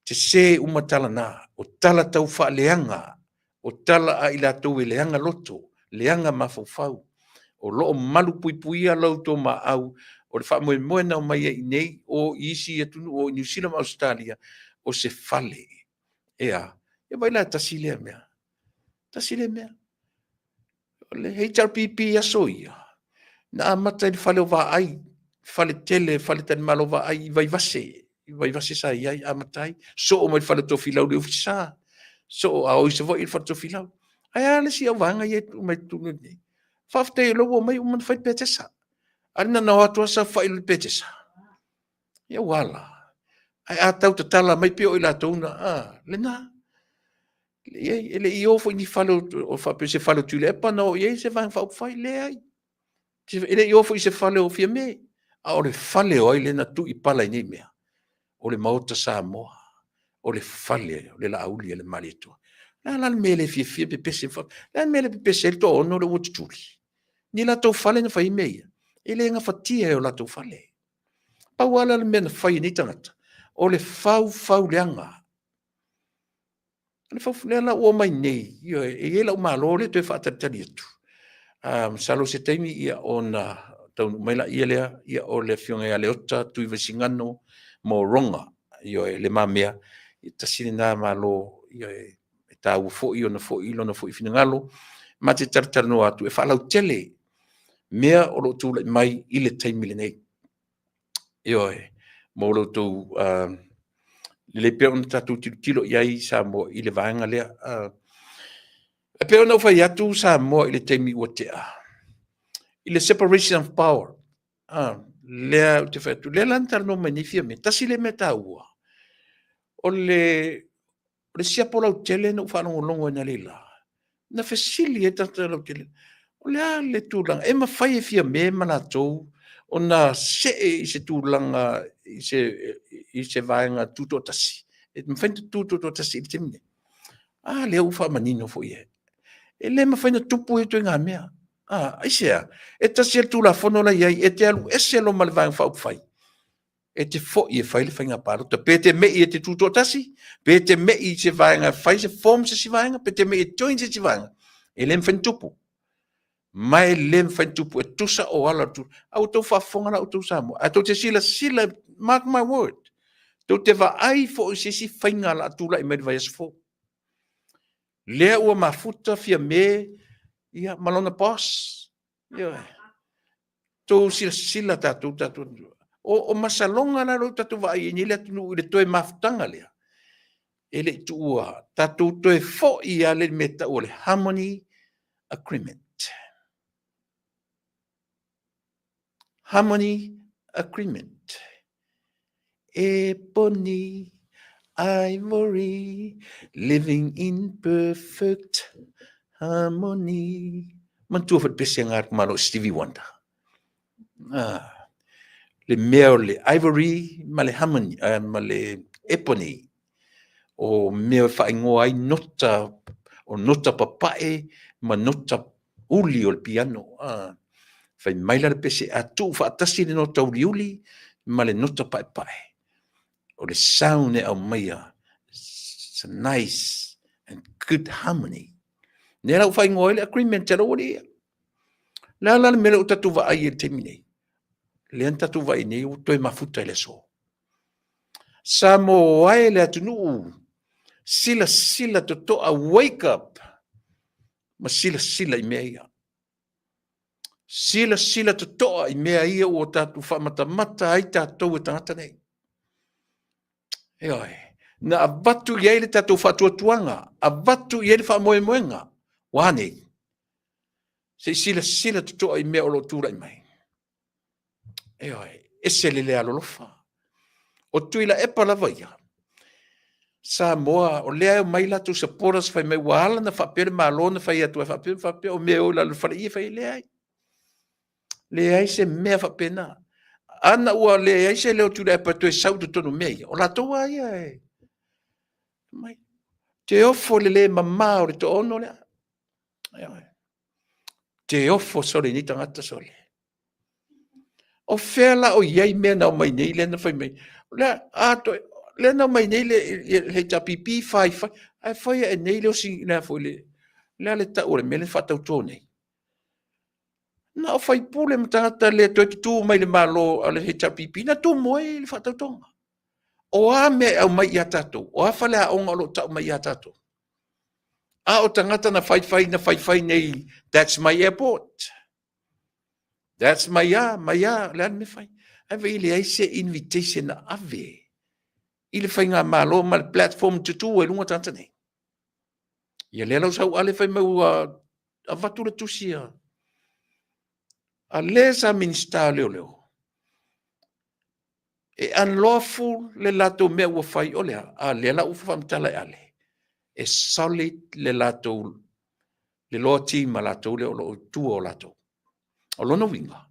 te se umatala na, o tala tau wha leanga, o tala a ila tau e leanga loto, leanga mafau o loo malu puipuia lau tō au, o le wha moe na o mai e nei, o isi atunu, o New Zealand, Australia, o se fale. Ea, e vai la tasilea mea. Tasilea mea. O le HRPP asoia. Na amata i fale o va ai, fale tele, fale tani malo va ai, vai vase sa iai amatai, so o mai fale tō filau le ufisa, so a oise vo i fale tō filau. Ai ale si au vanga i mai tunu nei. Fafte lo wo mai um fai petesa. Ana na watu sa fai le petesa. Ya wala. Ai atau te tala mai pio ila tona. Lena. Ele io fo ni falo o fa pe se falo tu le pa no ye se van fa fai le ai. Ele io fo se falo o fia me. A o le fale o ile na tu i pala ni me. O le mauta sa mo. O le fale o le la auli le malito. La mele fia pe pese fa. La mele pe pese to no le wotuli. Ni la tau fale na fai meia. Ele nga fatia e o la tau fale. Pa wala le mena fai ni tangata. O le fau leanga. Le fau leanga o mai nei. E la umalo le te whaatatari atu. Salo se taimi ia o na tau maila ia lea, ia o le fionga ia leota, tui vasingano, mo ronga. Io e le mamea. I tasini nā malo, io e tāu fo i ona fo i lona fo i finangalo. Ma te tartano atu e whalau tele. Mea o lo tū mai i le taimi le nei. Io e, mo lo tū, le peo na tatu tilo iai sa mo i le vaenga lea. E peo na whai atu sa mo i le taimi ua tea. I le separation of power. Lea te whaitu. Lea lantar no manifia me. Tasi le meta ua. O le siapo lau tele na uwhanongo longo na leila. Na fesili e tata lau tele. O lea le tūlanga, e mawhai e fia me mana tau, o na se i se tūlanga, i se vaenga tūtotasi. E mawhaina tūtotasi i te mine. Le uwha manino fo ie. E le mawhaina tupu e tui ngā mea. Aisea, e tasi e tūla whono la iai, e te alu ese lo male vaenga whau whai. E te fo i e whai le whainga pārota. Pe te mei e te tūtotasi, pe te mei i se vaenga whai se form se si vaenga, pe te mei e join se si vaenga. E le mawhaina tupu. Mai lem fai tupu e tusa o ala tu au tau whafonga na au tau Samoa a tau te sila mark my word tau te wa ai fo o sisi whainga la atula i mai vai asfo lea ua mafuta fia me ia malona boss tau sila tatu o masalonga na ro tatu wa ai ni le tunu i le toe mafutanga lea ele tua tatu toe fo i ale meta o le harmony agreement. Harmony agreement. Ebony, ivory, living in perfect harmony. Mantua fat pese ngar malo Stevie Wonder. Le mea le ivory, ma le harmony, ma le ebony. O mea whaingoa ai nota, o nota papae, ma nota uli o le piano. Fai maila le pese a tu whaatasi le nota uli, ma le nota pae. O le sound e au maia. It's a nice and good harmony. Nea lau whai ngoe le agreement te rau rea. Lea la mele o tatu wa ai e te minei. Le an tatu wa i nei o toi mafuta i le so. Sa mo ai le atunu. Sila to toa wake up. Ma sila i mea ia. Sila to toa i mea ia o tatu whamata ai tātou e tangata nei. Eoi, na avatu i eile tātou whatuatuanga, avatu i eile whamoemoenga, wānei. Se sila to toa i mea o lo tūra i mai. Eoi, ese le lea lolofa. O tuila e palawaia. Samoa o lea mai la tu supporters fai mai wala na whapere malona fai atu e whapere o mea o la whare ia fai lea ai. Lea ai se mea whapena. Ana ua lea ai se leo tu rea patu e sautu tonu mea. O la toa ia e. Mai. Te ofo le le mamā o le to ono lea. Te ofo sore ni tangata sore. O whela o iei mea na o mai nei le na fai mai. Lea ato le na mai nei le tapipi fai. Ai fai e nei leo si na fo le. Lea le ta ore me le whatau tō nei. Na o fai pule ma tangata le toi ki tū mai le malo a le he tapipi. Na tū moe le whatau tonga. O a me au mai ia tatou. O a whale a onga lo tau mai ia tatou. A o tangata na whai nei. That's my airport. That's my ya, lean me whai. Ave ili ai se invitation na ave. Ili whai ngā malo ma le platform tutu e lunga tanta nei. Ia lea lau sau ale whai mau a vatura tusia. A lea sa minista leo leo. E unlawful le lato mea ua whai o lea. A lea la ufa whamtala e ale. E solid le lato le loa tima lato leo lo tua o lato. O lona winga.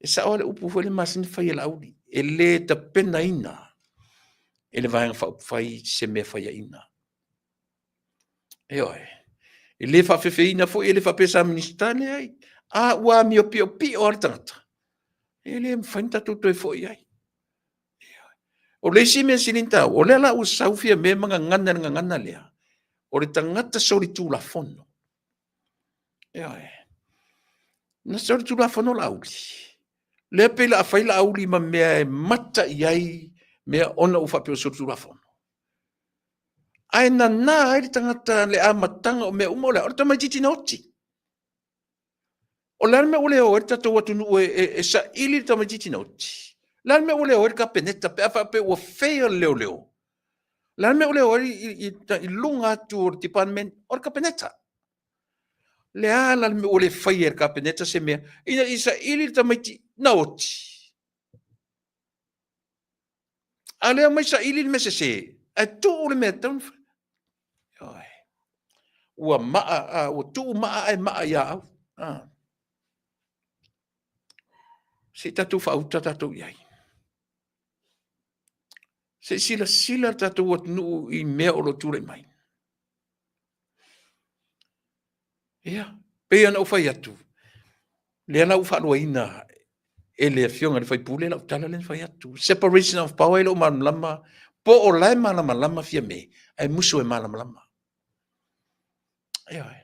E sa ole upu fwele masini whai e lauri. E le ta pena ina. E le vahanga whai se mea whai ina. E oe. E le whawhewhe ina fo e le whapesa ministane ai. A ua mi o pi o artangata. E le mwhainta tuto e fo i ai. O le si mea sininta. O le la u saufia me mga ngana lea. O le tangata sori tū la fono. E oe. Na sori tū la fono la uli. Le pela a whaila auli ma mea e mata iai mea ona u whapeo sori tū la fono. Ai na ai le tangata le a matanga o mea umole. O le tamai titi na oti. O le me ole o e tatou atu nu e sa ili tamai titi na oti. Le me ole o e ka peneta pe a whape ua whea leo. Le me ole o i lunga atu o department o ka peneta. Le ala me ole whai ka peneta se mea. Ina isa ili tamai titi na oti. A lea mai sa ili me se. A tu ole mea taun. Ua maa, ua tu maa e maa ia au. Se tatu whauta tatu iai. Se sila tatu wat nuu i mea o lo ture mai. Ia, pea na uwhai atu. Lea na uwhalua ina e lea fionga ni whai pule la utala le whai atu. Separation of power ilo lama. Po o lai lama fia me. Ai musu e lama. Ia.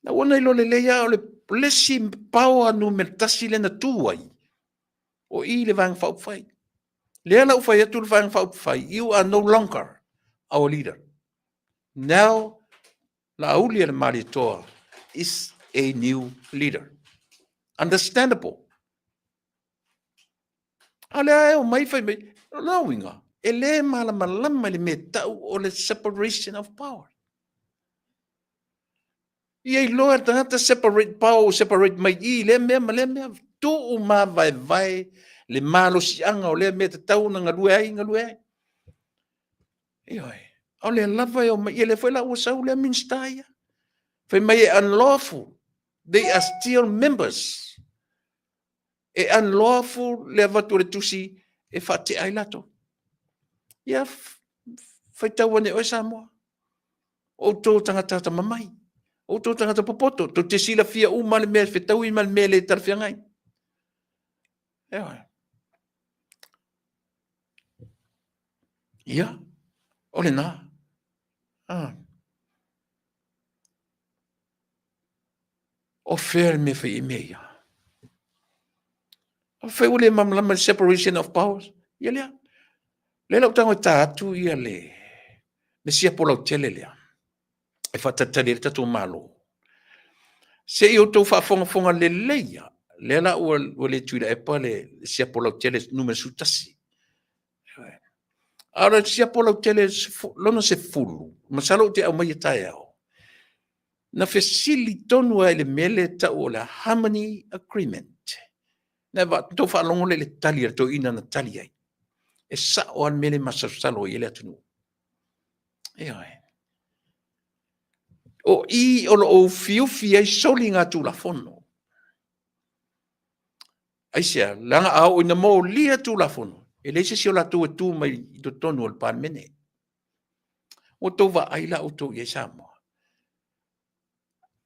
Na wana ilo le lea o le lesi power nu mertasi le na tuai. O i le vang whau whai. Lea na ufai atu le vang whau whai. You are no longer our leader. Now, la aulia le mari toa is a new leader. Understandable. Ale o mai whai mai. La winga. E le malama le me tau o le separation of power. Ia i loa tangata separate power, separate mai i, le mea, tu uma vai, le malo si anga o le mea te tau na ngalue ai. Ioi, o le lava o mai, le whaila ua sau le minstaia. Whai mai e unlawful. They are still members. E unlawful le avatu le tusi e whate ai lato. Ia, whai tau ane oe Samoa. O tō tangata mamai. O tō tangata popoto, tō te sila fia umale mea whetau i male mea le tarwhia ngai. Ewa. Ia, ole nā. O whea me whai i mea ia. O whai ule mamlama separation of powers. Ia lea. Le lau tango tā atu ia le. Me sia po lau tele lea. E whatatari re tatu malo. Se i o tau whaafonga le leia, le la ua le tuira e pa le sia polau tele nume sutasi. Ara sia polau tele lona se fulu, masalo te au mai tae au. Na fesili tonu ai le mele ta o le Harmony Agreement. Na va tau whaalongo le tali to ina na tali ai. e sa o an mele masasalo i le atunu. O i o lo o fiufi ai soli ngā tū la fono. Ai sia, langa au ina mo lia tū la fono. E leise si o la tū e tū mai i to tonu o le pan mene. O tō wa aila o tō i e Samoa.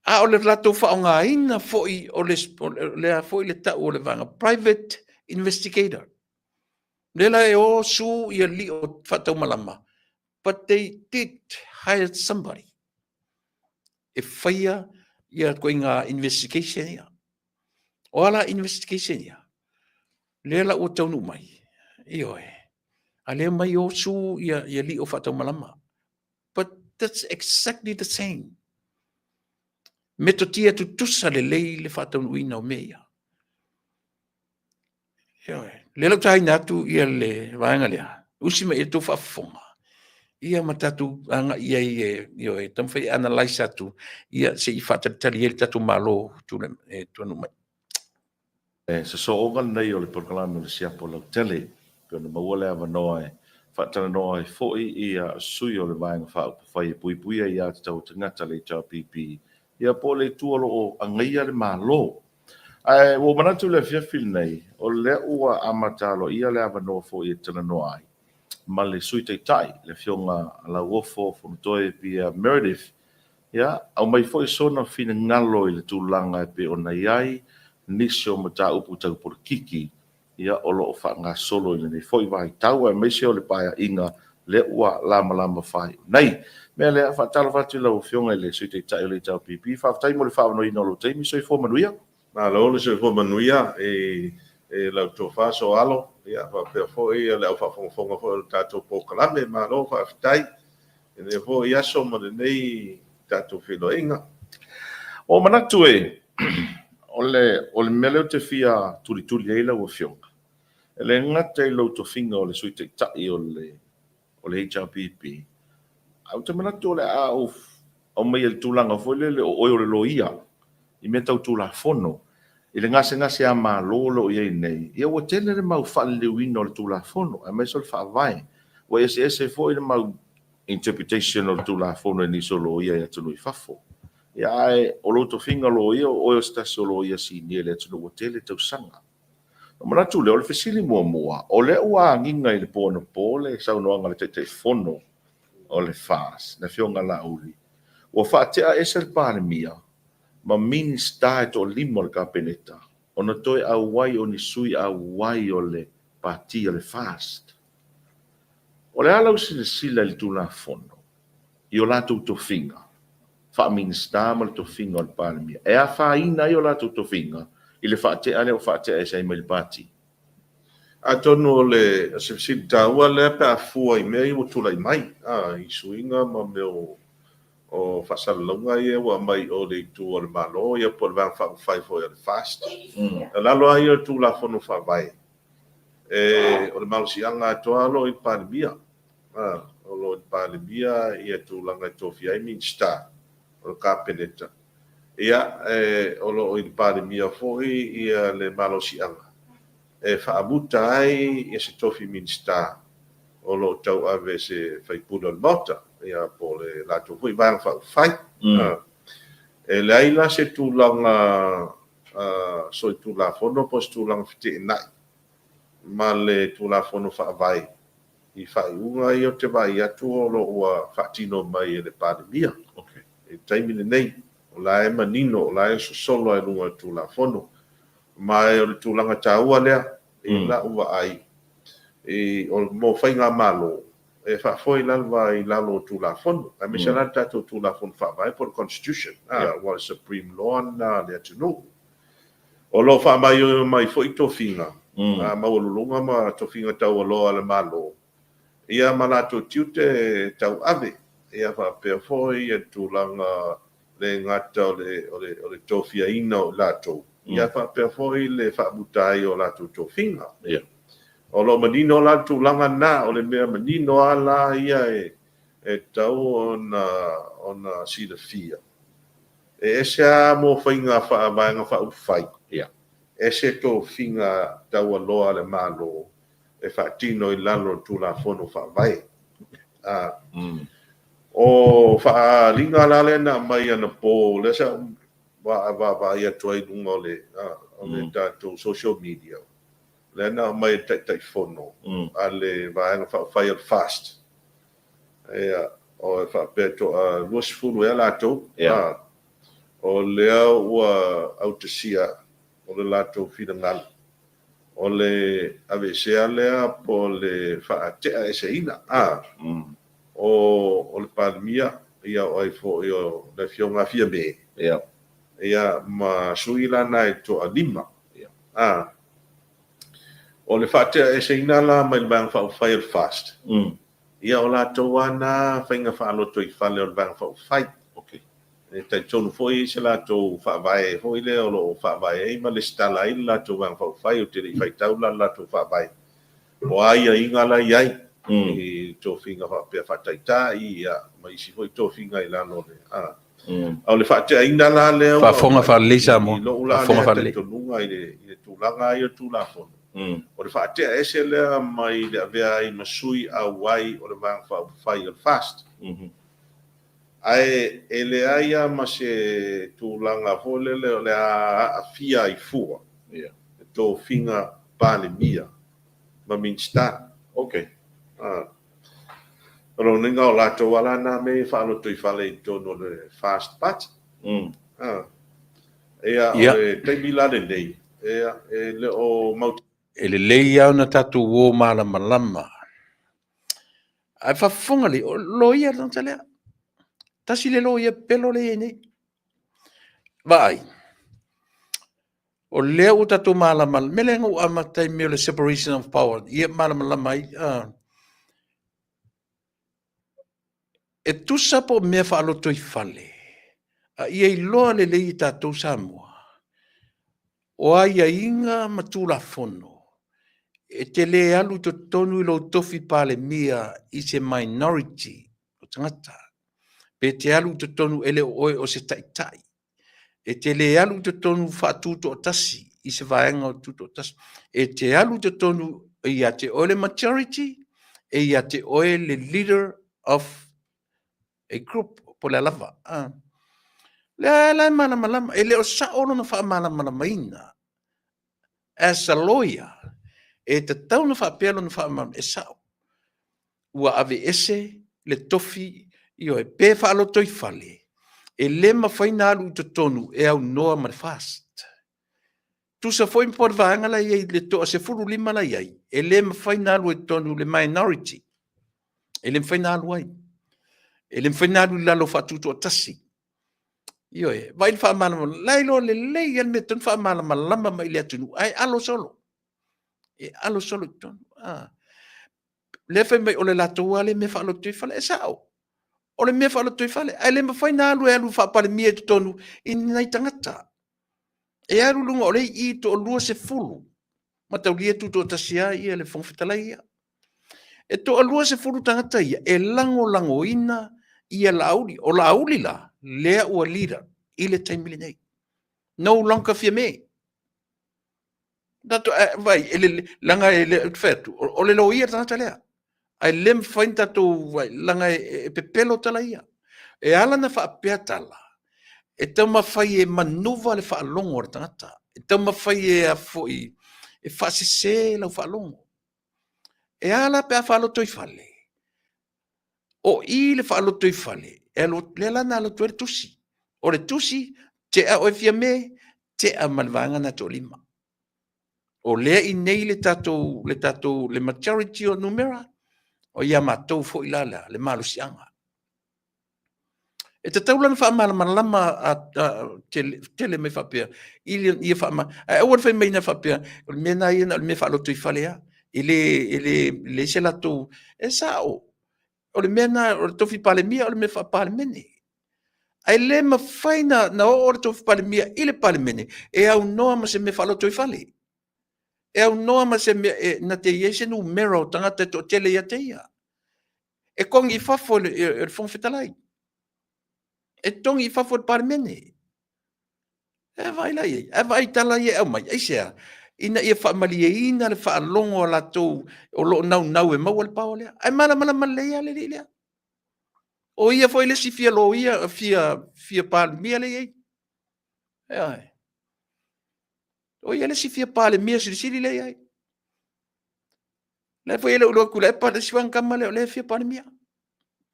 A o le lato wha o ngā ina foi o le tau o le vanga. Private investigator. Lela e o su i a li o whatau malama. But they did hire somebody. E whaia i a koe ngā investigation ia. O ala investigation ia. Lela o taunu mai. Io e. A lea mai o su i a li o whatau malama. But that's exactly the same. Me to tia tu tusa le lei le whataunu ina o mea. Lelo tai natu ia le vaenga lea. Usima e tu whafonga. Ia matatu anga ia e tamwhai analyse atu. Ia se i whatatari e tatu malo tuanu mai. Se so onga nei o le proklame le siapo lau tele. Pio na mawale ava noa e whatana noa e foi ia sui o le vaenga whai pui pui ia te tau tangata le HRPP. Ia po le tuolo o angaia le malo. Ai wo manatu le fiafil nei o le ua amatalo ia le ava no fo i tana no ai ma le sui tai le fionga la wofo fo toi pia Meredith ia au mai foi sona fina ngalo i le tulanga pe ona iai nisio mata upu tau por kiki ia o lo fa nga solo i le foi vai tau e mesio le paia inga le ua lama fai nei me le fa talo fa tu la fionga le sui tai le tau pipi fa tai mo le fa no i no lo tai mi soi fo manuia. Na lo le se fo manuia e la to fa so alo ia fa pe fo ia le fa fo fo tato po kalame ma lo fa tai e le fo ia so mo nei tato filo inga o manatu e o le mele te fia tuli e la o fionga e le ngata i lo to finga o le sui te tai o le HRPP au te manatu le a o mai el tulanga fo le o le loia i me tau tula fono i le ngase a malolo i nei ia o tele le mau fale wino le tula fono a me sol fa vai o ese fo i le mau interpretation o le tula fono ni solo ia ia tunu i fafo ia o lo to finga lo ia o sta solo ia si ni le tunu o tele tau sanga o mana tu le o le fesili mua o le ua nginga i le pono pole sa no anga le te fono o le fas na fionga la uli o fa te a ese pa mia ma minista to limo le kapeneta ona toi a wai o ni sui a wai o le parti le fast o le ala sila le tula fono i o lato to finga fa minista ma to finga o palmia e a fa ina i o lato to finga i le fa te ale o fa te ese mai parti a tono le se si taua le pa fu ai mai o tula mai i suinga ma meu o fasalonga ia wa mai o le tu o le malo ia por van fa fai fo le fast la lo ia tu la fono fa vai o le malo si anga to alo i palbia o lo palbia ia tu langa to fi ai minsta o kapeneta ia o lo i palbia fo ia le malo si anga fa abuta ai ia se to fi minsta o lo tau ave se fai puno le mota ia po le la tu fui bang fa fai e le aila se tu langa so tu la fono pos tu langa fiti nai ma le tu la fono fa vai i fai unga i o te vai atu o lo ua fatino mai e le pandemia e taimi le nei o la e manino o la e solo e lunga tu la fono ma e o le tu langa taua lea i la ua ai e o mo fai ngā malo e fa foi la vai la lo tu la fon a me sala tato tu la fon fa vai por constitution was supreme law na le tu no o lo fa mai foi to finga ma o lunga ma to finga tau lo ala malo ia malato tiute tau ave ia fa pe foi e tu langa le ngata o le tofia ino la to ia fa pe foi le fa butai o la to finga o lo manino la tu langa na o le mea manino ala ia e tau ona si le fia e ese a mo fainga fa vanga fa ufai ia ese to finga tau aloa le malo e whaatino I lalo tū la whono whaavai. O whaaringa lale na mai ana pō, lesa wa ia tuai nunga o le tātou social media. Le na mai tai whono, a le vaenga whaavai al fast. Ea, o e whaapeto a luas furu e lātou. O lea ua autasia, o le lātou whina ngala. O le avesea lea po le whaatea e se ina. O le pandemia, ia o ai fo o le fionga fia me. Ia ma suila nai to a lima. O le whaatea e se ina la mai le bang whaafai al fast. Ia o lātou ana whainga whaaloto I whale o le bang whaafai. E tai tonu foi se lātou whaavai hoi le o lo whaavai e ma le stala I lātou bang whaafai o te rei whaitau la lātou whaavai. O aia inga la iai. I tō whinga whaapea whaataita ia ma isi hoi tō whinga I lano le. Au le whaatea ina la leo. Whaafonga whaalisa mo. Whaafonga whaalisa. I tonunga I le tūlanga I o tūlafono. O le whaatea ese lea mai le avea I masui a wai o le bang whaafai o fast. Ai ele aia ma se tūlanga hole leo le a fia I fua. Tō whinga pāle mia. Ma minsta. Ro ninga o lātou ala nā me whaaloto I whale I tono le fast patch. Ea o e teimi lale nei. Ea e le o maut. E le lei au na tatu wō malama lama. Ai whafonga li, o loia ranta lea. Tasi le loia pelo le e nei. Vai. O lea o tatu malama, melenga o amatai meo le separation of power. Ia malama lama I. E tusa po mea whaaloto I whale. Ia I loa le lei tātou Samoa. O aia inga matula fono. E te le alu to tonu I lo tofi pale mia I se minority o tangata. Pe te alu to tonu ele oe o se taitai. E te le alu to tonu whaatuto o tasi I se vaenga o tuto o tasi. E te alu to tonu ia te oe le majority e ia te oe le leader of a group po le lava. Le malama lama. E le o sa ono na wha malama lama ina. As a lawyer, e te tau na whaapelo na whaamam e sao. Ua ave ese le tofi I o e pē whaaloto I whale. E le mawhaina alu I to tonu e au noa ma le fast. Tusa foi mpo le vaanga la iei le toa se furu lima la iei. E le mawhaina alu e tonu le minority. E le mawhaina alu ai. E le mawhaina alu I lalo whaatuto o tasi. Io e, vai il fa malama, lailo le lei al meton fa malama lama mai le atunu, ai alo solo. E alo solo ton. Le fa mai o le lato ale me fa lo tu fa le sao. O le me fa lo tu fa le, ai le me fa na alu fa pa le mie tonu in nai tangata. E alu lunga o le I to lua se fulu. Ma tau lia tu to tasia ia le fong fitalaia. E to lua se fulu tangata ia, e lango ina ia lauli, o lauli la. Lea ua lira I le taimile nei. No longer fia me. Dato, vai, ele langa ele fetu. O le loia tangata lea. Ai lem fain tato, vai, langa e pepelo tala ia. E ala na whaapea tala. E tau mawhai e manuva le whaalongo o tangata. E tau mawhai e a foi, e whaasise lau whaalongo. E ala pe a whaaloto I whale. O I le whaaloto I whale. E le lana lo tuere tusi. O le tusi, te a oe fia me, te a malvanga na to lima. O lea I nei le tatou, le majority o numera, o ia matou fo ilala, le malusianga. E te taulana wha malama a tele me whapea. Ia wha e ua wha meina whapea, o mena ia, o me whaaloto I whalea, le se latou, e sao. O le mena, o le tofi pale mia, o le me wha pale mene. Ai le ma whaina na o le tofi pale mia, I le pale mene, e au noa ma se me whaloto I whale. E au noa ma se me, na te iese nu mera o tangata to tele ia te ia. E kongi whafo le fong whetalai. E tongi whafo le pale mene. E vai la ia, e vai tala ia au mai, e sea, ina ia whaamaliaina le whaalongo o latou o lo nau e maua le pao lea. Ai mana malea le lea. O ia foi le si fia lo ia fia pāle mia le ei. Ai. O ia le si fia pāle mia sili le ai. Le foi le ulo kula e pa le siwang kama le fia pāle mia.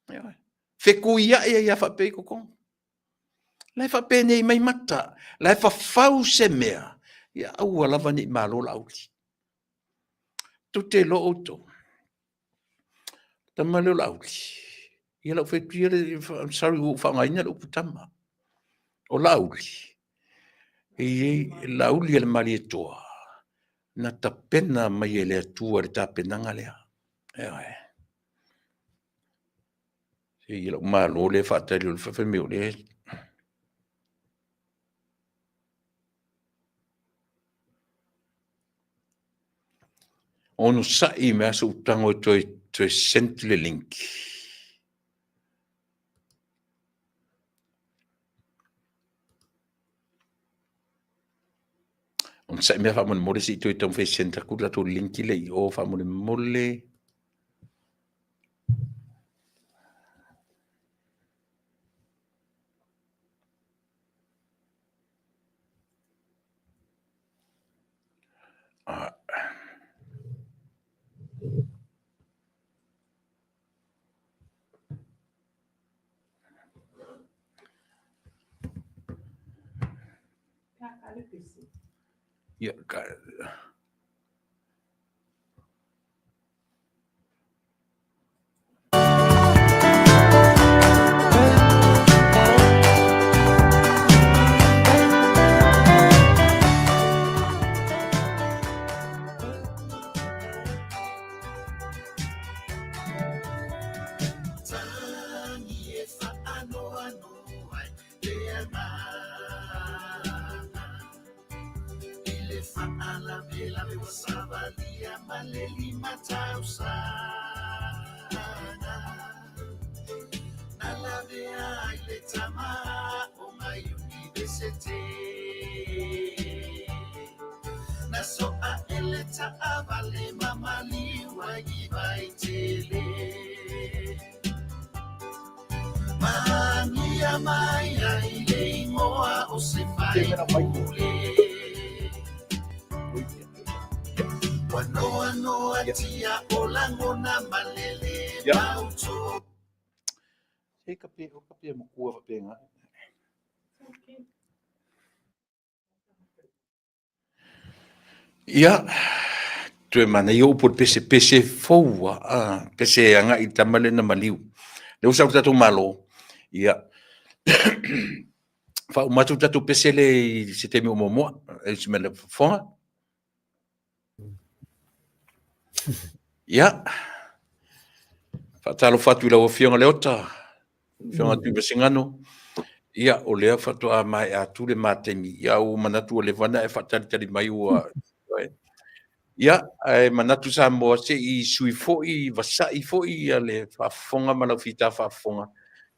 Ai. Feku ia ia whapei kokong. Le whapei nei mai mata. Le whafau se mea. Ia au alava ni malo la uti. Tu te lo auto. Tamalo la uti. Ia lau whai pia le, I'm sorry, whangaina le uputama. O lauli. E lauli le mari e toa. Na tapena mai e le atua le tapenanga lea. E ia lau malo le whaatari o le whawhemeo le. Ono sai mea sa utango toi sent le link. On sai mea whamone mole si toi tau whai senta kura tō linki lei o whamone mole. Ya, kapia mkua wapenga. Ya, tue mana yo por pese foua, pese anga i tamale na maliu. Le usa tatu malo. Ya. Fa umatu tatu pese le sistemi umomoa, e se mele fonga. Ya. Fa talo fatu ila ofionga leota. Fionga tu besingano. Ia o lea fatu a mai a tu le matemi. Ia o manatu o le vana e fatali tali mai ua. Ia, e manatu sa moa se i sui foi, vasai foi ia le whafonga mana fita whafonga.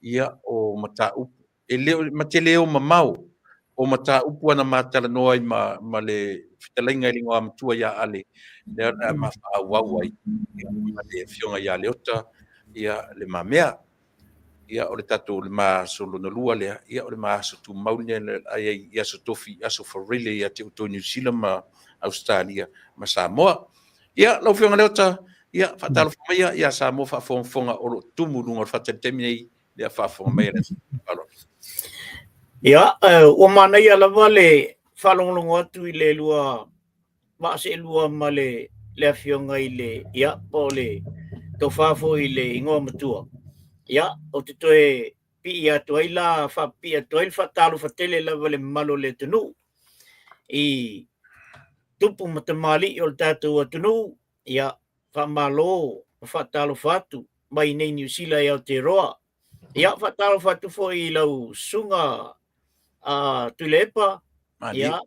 Ia o mata upu. E leo, mate leo mamau. O mata upu ana matala noa i ma le fitalainga i lingoa matua ia ale. Lea na mawha wawai. Ia le fionga ia leota. Ia le mamea. Ia o le tatu le ma solo na lua lea. Ia o le ma aso tu maune ai ia so tofi, aso farile ia te uto New Zealand ma Australia ma Samoa. Ia lau fionga leota. Ia fatalo famaia ia Samoa whafonga o lo tumurunga whatatemi nei lea whafonga mai le. Ia, o mana ia lava le whalonglongo atu i le lua maase lua ma le fionga i le ia po le tau whafo i le ingoa matua. Ia, o te toe pi atu ai la whapi atu ai whatalo whatele lava le malo le tunu. I tupu matamali o le tātou atunu, ia whamalo whatalo whatu mai nei New Zealand i Aotearoa. Ia whatalo whatu fo i lau sunga Tuilepa. Ia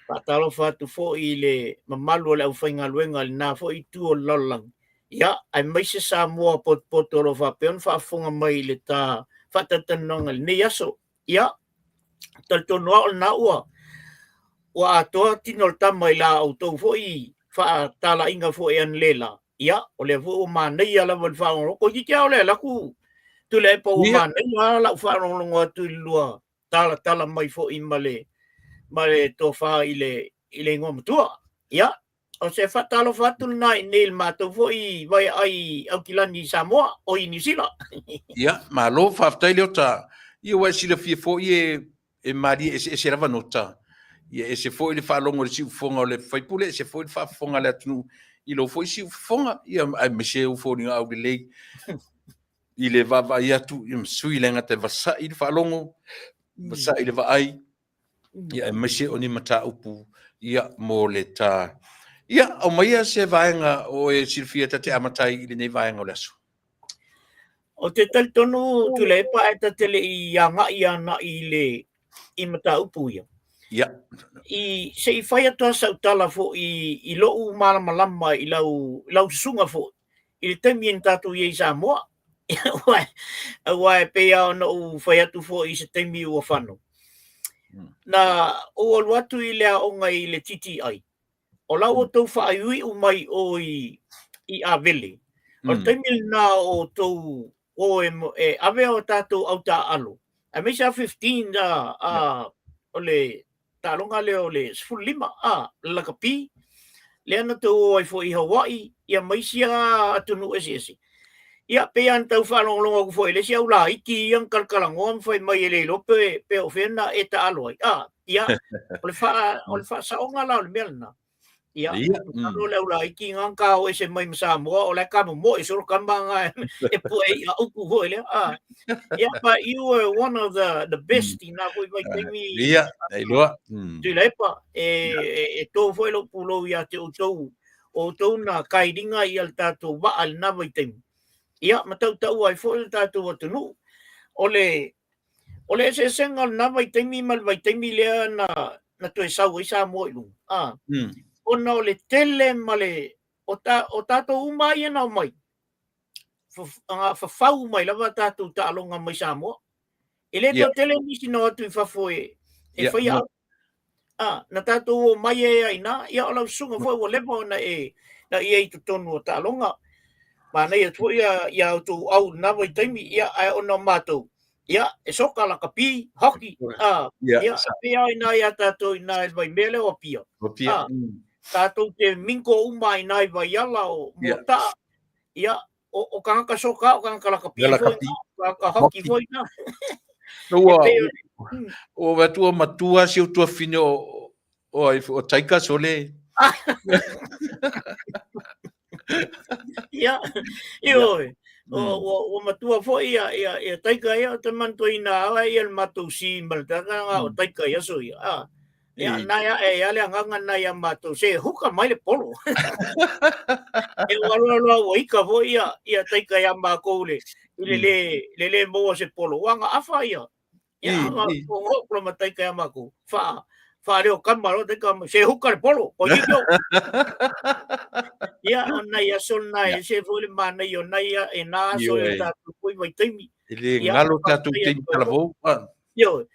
whatalo whatu fo i le mamalu o le au whainga luenga le nā fo i tu o lalang. Ia, ai mai se Samoa poto lo whapeon whafonga mai le tā whatatanonga le nei aso. Ia, taltonoa o na ua. wa atoa tinol tama ila auto foi fa tala inga foi an lela ia ole fu mana ia la val fa ko ki kia ole la ku tu le po mana ia la fa no ngo tu lua tala mai foi male to fa ile ngom tua ia o se fa talo fa tu nai nil ma to foi vai ai au kilani Samoa o i New Zealand ia ma lo fa tai le ta ia wa si le fi fo e mari e se rava nota ia e se foi le fa longo le si fonga le fai pule se foi fa fonga le tunu i lo foi si fonga ia ai me se fo ni au le i le va ia tu im sui lenga te vasa i fa longo vasa i le va ai ia me se oni mata upu ia mo le ta ia o mai se vaenga o e silfia te amatai i le nei vaenga o le aso o te tal tonu tu le pa eta tele i anga i ana i le i mata upu ia ia i se i fai atoa sa utala fo i lo u malama i lau sunga fo i le temi en tatu i Samoa wai pe au no u fai atu fo i se temi ua whano na o alu atu i lea onga i le titi ai o lau o tau wha aiui u mai o i a vele o temi na o tau o e ave o tātou au tā alo a me sa 15 o le talonga leo le 15 lakapi le ana tau ai fo i Hawaii ia maisia atunu esi ia pe an tau whalonglonga ku fo i le si au la iki ang kalkalangoam fai mai ele lope pe o fena e ta alo ai ia o le fa saonga la o le melna ia no le ula iki ngang ka o ese mai Samoa o le ka mo e so kambanga e po e au ku ho le yeah, but you were one of the best in that way temi ia ai loa tu le pa e to foi lo pulo ia te o to na kaidinga i al tato va al na vai temi ia matau tau ai foi el tato o tunu ole se sengal na vai temi mal vai temi le na to e sau i Samoa lu ona o le tele male o tato uma ia na mai fa fau mai lava tato ta longa mai Samoa ele to tele ni sino atu fa foi e foi na tato o mai e ai na ia o la sunga foi o lepo na i to tonu ta longa ma nei tu ia tu au na vai taimi ia ai ona mato ia e soka la kapi hockey ia ia ina ia tato ina vai mele o pia tato te minko umai nai vai ala o mota ia o kanga soka o kanga la kapi foi ka hockey foi na o vatua matua si tu fino o taika sole ia io o matua foi ia taika ia te manto ina ai el matu si malta o taika ia so ia ia naya e ale nganga naya matu se huka mai le polo e walo o ika foi ia taika ia ma ko le mo se polo wanga afa ia o pro taika ia ma ko fa leo kamaro te kam se huka le polo o yo ia ona ia sona se foi mana ia na ia e na so ta pui vai timi ele ngalo tatu timi tavo yo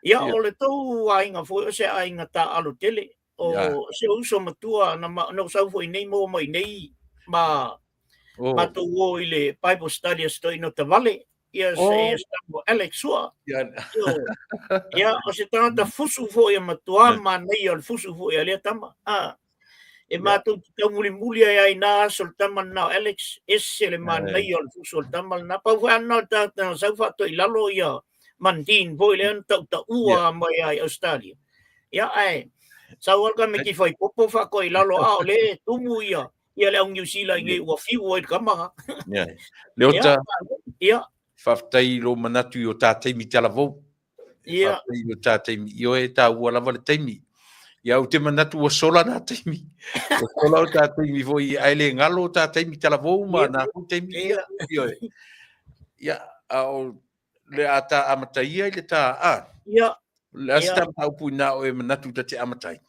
ia o le tau ainga foi se ainga ta alu tele o se uso matua na no sau foi nei mo mai nei ma tu o ile Bible study stoi no te vale ia se estamo Alex sua ia o se tanta fusu foi matua ma nei o fusu foi ale tama e matu tau muli ai na soltama na Alex esse le man nei o fusu soltama na pa foi na ta sau fa to ilalo ia mandin voi le tau ua mai ai Australia ia ai sa walka me ki foi popo fa ko ilalo le tumu ia le New Zealand ngai ua fiu o kama le ota ia faftai lo manatu o tatai mi talavo ia o tatai mi yo e ta ua lava le taimi ia o te manatu o sola na taimi o sola o tatai mi voi ai le ngalo tatai mi talavo ma na ku taimi ia ia au le ata amatai le ta ia le asta tau puna o e manatu te amatai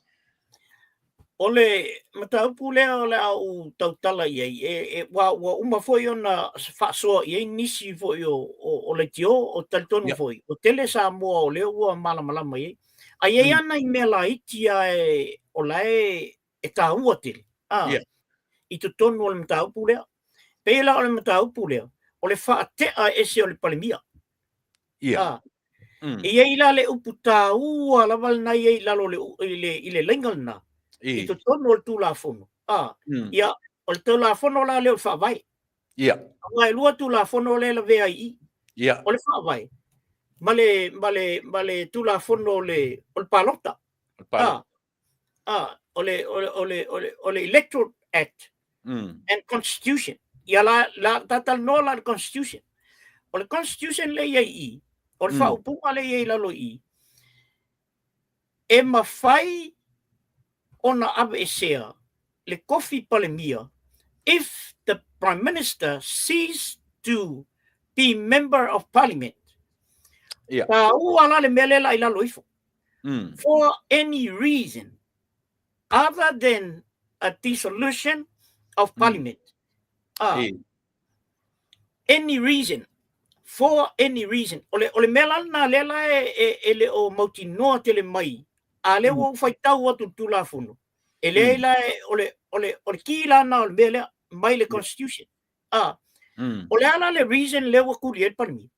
ole mataupu lea ole au tautala iai wa uma foi ona whaasoa iai nisi foi o le tio o talitonu foi o tele sa mua o leo ua malamalama iai a iai ana i mea la iti ai o lae e tāua tele i tu tonu o le mataupu lea pela o le mataupu lea o le whaatea ese o le palemia iai la le upu tāua lawal na iai lalo i le lengal na i tu tonu o le tulafono ia o le tulafono la leo whaavai Wai lua tulafono le la vea i o le whaavai male tulafono le o le palota o le Electoral Act and Constitution ia la tatal no la Constitution o le Constitution le ia i o le whaupunga le ia i lalo i e mawhai ona ave esea le kofi palemia if the Prime Minister ceased to be member of Parliament le melela ila loifo for any reason other than a dissolution of Parliament any reason for any reason ole mela na lela ele o mauti noa tele mai ale wo faitau atu tulafono ele ila ole kila na ole mela mai le Constitution ole ala le reason le wa kuli el parmi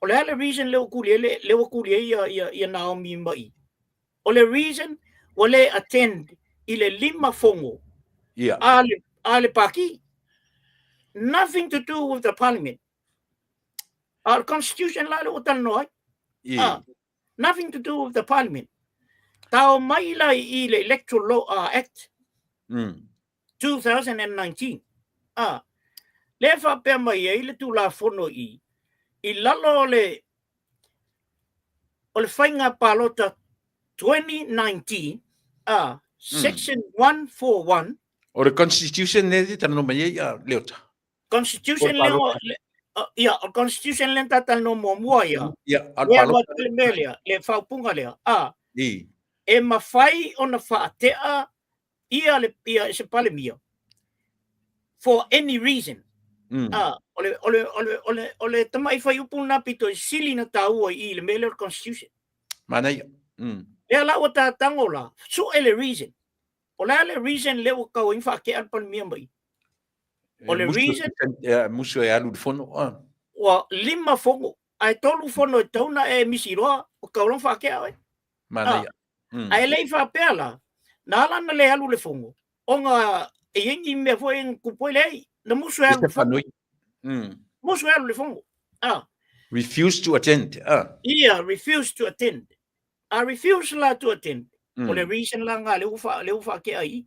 ole ala reason le wa kuli le wa kuli ya Naomi mai ole reason ole attend ile lima fongo ale paki nothing to do with the Parliament our Constitution la le utan noi nothing to do with the Parliament tao mai la i le Electoral Law Act 2019 le fa pe mai e le tu la fono i lalo le o le fainga palota 2019 section 141 o le Constitution ne te tano mai ia leota Constitution le o Constitution le tatal no mo mua ia al palota le fa punga le e mafai ona faatea ia se palemia for any reason ole tamai fai upuna pito sili na taua i le mele Constitution mana ia la o tangola so ele reason ola le reason le o ka infa ke al palemia mai ole reason muso e alu fono wa lima fongo ai tolu fono tauna e misiroa o ka lon fa ke ai mana ia ai le fa pela na la na le alu le fongo onga e yengi me foi en kupoile na muso e alu muso e alu le fongo refuse to attend refuse to attend I refuse la to attend for the reason la nga le ufa ke ai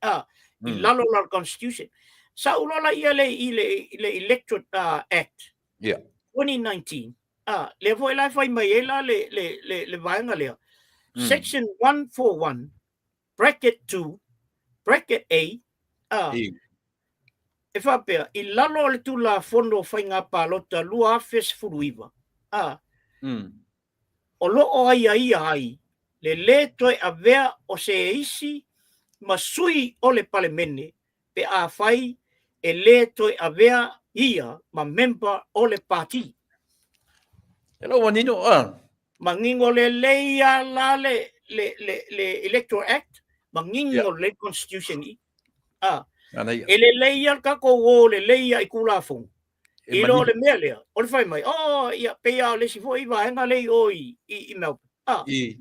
i lalo la Constitution sa ulola ia le Electoral Act 2019 le foi la fai mai ela le vaenga le section 141 bracket 2 bracket A e fa pe i lalo le tu la fondo fainga palota lua fes furuiva o lo o ai le toi avea o se isi masui o le palemene pe a fai e le toi avea ia ma member o le parti hello wanino mangingo le leia la le Electoral Act mangingo le Constitution ele leia ka ko o le leia i kula fong i lo le mele o le fai mai ia pe ia le si foi va nga le o i mel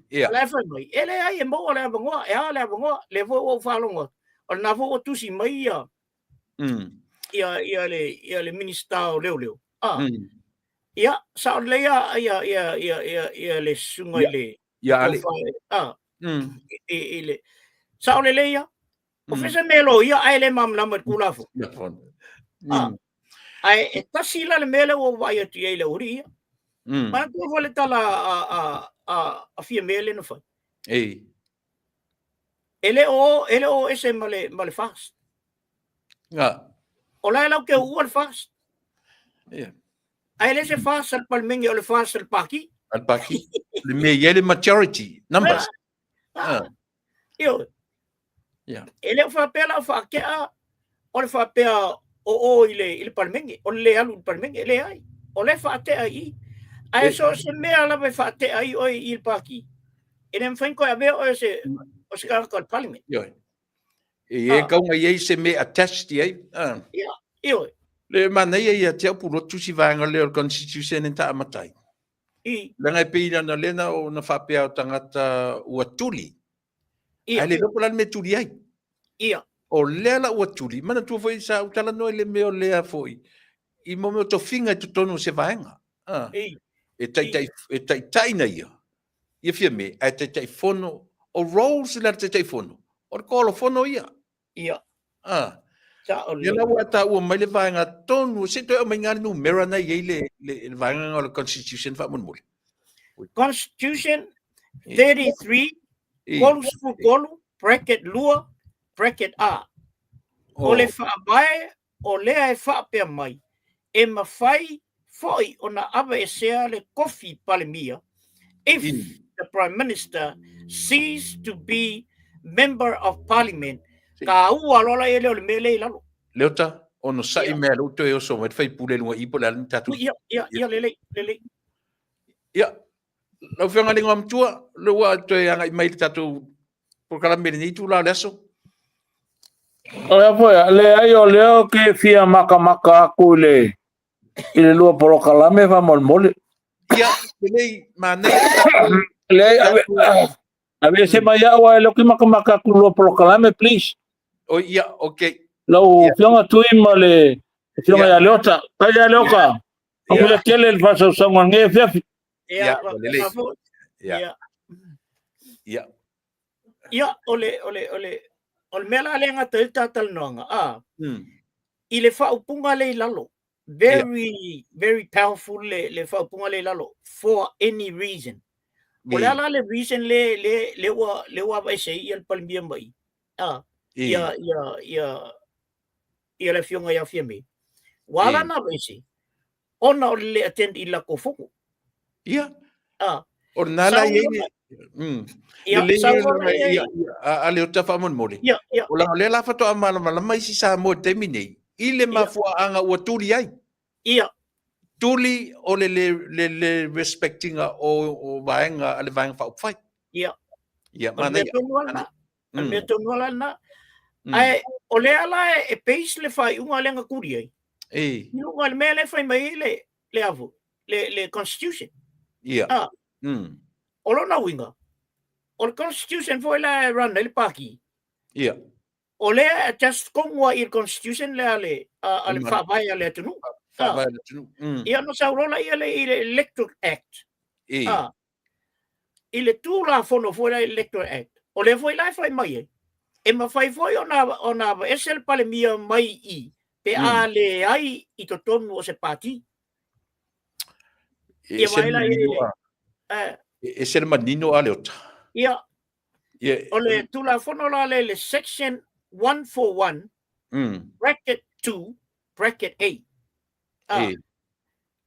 le fai mai ele ai mo le bango le bango le vo o fa longo o na vo tu si mai ia le minister leo ia sa ia le sunga le le sa le leia o fese melo ia ai le mam lamar kula fo ai tasila le mele o vai atu ile uri ma ko vole tala a fia mele no fa ele o ese male fast ola la ke o fast ai le se fast al palmengi o le fast al paki le me yele majority numbers Io. Ia. Ele whapea la whakea, o le whapea o ile palmengi, o le alu palmengi, ele ai. O le whatea I. Ai so se mea la me whatea I o I paki. Ele mwhain koe a mea o se karaka o palmengi. Ia. E kaunga iei se me attached iei. Ia. Io. Le mana ia te au puro tusi vanga le o constitution en ta amatai. I. Langa pina na lena o na whapea o tangata ua tuli. Ia. Ai le lopo lan me tuli ai. Ia. O lea la ua tuli. Mana tua foi sa utala noi le meo lea foi. I mo meo to finga i tutonu se vaenga. I. E tai na ia. Ia fia me, ai tai fono. O roles la tai fono. O kolo fono ia. Ia. Ia la ua ta ua mai le vaenga tonu. Se toi o mai ngani nu mera na iei le vaenga o le constitution va mun mule. Constitution 33, kolus fu kolu, bracket lua, bracket A. O le whaabae, o lea e whaapea mai. E mawhai foi o na awa e sea le kofi palemia. If the Prime Minister ceased to be member of Parliament, ka ua lola e leo le mele lalo. Leota, ono sai mea lo to e oso, me fai pule lunga ipo la tatu. Ia, lele. Ia, lau whianga linga amtua, lua to e anga i mai tatu, por kala mene ni tu la leso. Oia foi, le ai o leo ke fia maka aku le ile lua poro kalame va mol. Ia, lei mana le ave se mai awa lo ki maka aku lua poro kalame please. O ia, okay. Lau fianga tuima le fianga ya leota, kai ya leoka. Aku le kele le fasa usanga nge fiafi. Ia, ia. Ia, ole mela le ngata il tatal noanga. I le whaupunga le lalo. Very powerful le whaupunga le lalo for any reason. Ole ala le reason le wa vai sei il palmia mai. Ia le fionga ia fia me. Wala na vai sei. Ona ole le attend ila ko foku. Ia. O nala ye. Ale o tafa mon mori. O la le la fato amala mala mai si sa mo terminate. Ile mafua anga ua tuli ai. Ia. Tuli o le respectinga o vaenga ale vaenga fa upfai. Ia. Ia mana ia. Me tonuala na. Ai o le ala e peis le fai unga lenga kuri ai. Unga le mele fai mai le avu. Le constitution. Ia. O lona winga. O le constitution foi la run le paki. Ia. O le just kongwa il constitution le ale whawai ale tunu. Ia no saurola ia le Electoral Act. I le tūla fono foi la Electoral Act. O le foi la fai mai e. E ma fai foi ona esel pale mia mai I. Pe a le ai I to tonu o se pati. Ia mai la e se manino ale ota. Ia. O le tūla fono la le section 141 bracket 2 bracket 8.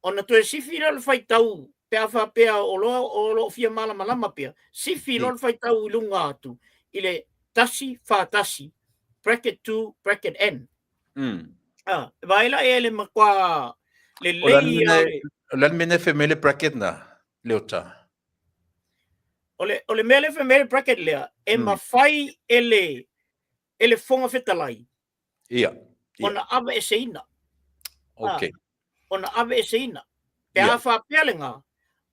Ona to sifi le fai tau pea fa pea o lo fia mala malama pea. Sifi lo fai tau lunga atu. Ile tasi fa tasi bracket 2 bracket n. Vaila ele makwa le lei lan mene femele bracket na leota. Ole mele femele bracket lea e mafai ele fonga fetalai. Ia. Ona ava e seina. Okay. Ona ava e seina. Pe afa pelenga.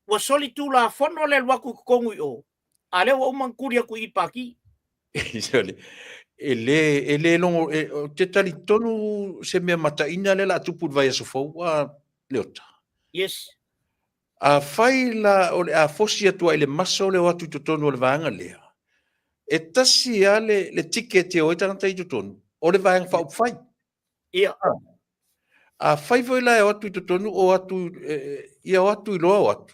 Wa soli tu la fono le waku kongu o. Ale wa umankuri aku ipaki. Soli. Ele longo te tali tonu se me mataina le la tupu vai so fo leota. Yes. A faila o a fosia tua ile maso le watu tonu le vanga lea. E tasi ale le ticket o tana tai tonu. O le vanga fa fai. Ia. A fai foi la o tu tonu o atu ia o atu lo o atu.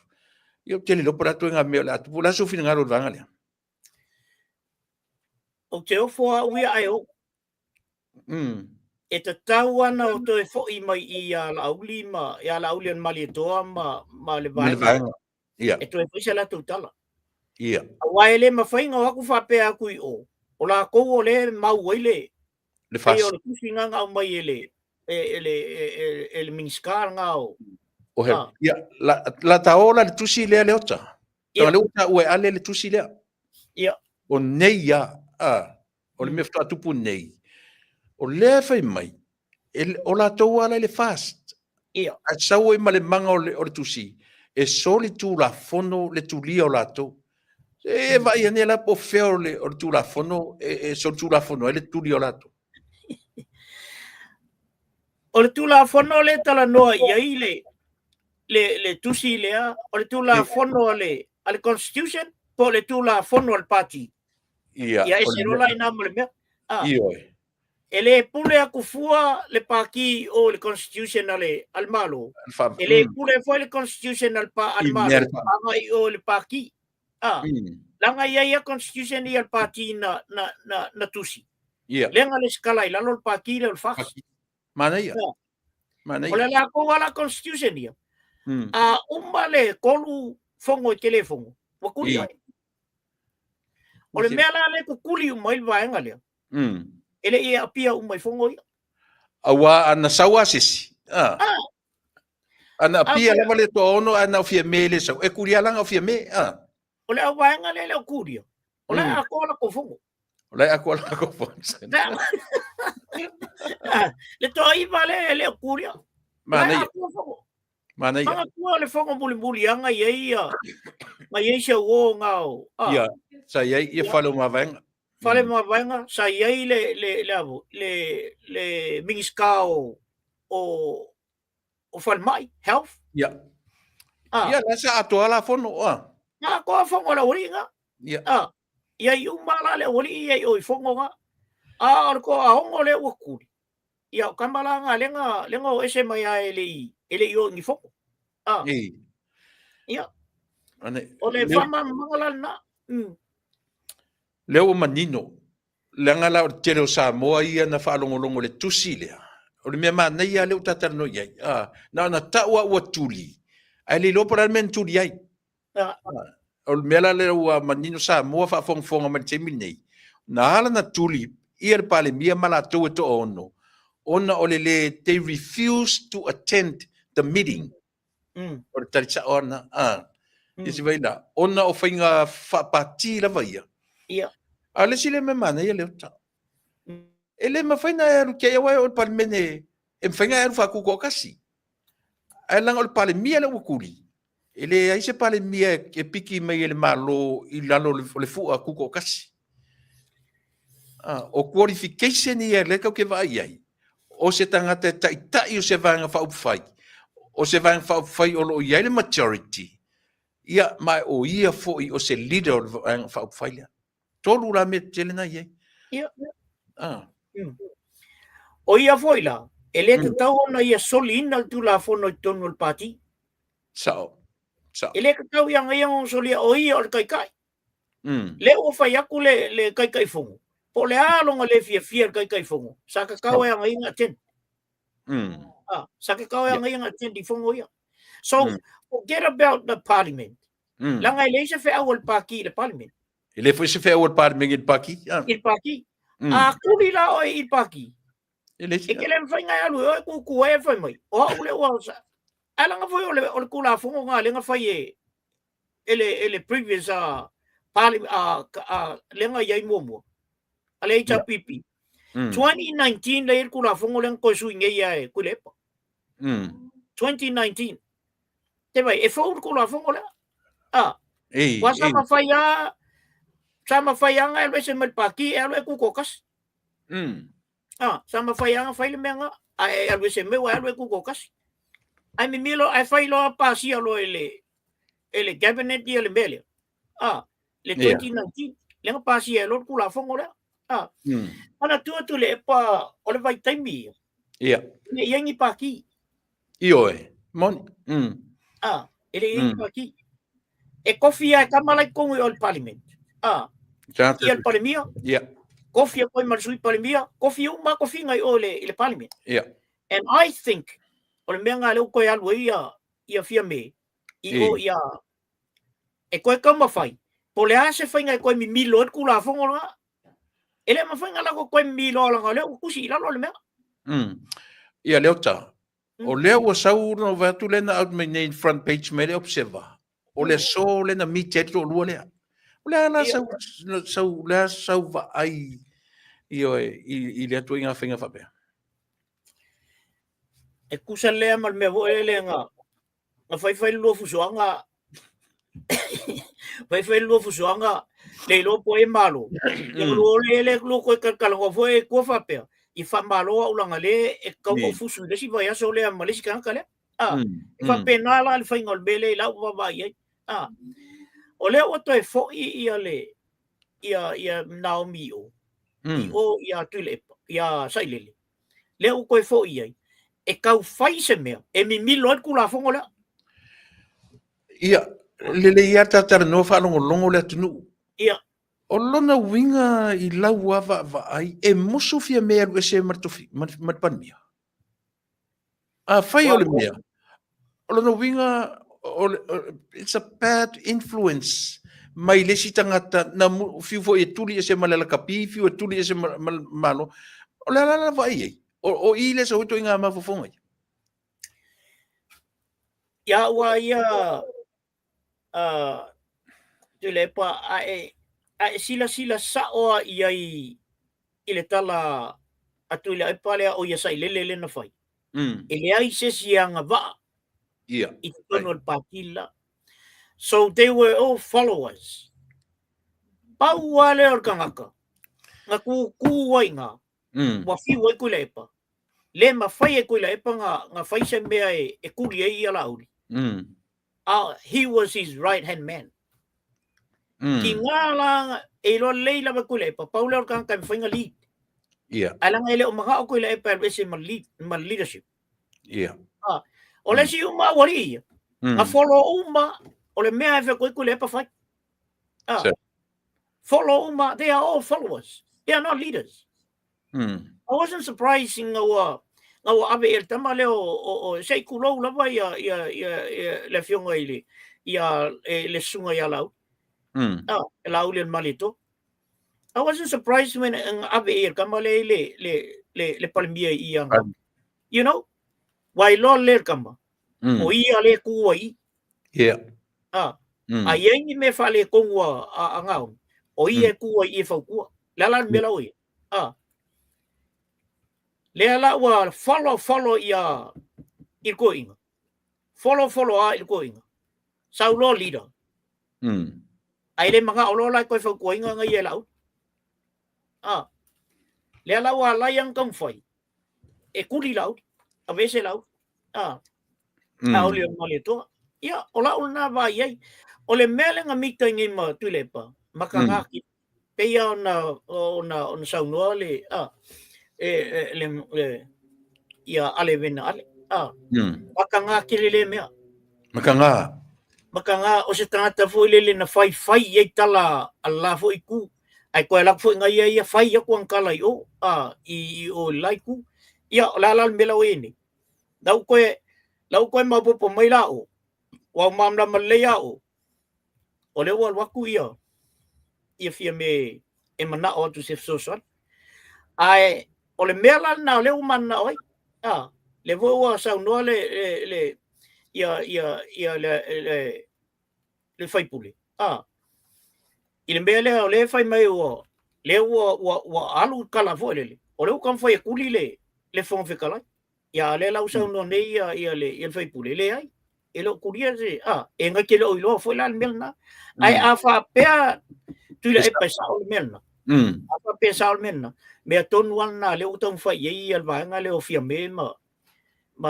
Io te le lo para tu nga me la tu la so fina ngalo vanga lea. O te ofo ui ai o. E te tau ana o toi fo'i mai I a lauli ma, I a lauli an mali toa ma le vanga. Ia. E toi fo'i se la tau tala. Ia. A wai le ma whainga waku whapea aku I o. O la kou o le mau le. Le Pei fast. o le kusi nga ngau mai ele miniskar ngau. O he. Ia, la taola le tusi lea le ota. Ia. Tanga le uta ue ale le tusi lea. Ia. O nei ia. O le mefta tupu nei. O le fai mai. O la tau ala le fast. Ia. A sau e ma le manga o le tusi. E soli tu la fono le tulia o la tau. E vai ane la po feo le o tu la fono. E so tu la fono. E le tulia o la tau. O le tula fono le tala noa ia i le tusi lea. O le tula fono ale constitution. Po le tula fono al party. Ia. Ia e se rola ina mo le mea. Ioi. Ele pule aku fua le paki o le constitution al malo. Ele pule foi le constitution al malo. Anga i o le paki. Langa ia constitution i al party na tusi. Lenga le skala i lalo le paki le fax. Mana ia. Ole la ko wala constitution ia. Umba le kolu fongo i telefongo. Wakuli ai. Ole mea le kukuli umai vaenga lea. Ele ia apia umai fongo ia. Awa ana sawa sisi. Ana apia lava le to ono ana ofia mele sa. E kuria langa ofia me. Ole awaenga le kuria. Ole akola ko fongo. Ole akola ko fongo. Le to iva le kuria. Mana ia. Mana ia. Manga tua le fongo muli anga ia. Ma ia se wo ngao. Ia. Sa ia falo mavenga. Fale mavenga sa ia le mingiskao o falmai health. Ia. Ia la sa atola fono. Na ko fongo la oringa. Ia. Ia i umala le ori ia o fongo nga. Ko a hongo le wakuri. Ia kambala nga lenga o ese mai ele i o ni fongo. Ia. Ole fama mangala na. Leo manino. Langa la o tele o Samoa ia na whaalongolongo le tusi lea. O le mea mana ia leo tatano iai. Na taua ua tuli. Ai le lopara men tuli ai. O le mea la leo manino Samoa whaafonga mani teimi nei. Na hala na tuli. Ia le pale mia mala tau e to ono. Ona o they refuse to attend the meeting. O le tarisa ona. Isi vaina. Ona o whainga whapati la vaia. Ia. Ale sile me mana ia leo ta. Ele ma faina e ru kia wai o palmene e whainga e ru whakuko kasi. Ai langa o palmia le wakuri. Ele ai se palmia e piki mai ele malo i lalo le fua kuko kasi. O qualification ia le kau ke vai ai. O se tangata tai o se vanga whaupwhai. O se vanga whaupwhai o lo iai le majority. Ia mai o ia foi o se leader o vanga whaupwhai lea. Tolu la me tele na ye. Ia. O ia foi la. Ele te tau na ia solina tu la fono i tonu al pati. Sao. Ele ka tau yang o solia o ia o kai. Le o fai aku le kai fongo. Po le alonga le fia kai fongo. Saka kau yang inga ten. Saka kau yang inga ten di fongo ia. So forget about the parliament. Langa ele se fe awal paki le parliament. Ele foi se fe awal parliament il paki. Il paki. Kuli la o il paki. Ele e ke le fai ngai alu o ku e fai mai o ule o sa ala nga foi o ku la fongo nga le nga fai ele previous le nga yai momo ale HPP 2019 le ku la fongo le ko su ngai ya ku le 2019 te vai e fo ku la fongo le wa sama fai nga ele se mal paki ele ku kokas sama fai anga fai le menga ai alwe se me wa alwe ku kokas ai mi milo ai fai lo pasi lo ele cabinet dia le mele le 2019 le pasi lo ku la fongo le ana tu le pa o le vai taimi ne yangi paki mon ele yangi paki e kofia kamala ko o parliament e el parlemia Coffee poi marsui palimia, coffee uma coffee ngai ole ile parliament. And I think ole menga le ko ya luia ia fia me. Io ia e ko kama fai. Pole ase fai ngai ko mi milo ku la fongo nga. Ele mawhainga lako koe milo langa leo kusi lalo le mea. Ia leo ta. O leo ua sau no vatu lena out me nei front page me le observa. O le so lena mi te to lua lea. O lea la sau va ai i le atu inga whinga whapea. E kusa lea mal mea vo ele nga. Nga whaiwhai lua fusuanga. Whaiwhai lua fusuanga. Le lo po e malo. Ia lo le lo koe kalkalanga fo e kua whapea. I whamalo au langa le e kau o fusu. Lesi vai aso lea malesi kanka lea. I whapena la le whainga o bele i lau wawai ai. O lea o toi fo ia le ia Naomi o. I o ia tuilepa. Ia sailele. Lea o koe fo ia. E kau whai se mea. E mi milo e kula fongo lea. Ia, lele ia tatara no whanongo longo lea tunu. Ia. O lona winga i lau awa ai, e moso fia mea lu e se marpan mea. A whai o le mea. O lona winga, it's a bad influence. Mai lesi tangata, na fiu fo e tuli e se malela kapi, fiu e tuli e se malo. O le ala vai ei. O i le sa huto inga mafofonga. Ia ua ia tuilepa a sila saoa ia i le tala atu le pale o ia sai lele na fai. Ele ai se sianga va. Yeah. I tono patila. So they were all followers. Pau wale or kangaka. Nga kuwai nga. Wa fi wai kuilepa. Le ma fai e kuilepa nga fai se mea e kuri e ia lauri. He was his right hand man. Ki ngā la e lo leila ba kuilepa. Pau le or kangaka me fai nga lead. Yeah. Alang ele o mga o kuilepa e se ma leadership. Yeah. O le si uma wari ia. Nga follow uma o le mea e koe kuilepa fai. Follow uma, they are all followers. They are not leaders. I wasn't surprised nga abe el tama leo o sei kulou lava ia le fionga ili ia le sunga ia lau. Lau le malito. I wasn't surprised when abe el kama le palmia ia. You know? Wai lo le kama. O ia le kuai. Yeah. Ai ni me fale kongwa a ngau. O ia kuai e fau Lalan me lau ia. Le ala wa follow ia il koinga. Follow a il koinga. Sau lo leader. Ai le mga olo lai koe fau koinga nga ia lau. Le ala wa layang kang fai. E kuli lau. A vese lau. Au le malito. Ia ola una va ia. Ole mele nga mita ngi ma tuilepa. Makangaki. Peia ona sau noa le ia ale vena ale. Makanga kilele mea. Makanga o se tangata fo lele na fai e tala ala fo iku. Ai koe lak fo ngai ia fai aku ang kalai o i o laiku. Ia lala mela o ene. Lau koe mapopo mai lao. Wa mamla malea o. O le wal waku ia. Ia fia me e mana o tu se sosan. Ai o le mela na le umana oi. Le voa sa no le ia le fai pule. I le mele o le fai mai o le wa alu kala fo le. O le kan fai kuli le fon fe kala. Ia le lau sa no nei ia le fai pule le ai. E lo kuria se e nga ke lo ilo fo la melna. Ai a fa pea tu le e pesa o melna. Apa pesa o melna. Me ton wan na le utong fai ye al va nga le o fia me ma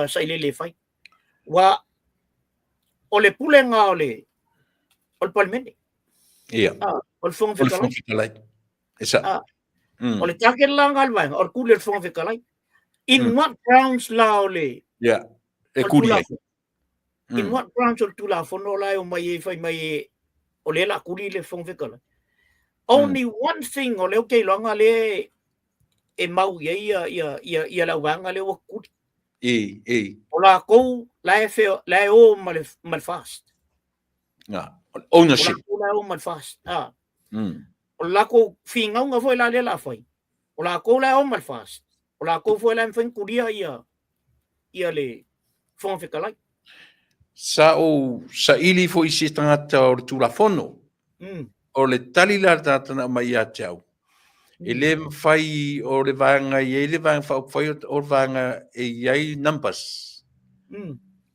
sai le fai. Wa o le pule nga o le palmene. Ia. O le fong fe kalai. Esa. O le taket la nga al va o kule fong fe kalai. In what grounds la o le? Yeah. E kuri. In what grounds o tula fono la o mai fai mai o le la kuri le fong fe kalai. Only one thing o le o ke longa le e mau ia la wanga le o kuri. O la kou la e feo la e o mal fast. Ownership. O la o mal fast. o lako finga nga foi la le la foi o lako la o mal fast o lako foi la fen kuria ia le fon fikalai Sa ili fo isi tangata o tu la fono. O le tali la tana mai a tau. Ele fai o le vanga le vanga fai o vanga e numbers.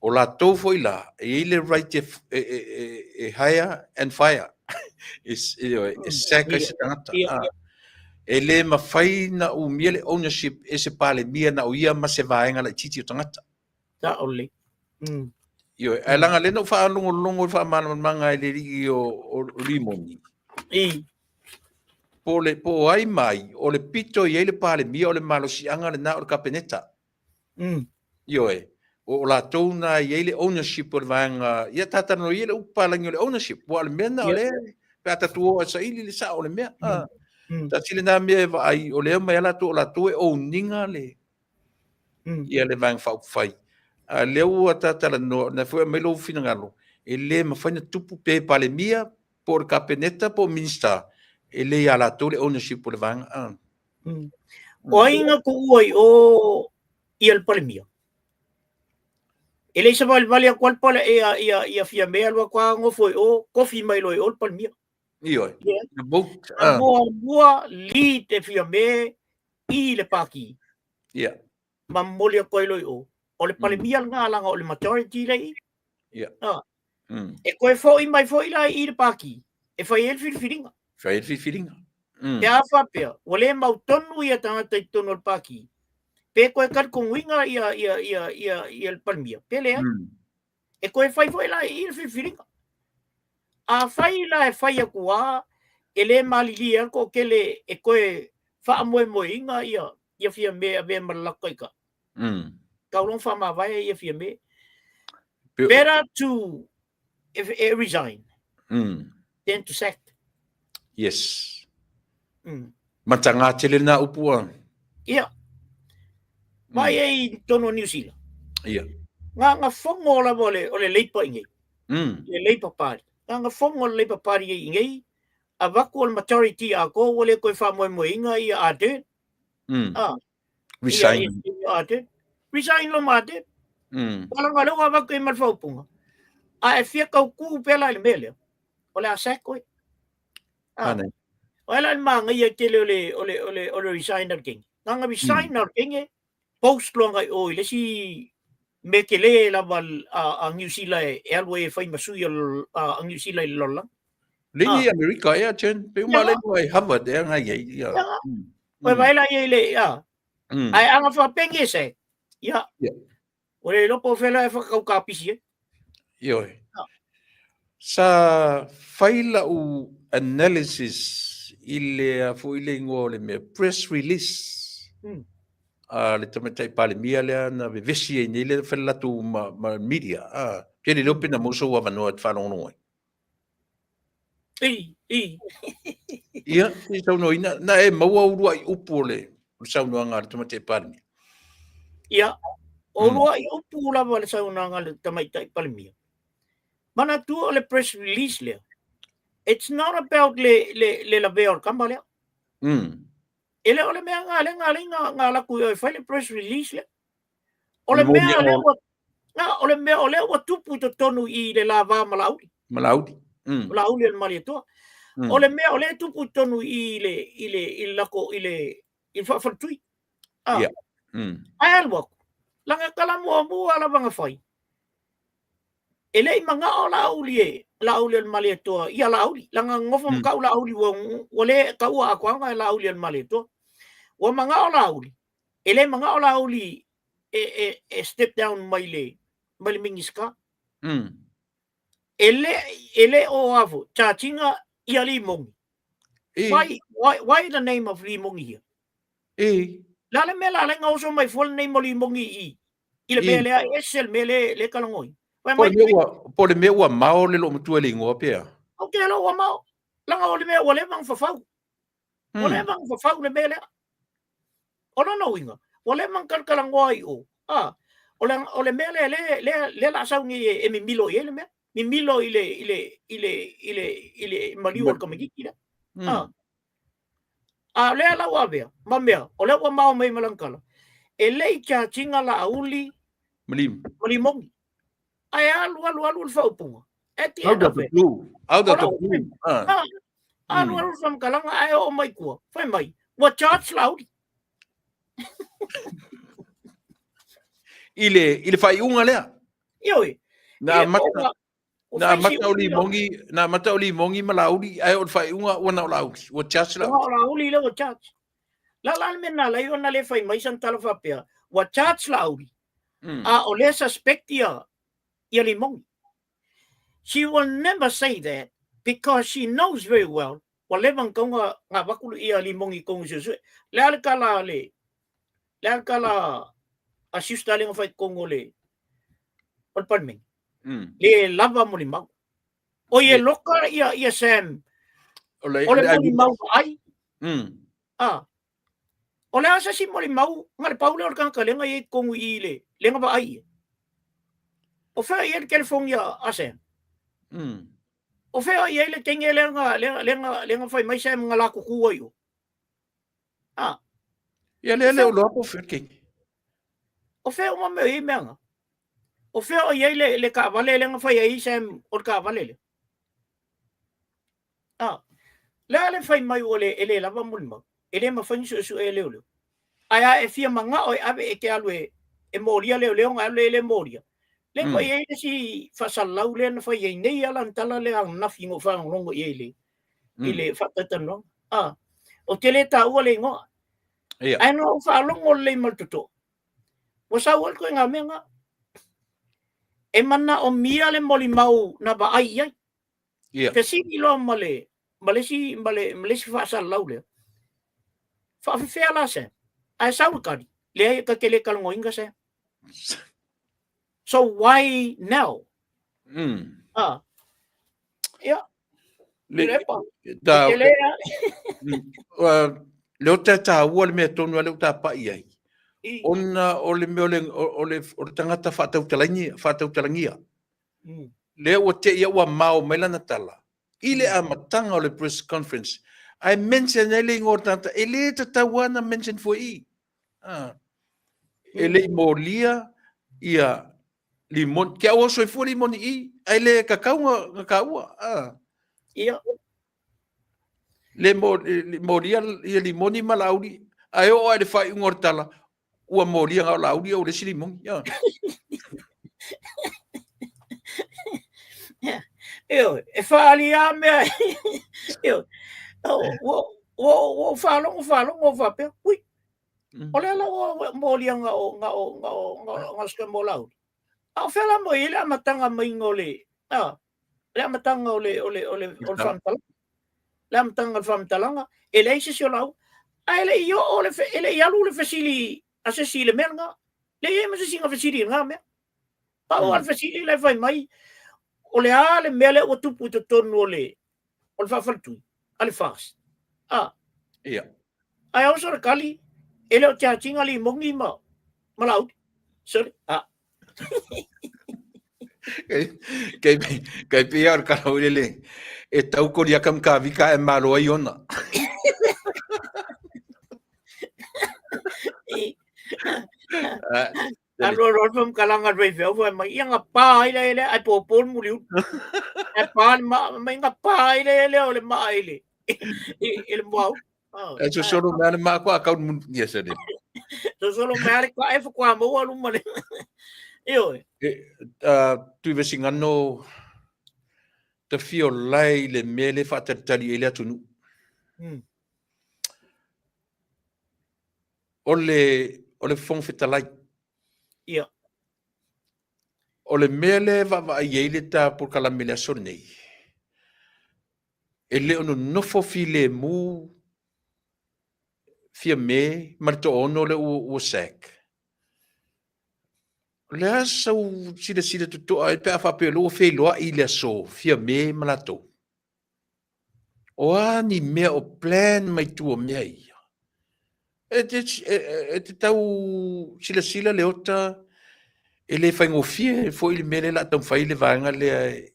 O la tau foi la le right e hire and fire. Is saka se tangata. Ele mafai na o miele ownership ese pale mia na o ia ma se vaenga la titi o tangata. Ta ole. Yo, alanga le no fa longo fa manga le ri o limoni. Po ai mai o le pito i le pale mia o le malo si anga le na o kapeneta. Yo o la tona i le ownership o vanga ia tata no i le upalangi o le ownership wa le mena o le pata tuo sa ili le sa o le mea. Ta sile na mea ai o le mai la to e o ninga le. Ia le vanga fa fai. Leu tala no na foi mai lo fina ngalo ele ma foi na tupu pe pale mia por kapeneta por minister ele ia la tole ownership por vang o inga ko oi o il pale mia ele se vale qual pale ia fia me algo kwa ngo foi o coffee mai lo o pale mia io na boat boa li te fia me i le paki ma molia ko lo o o le pale mia nga langa o le majority lei e koe foi mai foi la i le paki e fai el filinga ya fa pe o le mau tonu ia tanga te tonu le paki pe koe kar ko winga ia el pale mia pele e koe fai foi la i le filinga a fai la e fai akua ele malilia ko kele e koe fa moinga ia fia me ave malakoika Kaulong fama vai ia fia me. Better to resign than to sack. Yes. Matanga tele na upua. Ia. Mai ai tono New Zealand. Ia. Nga fongo la vole o le leipa ingi. Le leipa party. Nga fongo le leipa party ingi. A vaku o majority a ko wole koe fa moinga ia ate. Resign. Resign lo mate. Wala nga lo wa ko mal faupunga. A e fia kau ku pela le mele. Ole a sek koe. Wala manga ia tele ole resign ar king. Nga resign ar king post lo nga o le si mekele la val a New Zealand airway fai masui a New Zealand lola. Lingi America ya chen pe male ko Harvard ya nga ye ya. Wai vai la ye le ya. Ai anga fa pengi se. Ya. Ole lo po fela fa kau kapisi. Yo. Sa faila u analysis ile fu ile ngole me press release. Le tamatai pale mia le na vesi ni le fela tu ma media. Pele lo pina mo so wa no at fa no. Ia, i tau no ina na e maua urua i upole. Sau no anga tamatai pale. Ia. O roa i upu lava le sau nanga le tamaitai palimia. Mana tu o le press release lea. It's not about le la veo kamba lea. Ele ole mea ngā laku e whai le press release lea. Ole mea ole wa tupu to tonu i le la vā malaudi. Malaudi le mali toa. Ole mea ole tupu tonu i le lako i le whawhatui. Ai alwa. Langa kala mua la vanga fai. Ele i manga o la auli al male toa. Ia la auli. Langa ngofa mka o la auli wale ka ua akwanga la auli al male toa. Wa manga o la auli. Ele manga o la auli e step down mai le mingiska. Ele o avu. Chacinga ia li mongi. Why the name of li mongi here? Lale me la lenga oso mai full name o li mongi i. Ile mele esel mele le kalangoi. Por me ua mao le lo mtu le ngo pe. Okay lo ua mao. Langa o le me wale mang fafau. Wale mang fafau le mele. Ona no winga. Wale mang kalangoi o. Ole mele le la sau ni e mi milo ele me. Mi milo ile maliu ko magi ila. A le la wa be. Ma mea, o le wa mau mai malangkala. E lei kia tinga la auli Malim. malimongi. Ai alu whaupunga. E ti Out ena of the pe. blue. Out of the Ola, blue. Alu whamkalanga ai o mai kua. Whai mai. Wa charge lauri. Ile fai unga lea. Ioi. Na Ia mata oa- o na whai si mata uli uli o- mongi na mata uli mongi malauri ai o fai unga wana o lauri. O chas o lauri. ngā ora uli le wa charge. La mena la iona le whai mai san tala whapea. Wa charge lauri. A o le suspect ia limongi. She will never say that because she knows very well. Wa le mang kaunga ngā wakulu ia limongi kongu susue. Le ale kala a siustalinga whai kongo le. O le panmeng. Le lava mo limau. O ye loka ia Sam. O le mo limau ai. O le asa si mo limau. Ngā le paule o le kankalenga i kongu i le. Lenga ba ai. O whea i ele California a Sam. O whea i ele tenge lenga whai mai Sam ngā lako kua i o. Ia le o loa po whirking. O whea o mameo i meanga. O whea i ele le ka vale lenga whai ai Sam o ka vale le. Le ale whai mai o le ele lava mulima. Ele ma whai su e leo leo. Ai e fia manga o e ave e ke alu e moria leo leo ngā le moria. Le whai e si whasalau le na whai e nei ala ntala le ang nafi ngo whang rongo i ele. I le whatatanong. O te le ta ua le ngoa. Ai no whalongo le maltuto. Wa sa wal ko ngā mea ngā. E mana o mia le moli mau na ba ai ai. Te sini lo male. Malesi whasalau le. Whawhewhea la se. Ai saul kari. Le ka kele kalongo inga se. So why now? Yeah. Leo ta ua le mea tonu leo ta pai ai. Ona o le mea o le tangata whātautalangia. Leo o te ia ua mao meila na tala. Ile a matanga o le press conference. I mention ele ngor tanta. Ele ta tawana mention for i. Ele molia ia limon. Kia o soi fu limon i. Ele kakaua kakaua. Ia. Le molia ia limoni malauri. Ai o ai le fai ngor tala. Ua molia ngau lauri o le si limon. Ia. Io, e whaali a mea. Io, wo whalongo whapea. Ui. O le ala o mōlianga ngā ska mō lauri. A whela mo i le amatanga mai ngole. Le amatanga o le whamtala. Le amatanga o le whamtalanga. E le isi sio lau. A ele i o ele i alu le whasili a se si le mea ngā. Le i ema se singa whasili ngā mea. Pa o al whasili le whai mai. O le ale mele o tupu te tonu o le whawhaltui, ale whas. Ia. Ai au sora kali, ele o te atinga li mongi malaut. Sorry. Kai pia ar kara ulele. E tau ko ria kam ka vika e malo ai ona. Alo fam kalanga rei veo mai nga pa ile ile ai popol muliu. Ai pa mai nga pa ile ile ole mai ile. Ele mau. E so solo mane ma kwa ka mun dia sede. So solo mare kwa e kwa mo alu mane. Io. Tu ve singano te fio lai le mele fa tali ile atunu. Ole fon fetalai. Ia. O le mele va iele ta por kala mele sonei. Ele ono nofo file mu fia me marto ono le o sek. Le asa u sida tuto ai pe afa pe lo fe lo ile so fia me malato. O ani me o plan mai tu o me. E te tau sila leota ele fai ngofie foi ele mele la tam fai le vanga le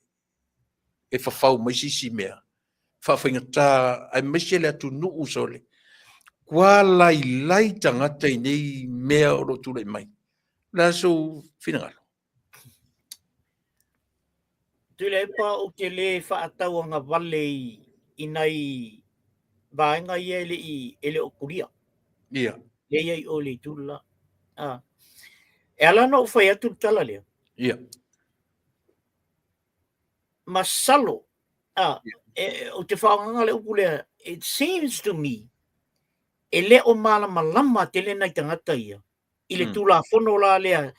e fa fau mai si mea fa fai ngata ai mesi le tu nu usole Kua lai tangata I nei mea o lo tūlai mai. Nā so whinangalo. Tule pa o te le whaatau anga wale I nei vaenga I ele o kuria. Ia. Le iai o le tula. E ala no whai atu tala lea. Ia. Masalo. O te whaanga le upu lea. It seems to me e le o malama te le nai tangata ia. I le tula whono la lea.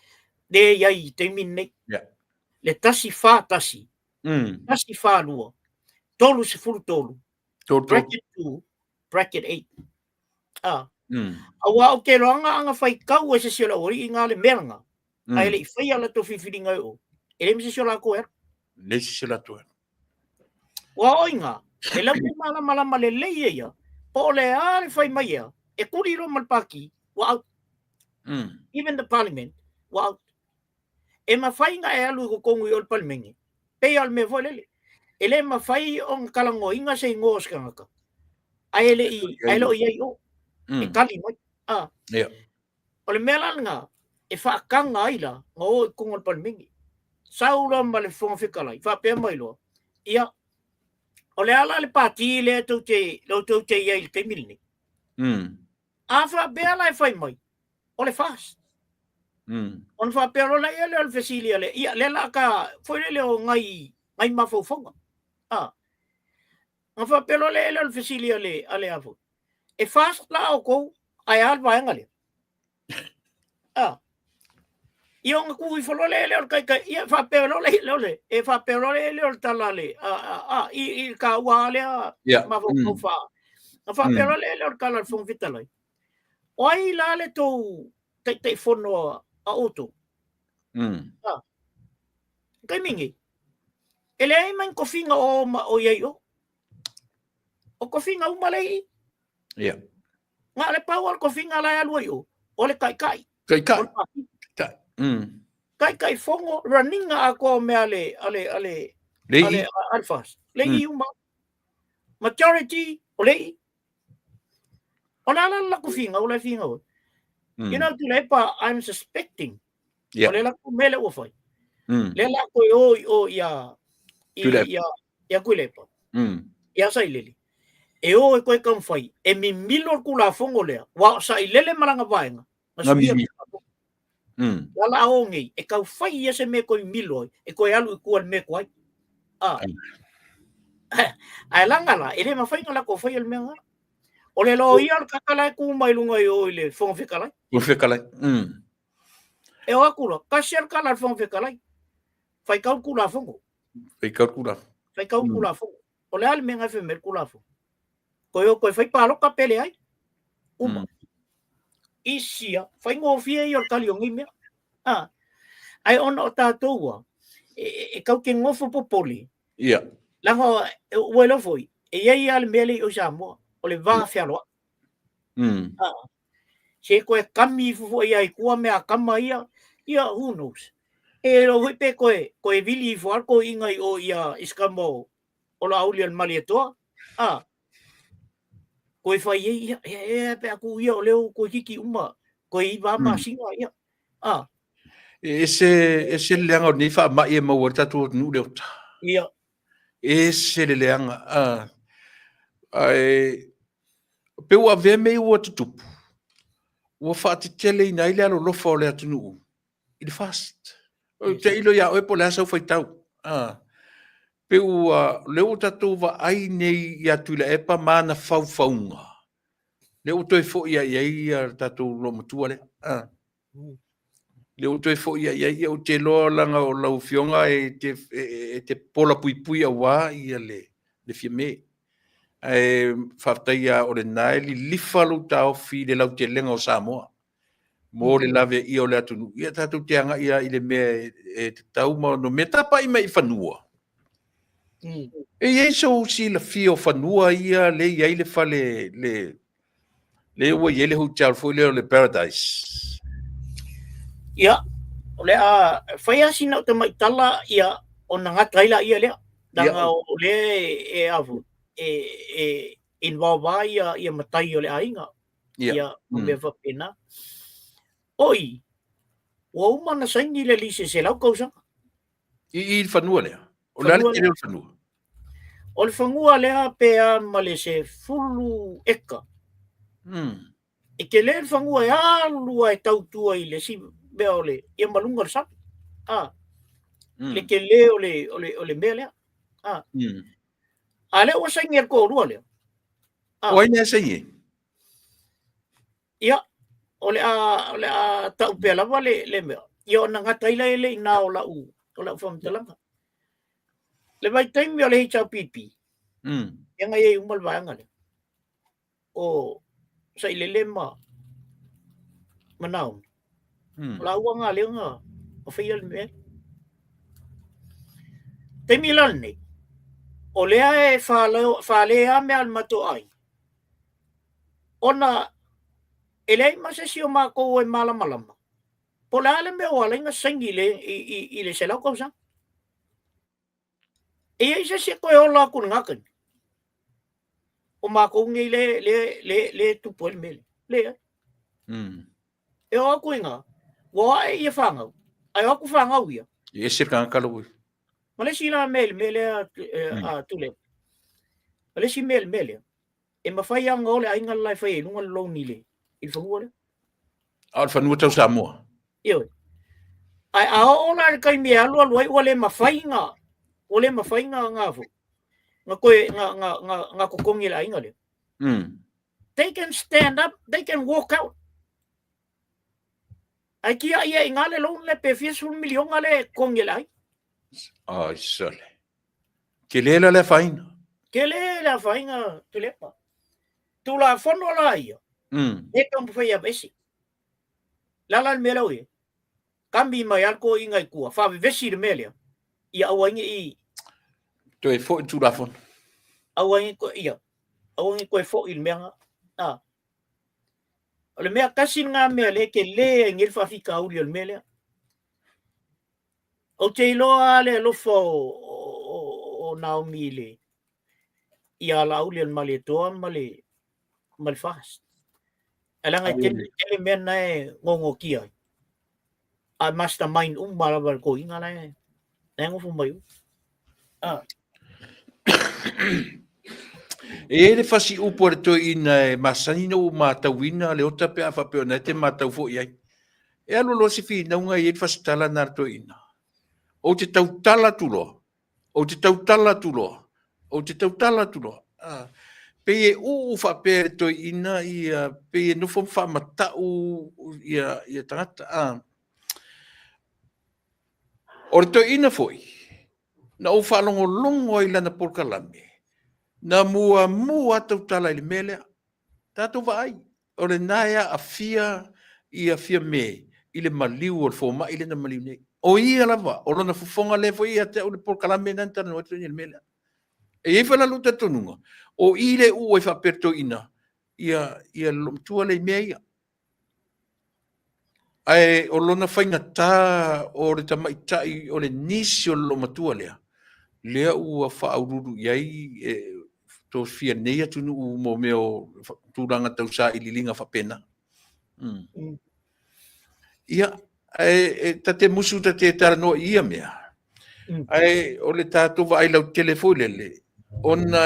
Le iai te minne. Ia. Le tasi wha tasi. Tasi wha lua. Tolu se furu tolu. Bracket 2. Bracket 8. Awa o ke roanga anga whai kau e se siola ori I ngā le meranga. Ai le I whai ala to whiwhiringa o. E le mse siola ko era. Le se siola to era. Wa oinga. E lau te malama le leia ia. Po le ale whai mai ia. E kuri ro malpaki. Wa out. Even the parliament. Wa out. E ma whai nga e alu ko kongu I ol palmengi. Pei al me voi lele. E le ma whai o kalango inga se ngos kangaka. Ai le I lo iai o. E kali mai. Ia. O le mea nga. E whaakanga aila. Ngā o I kongu ol palmengi. Saula ma le whonga whikalai. Whapea mai loa. Ia. O le ala le pati le tau te iai te milni. A whapea lai whai mai. O le fast. On whapea rola ia le al fesilia le. Ia le la ka whaile le o ngai mawhauwhonga. Ngā whapea rola ia le al fesilia le ale afu. E fast la o kou. Ai alwa enga le. Ia ngā kui whalole le o kai. Ia whapea rola le. E whapea rola le o tala le. I ka ua lea. Mawhauwha. Ngā whapea rola le o kala whong vitalai. O ai la le tau tei whono a oto. Kai mingi. E le ai man kofinga o iei o. O kofinga umalei. Ia. Ngā le pau al kofinga lai alua I o. O le kai. Kai. Kai fongo raninga a ko me ale alfas. Le I uma. Majority o le I. O la kofinga o le finga o. You know, tu le pa, I'm suspecting. Yeah. O le la ku mele o fai. Le la ko o ia ku le pa. Ia sai lele. E o e koe kam fai. E mi milor ku la fongo lea. Wa sai lele maranga vaenga. La la o ngei. E kau fai ia se me koe miloi. E koe alu I kual me koe. Ai langa la. E le ma fai ngala ko fai al mea. O le lo ia kakala ku mai lunga I o le fonga whikalai. Whikalai. E o akura, kasi al kala fonga whikalai. Fai kau kula fongo. Fai kau kula fongo. O le al menga fe mer kula fongo. Koe fai palo ka pele ai. Uma. Isia, fai ngofia I o kali o ngimea. Ai ona o tātoua. E kau ke ngofo popoli. Ia. Langa, uelo foi. E iei al mele I o Samoa. O le vā whialoa. Se koe kami fufo ia I kua mea kama ia, who knows. E lo hipe koe vili I fuarko inga I o ia iskamo o la auli al mali atoa. Koe whai ia, pe aku ia o leo koe hiki uma, koe I wā masinga ia. Ese leanga o ni wha mai e maua tatu o nu leo ta. Ia. Ese leanga. Pe ua vea mei ua tutupu. Ua wha te tele I nai lea lo lofa o lea tunu. I le fast. Te ilo ia oe po lea sau whai tau. Pe ua leo tatu wa ai nei ia tuila epa mana whauwhaunga. Leo toi fo ia tatu lo matua lea. Leo toi fo ia o te loa langa o lau fionga e te pola pui a wā ia le fia me. Whaftaia o le nai li lifalu tau fi le lau te lenga o Samoa. Mo le lave I o le atunu. Ia tatu te anga ia I le mea te tau ma no me tapa I mai whanua. E so si la fio whanua ia le iai le fa le ua iai le hotel fo le o le Paradise. Ia. O le whai asina o te maitala ia o na ngataila ia lea. Danga o le e avu. Involva ia matai o le ainga. ia me va pena oi o mana sangi le lise se lau kausa I whanua lea. O lale Whanua tere o whanua. o le whangua lea pea ma le se fulu eka e ke le whangua e alua e tautua i le si mea o le ia malunga le sapi le ke le o le mea lea a le o sangi e ko rua lea O ai nea sei ia o le a tau pea lava le mea ia o na ngata ila ele ina o la u o la whamtalanga le vai taimi o le hicha pipi ia ngai e umal vaanga le o sa ile le manau la uanga le nga o whaia le mea taimi lal nei o lea e whalea mea al mato ai ona elei masesi o mako e malama po la le me o lenga sangi le i le sela ko sa e isa se ko o la kun ngaken o mako ngi le tu pol mel le e o ku nga wa e fanga ai o ku fanga uia e se kan kalo male sila mel a tu le male si mel e mafai anga ole ai nga lai fai lunga lo ni le il fangu le al whanua tau Samoa Yo. Ai ona kai me alu ole mafainga. Ole mafainga nga fu. Nga koe nga kokongi la inga le. They can stand up, they can walk out. Ai kia ia ingale lo le pe fies un million ale kongi la. Ai sole. Ke le la faina. Ke le la fainga tu le pa. Tu la fono la ia. E kam fa ia besi. La me la ui. Kambi mai alko inga kua fa vesi de melia ia awangi i to e fo tu la fon awangi ko ia awangi ko e fo il mea ole mea kasi nga mea le ke le ngil fa fika uli el melia o te loa le lo fo o Naomi le ia la uli el male toa male fast alanga tele mea nae ngongo kia a mastermind malabar ko inga na nengo fu mai e le fasi upo le to ina masani no matawina le ota pe afa pe na te matau fo ia e alo lo si fi na unga e fasi tala na to ina o te tau tala tulo o te tau tala tulo o te tau tala tulo pe e u fa pe to ina ia pe no fo fa mata u ia tangata o to ina foi na o fa longo i lana por kalame na mua tau tala i mele tato vai o le naia a fia me i le maliu o le foma i le na maliu nei o ia lava o lona fufonga le foi ia te o le por kalame na tana o le mele e fa la luta tonunga o i le u e fa perto ina ia tua le mea ai o lona fainga tā o le tamaitai o le nisi o lo matua lea ua whaururu iai to fia nei atu nu mo meo tūranga tau sa i lilinga whapena. Ia, tate musu tate tara noa ia mea. Ai, o le tātou wa ai lau telefoi lele. Ona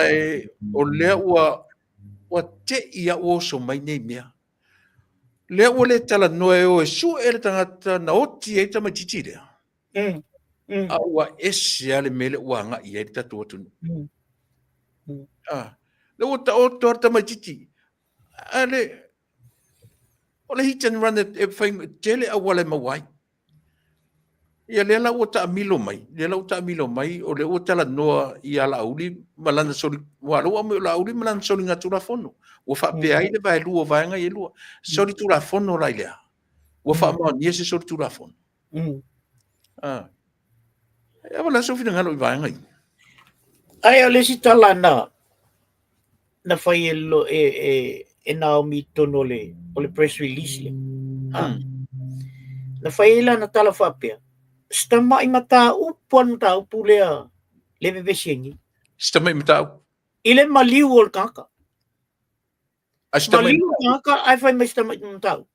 o lea ua te ia oso mai nei mea. Lea ua le tala noe o e su e le tangata na oti e tama titi lea. A ua ese ale mele ua nga i e tatu atunu. Le ua ta oto ar tama titi. Ale, o le hit and run e whainga tele a wale mawai. Ia lea la ua ta amilo mai. Lea la ua ta amilo mai o le ua tala noa i ala auli malana soli. Wala ua me la auli malana soli ngā tura fono. Ua wha pe ai le vai lua vaenga i lua. Soli tura fono lai lea. Ua wha maa nia se soli tura fono. Ia wala sofi na ngalo i vaenga i. Ai o le si tala na whai e Naomi tono o le press release le. Na whai la na tala whapea. Stama i mata upuan mata upu lea le vevesiengi. Stama i mata upu? Ile maliu o le kaka. Asta mai. Maliu ka ai fai mai stamai tau.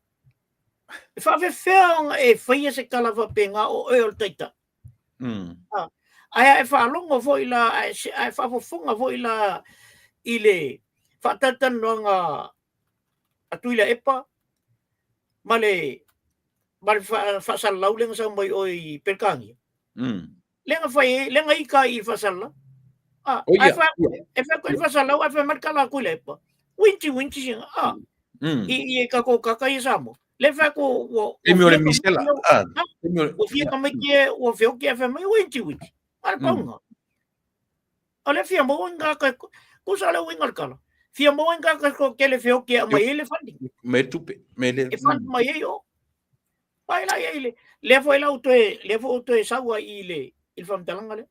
E whawewhea e whaia se kalawa penga o eo taita. Ai e whaalonga fo ila, ai whafofonga fo ila i le whatatanoanga atuila epa, ma le whasalau lenga sa mai o i perkangi. Lenga ika i whasala. Ai whasalau, ai whamarkala kuila epa. Winchi singa. I ka ko kakai samo. Le fa ko E mi ole misela. o fia ka mai ke o fio ke fa mai winchi. Al ponga. Ale fia mo nga ka ko sa le wingal kala. Fia mo nga ka ko ke le fio ke mai ele funding. Me tupe, me le. E fund mai yo. Pai la ele. Le foi la auto e sawa ile il fam talanga le.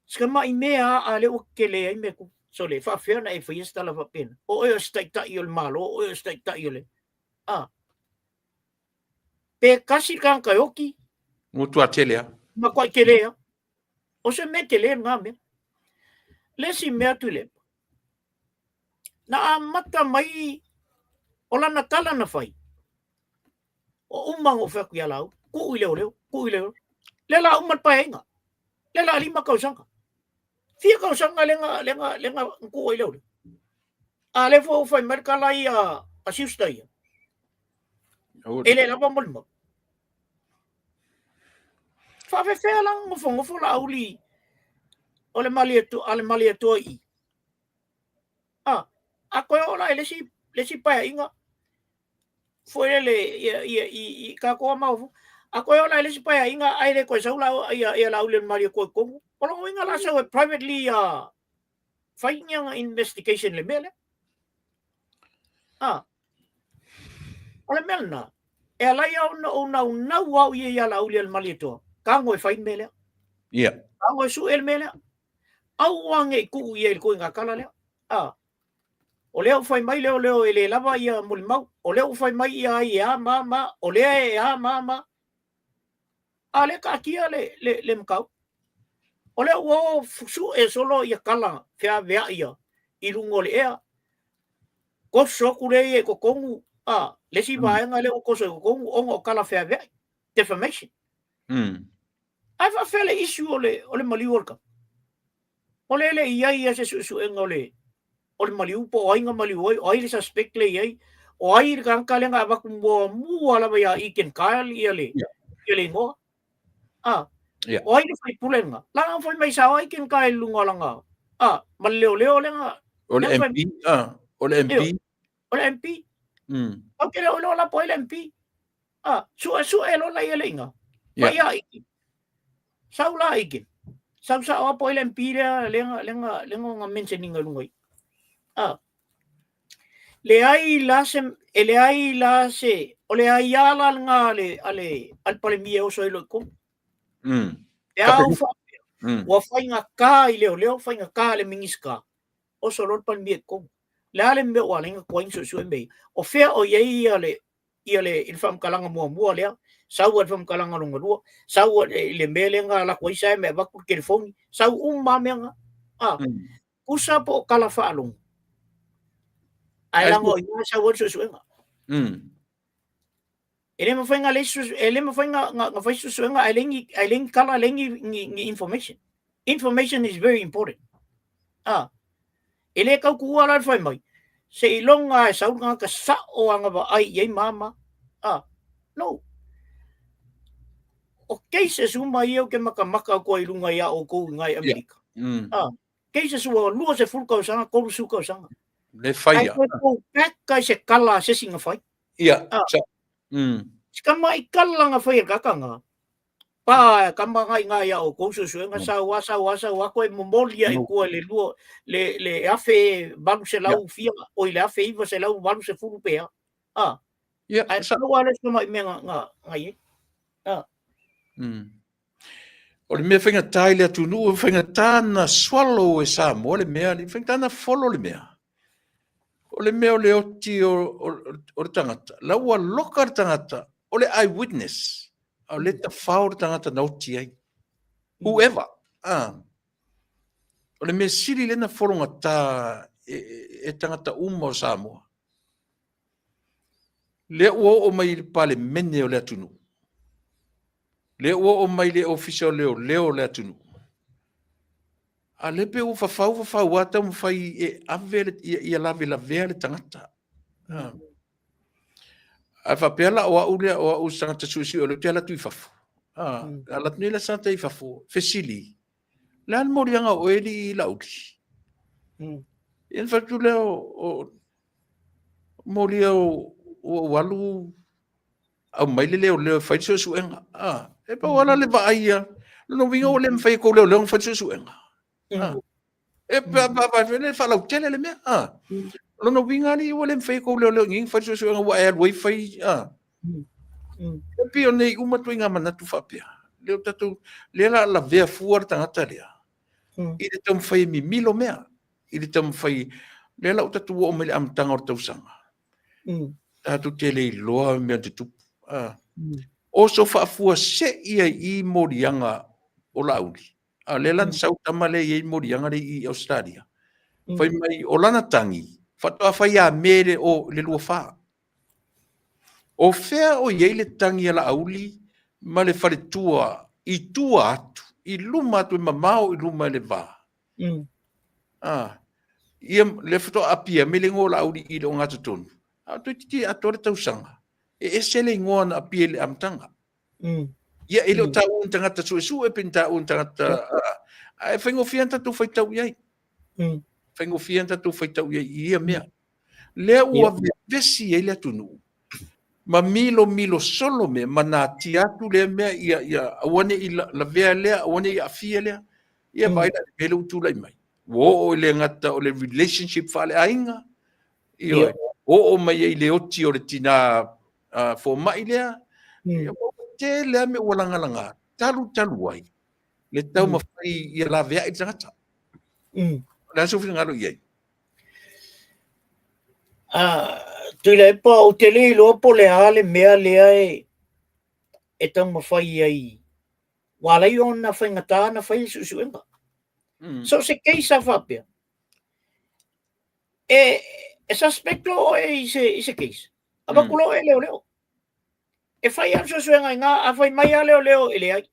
Skama i mea ale o ke le ai me ko. So le fa fia na e fa yesta la fa pen. O e sta i ol malo, o e sta i ole. Pe kasi kan kayoki. Mutu atelea. Ma kwa kelea. O se me tele ngame. Le si mea tule. Na mata mai ola na tala na fai. O umang o fa ku yalau. Ku ileo. Le la umat pa enga. Le la lima kausanga. Fia kausanga lenga ku ileo. Le fo fai merkala ia asiusta ia. Ele la bombolmo. Fa fe lang mo fo la uli. Ole malieto i. Ako ola ele si pa inga. Foi ele i ka ko mau. Ako ola ele si pa inga ai le ko sa la ia la uli malie ko ko. Ola inga la sa privately fai nga investigation le mele. Ole melna. E ala ia na wau ia la uli malieto. Kango e fai mele. Yeah. Kango su el mele. Au wange ku ia ko nga kala le. O leo fai mai leo ele lava ia mulmau. O leo fai mai ia mama. O leo ia mama. Ale ka kia le mkau. O leo o su e solo ia kala fea vea ia. I rungo le ea. Ko soku le e ko kongu. Le si vaenga le o ko so kongu ongo kala fea vea. Defamation. Ai fa fele issue ole maliorka. Ole le ia se su enga ole maliu po ainga maliu ai le suspect le ai o ai kan kalenga ba kumbo mu ala ba ya iken kal ile ngo o ai le fai pulenga la foi mai sa ai ken kai lunga langa maleo lenga Ole MP ole MP o ke ole la po le MP su elo la ile nga ya iki sa la iki sa po le MP lenga nga mentioning lunga le ai la se o le ai ala nga ale al palemie o so ilo ko wa fai nga ka leo fai nga ka le mingiska o so lor palemie ko le ale me wa lenga ko inso su me o fe o ye ale il fam kalanga mo le sau al fam kalanga longa do sau le melenga la ko isa me ba ku telefoni sau mamenga usa po kala fa along ai lango ia sa wo su nga ele mo fenga nga fai su nga ai lengi kala lengi ni information is very important ele ka ku ala fai mai se ilonga sa nga ka sa o nga ba ai ye mama no o cases mai o ke maka ko i lunga ia o ko ngai Amerika cases o lu se full ko sa ko su ko sa le fai ya. Ka se kala se singa fai. Ia. Skama i kala nga fai ka nga. Pa kama nga ya o ko su nga sa wa ko momolia i ko le luo le afe balu se lau fia o le afe iva se lau balu se fulu pe. Ia. Sa wala se mai nga ye. O le mea whainga tai lea tunu, o whainga tāna swallow e sa mo le mea, le whainga tāna follow le mea. O le mea o le oti o le tangata. Laua loka le tangata, o le eyewitness. O le ta whao le tangata na oti ai. Whoever. O le mea siri lena whoronga tā e tangata uma o Samoa. Le ua o mai pale mene o le atunu. Le ua o mai le official leo le atunu. A le pe u fafau ata mo fai e avele ia lave la vele tangata. A fa pela o ule o sangata susi o le tela tu fafu. Ala tnela santa i fafu. Fesili. Lan morianga o eli la uti. In fact le o moria o walu au mai le fai susu enga. E pa wala le vaia. No vinga o le fai ko le fai susu enga. E pa le fa la utele le me. No vinga ni o le fai ko le ngin fai susu enga wa e wi fai e pio nei uma tuinga mana tu fapia. Le tatu le la vea fuar tangata lea. I le tam fai mi milo mea. I le tam fai le la tatu o me le am tanga o tausanga. Tatu te le loa mea te tupu. O so faafua se ia I morianga o lauli. A le lan sau tamale I morianga le I Australia. Fai mai o lana tangi. Fatoa fai a mere o le lua faa. O fea o iei le tangi ala auli, ma le fale tua, I tua atu, I luma atu I mamao, I luma le vā. Ia le fatoa apia, me le ngola auli I le o ngata tonu. A tu titi atore tausanga. E se le ngoa na apia le amtanga. Ia ele o tau un tangata su e pinta un tangata. E whaingo fianta tu whai tau iai. Whaingo fianta tu whai tau iai ia mea. Lea ua vesi ele atunu. Ma milo solo me mana tiatu le me ia awane I la vea lea awane I afia lea ia vai da pele utu lai mai wo le ngata o le relationship fale ainga ia o mai I le oti o le tina fo mai lea ia te le me wala langa talu ai le tau mafai ia la vea I tangata la so fina ngalo ia tui le pa o te le loa po le ale mea lea e tau mawhai ai. Walai o na whai ngata na whai susuenga. So se keisa whapea. E suspecto o I se keisa. Aba kulo e leo. E whai an susuenga ngā a whai mai a leo e le ai.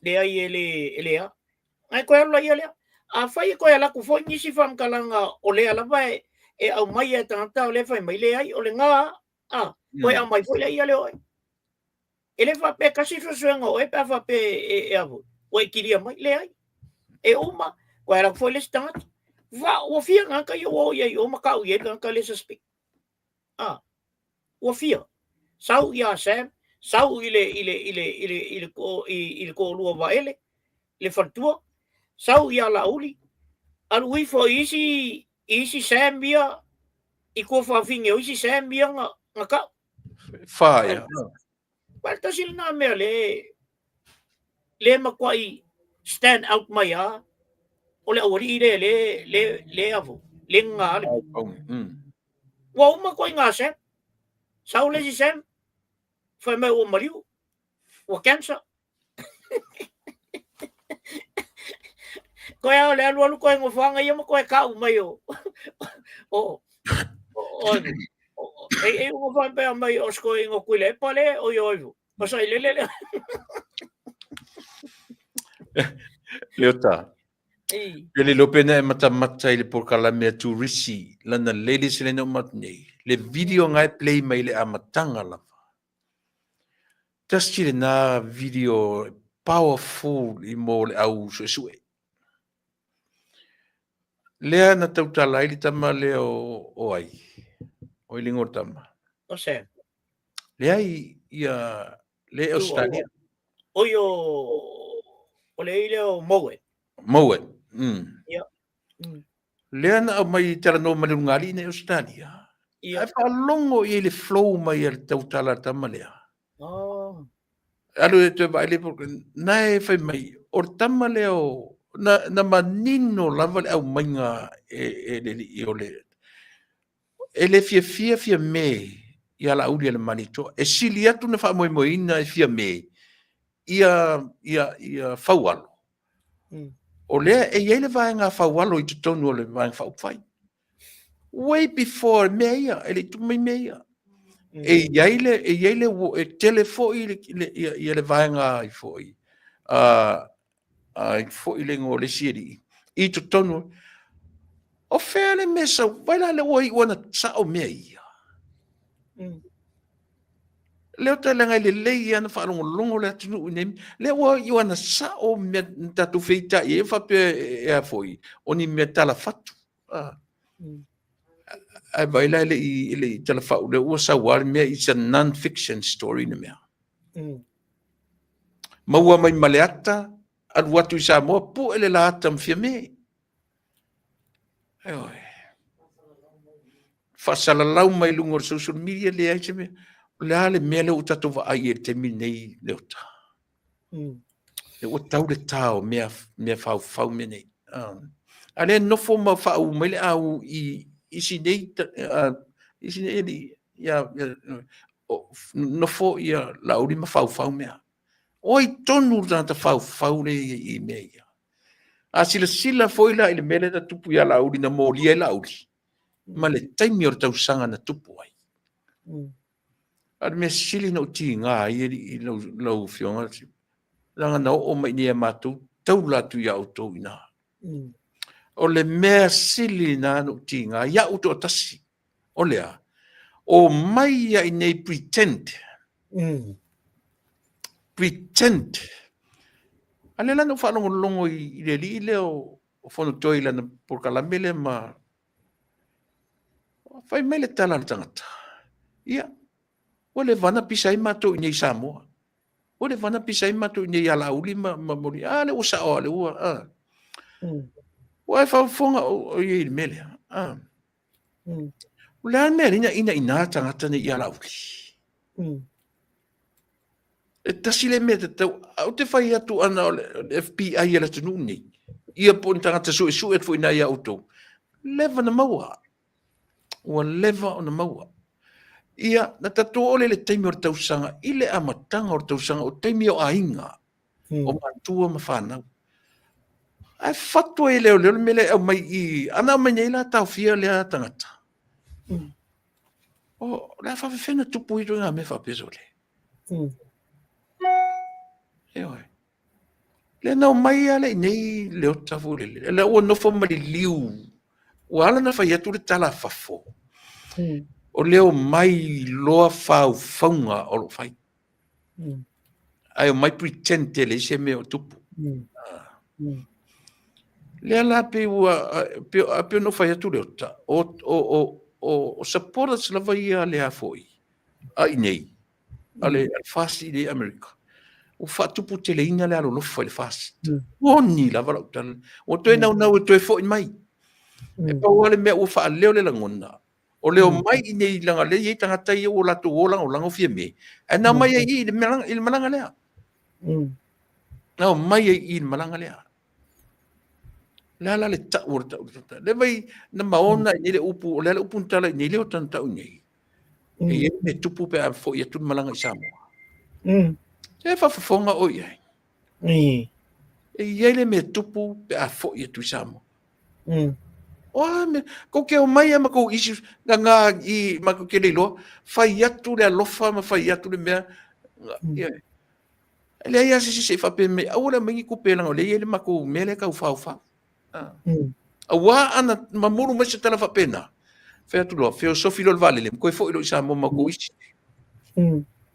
Le ai e lea. Ngai koe alula ia lea. A whai koe alaku fo nisi whamkalanga o lea lava e au mai e tangata o le whai mai le ai o le ngā koe au mai fo le ia leo ai. E le whape kasi susuenga o e pa whape e avu. O e kiria mai le ai. E uma koe alaku fo le stangata. O fia ngaka I o ia I o makau ia ngaka le suspect. O fia. Sau ia Sam. Sau ile ko lua wa ele. Le fartua. Sau ia la uli. Alu I fo isi Sam bia I ko fa finge o isi Sam bia ngaka. Fire. Well, tasil na mea le makwai stand out mai o le awari le avu. Le ngā le. Wa uma koe ngā Sam. Sau le si Sam. Whai mai o mariu. Wa cancer. Koe au le alu koe ngofanga ia ma koe kau mai o. E ngofanga pea mai o skoe ngokuile pale o ioivu. Pasai le. Leota. Ele lopena e mata I le porkala mea turisi lana lele sile no matnei. Le video ngai play mai le amatanga lava. Tasti le na video powerful I mo le au sue. Lea na tautala I li tama le o ai. O ilingo tama. O se. Lea ia le Australia. O le ile o Moe. Moe. Ia. Lea na mai tera no malungali ne Australia. Ia fa longo I le flow mai le tautala tama lea. Alu te vai le porque nai fai mai or tama leo na manino lava le au mainga e ole. Ele fia me ia la uli le manito. E sili atu na fa moina e fia me. Ia faualo. O lea e iei le vaenga whaualo I tutonu o le vaenga whauwhai. Way before meia, ele tu mai meia. E iei le e tele foi le vaenga I foi. I foi le ngō le siri. I tutonu. O whea le mesa, vai la le oi wana sa o mea ia. Leo te langa le lei ana wha longo le atunu unem. Leo wa i wana sa o mea tatu feita I e whape e a foi. O ni mea tala fatu. Ai vai la le tala whau le ua sa wari mea it's a non-fiction story na mea. Maua mai maleata, anu watu I Samoa, pu ele la ata mwhia me. Ai oi. Whasalalau mai lungo o social media le ai se mea. Le ale mea le utato wa ai e te minei le uta. Le ua tau le tau mea whau me nei. Ale nofo ma whau mai le au I sinei nofo ia lauri ma whau mea. Oi tonu tanta whau le I mea ia. A sila foi la I le mele na tupu ia lauri na mōlia I lauri. Ma le taimi o tau sanga na tupu ai. Ar me sili no ti nga I lau fionga. Langa na o mai ni e matu, tau latu ia auto ina. O le mea sili na no ti nga, ia auto tasi. O lea. O mai ia I nei pretend. Pretend. Ale lana whanongo longo I le li leo o whono toi lana por kalamele ma whai mele tala na tangata. Ia. O le vana pisai mato I nei Samoa. O le vana pisai mato I nei ala uli ma mori. Le usa o le ua. O ai whawhonga o I mele. O le an mele ina tangata nei ala uli. E tasi le mea te tau, au te whai atu ana o le FBI ala tunu nei. Ia po tangata su e fo ina ia auto. Leva na maua. Ua leva o na maua. Ia, na tato ole le teimi o tausanga, I le amatanga o tausanga, o teimi o ainga, o matua ma whanau. Ai whatua leo mele au mai I, ana mai nei la tau fia lea tangata. O, la whawhena tupu I ngā me whapeso le. Eoi. Le nau mai ale nei leo tafu le. Le ua nofo mali liu. Ua ala na whai atu le tala whafo. O leo mai loa whaunga o lo whai. Ai o mai pretend te le se me o tupu. Lea la pe ua, pe no whai atu leo ta. O supporters la vai a lea foi. Ai nei. Ale fasi de Amerika. O whatupu te le ina le alo lofa le fasi. O ni la varau tala. O toi nau e toi fo in mai. E pa wale mea ua wha leo le langona. O leo mai I nei langa le iei tangata I o lato o langa o langa o fia me. E na mai I il malanga lea. Na mai I il malanga lea. Lea le ta ura ta ura. Le vai na maona I le upu, o le upu ntala I nei leo tanta u nei. E ie me tupu pe a fo I atu malanga I Samoa. E whawhawhonga o iai. E iei le me tupu pe a fo I atu I Samoa. Ko ke o mai ama ko isi nga I mako ke leilo fai atu le alofa ma fai atu le mea le ia se fa pe me ora mai ku pe lang le ele mako mele ka ufa awa ana mamuru ma se tala fa pena fe atu lo fe so filo vale le ko fo ilo sa mo mako isi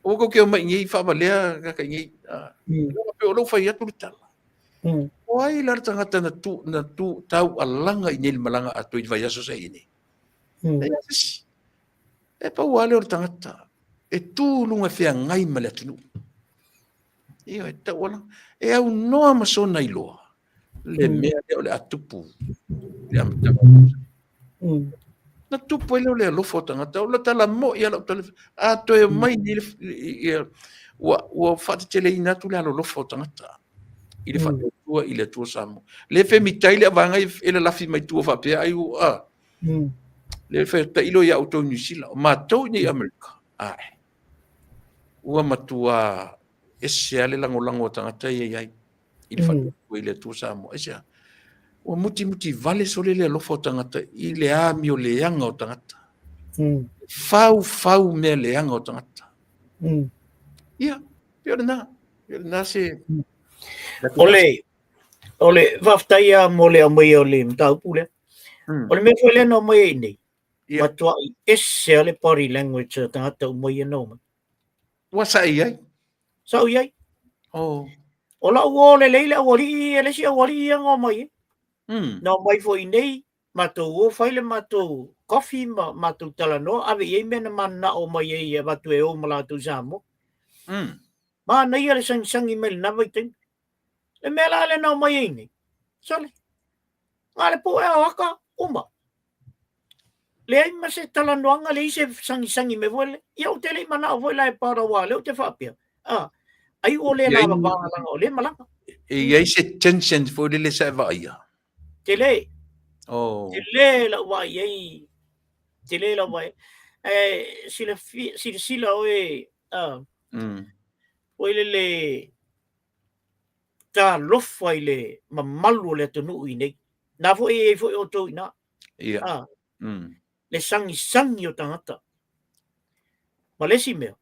o ko ke o mai ngi fa vale ka ngi pe o lo fai atu le tala Wai lar tangata na tu tau alanga inil malanga atu I vai aso sa ini. E pa wale or tangata. E tu lunga fea ngai male atunu. Io e ta wala. E au noa masona I loa. Le mea leo le atupu. Le amatama. Na tupu leo le alofo tangata. O la tala mo I ala tala. A to e mai ni wa fata tele inatu le alofo tangata. I le whatua I le tua samo. Le fe mitai le avanga I le lafi mai tua whapea ai u a. Le fe ta ilo I auto New Zealand. Ma tau ni Amerika. Ai. Ua matua ese ale lango tangata I ai. I le whatua I le tua samo. Ese o muti vale sole le lofo tangata I le ami o le anga o tangata. Fau me le anga o tangata. Ia, pio na se. Ole whaftaia mo le amai o le mtaupu le. Ole me fwele no mai nei. Matua I esse ale body language tangata umai no. Wa sai ai? Sau iai. Oh. Ola ua le leila wali ele si wali ngo mai. No mai fo nei matou o faile matou coffee matou talano ave ye mena manna o mai e batu e o mala tu zamo. Ma nei ele sang email na vai ten. Le mela le no mai nei. Sole. Ngale po e aka uma. Le ai ma se talano anga le se sang me vole. Ia o tele mana o vole e para wa le o te fapia. Ai o le na ba langa o le malanga. E ai se tension fo le sa va ia. Tele. Oh. Tele la wa ye. Tele la wa. Sila o e o le ta lofa ile mamalu le tonu I nei. Na fo e fo o to ina. Ia. Le sangi o tangata. Ma le si mea.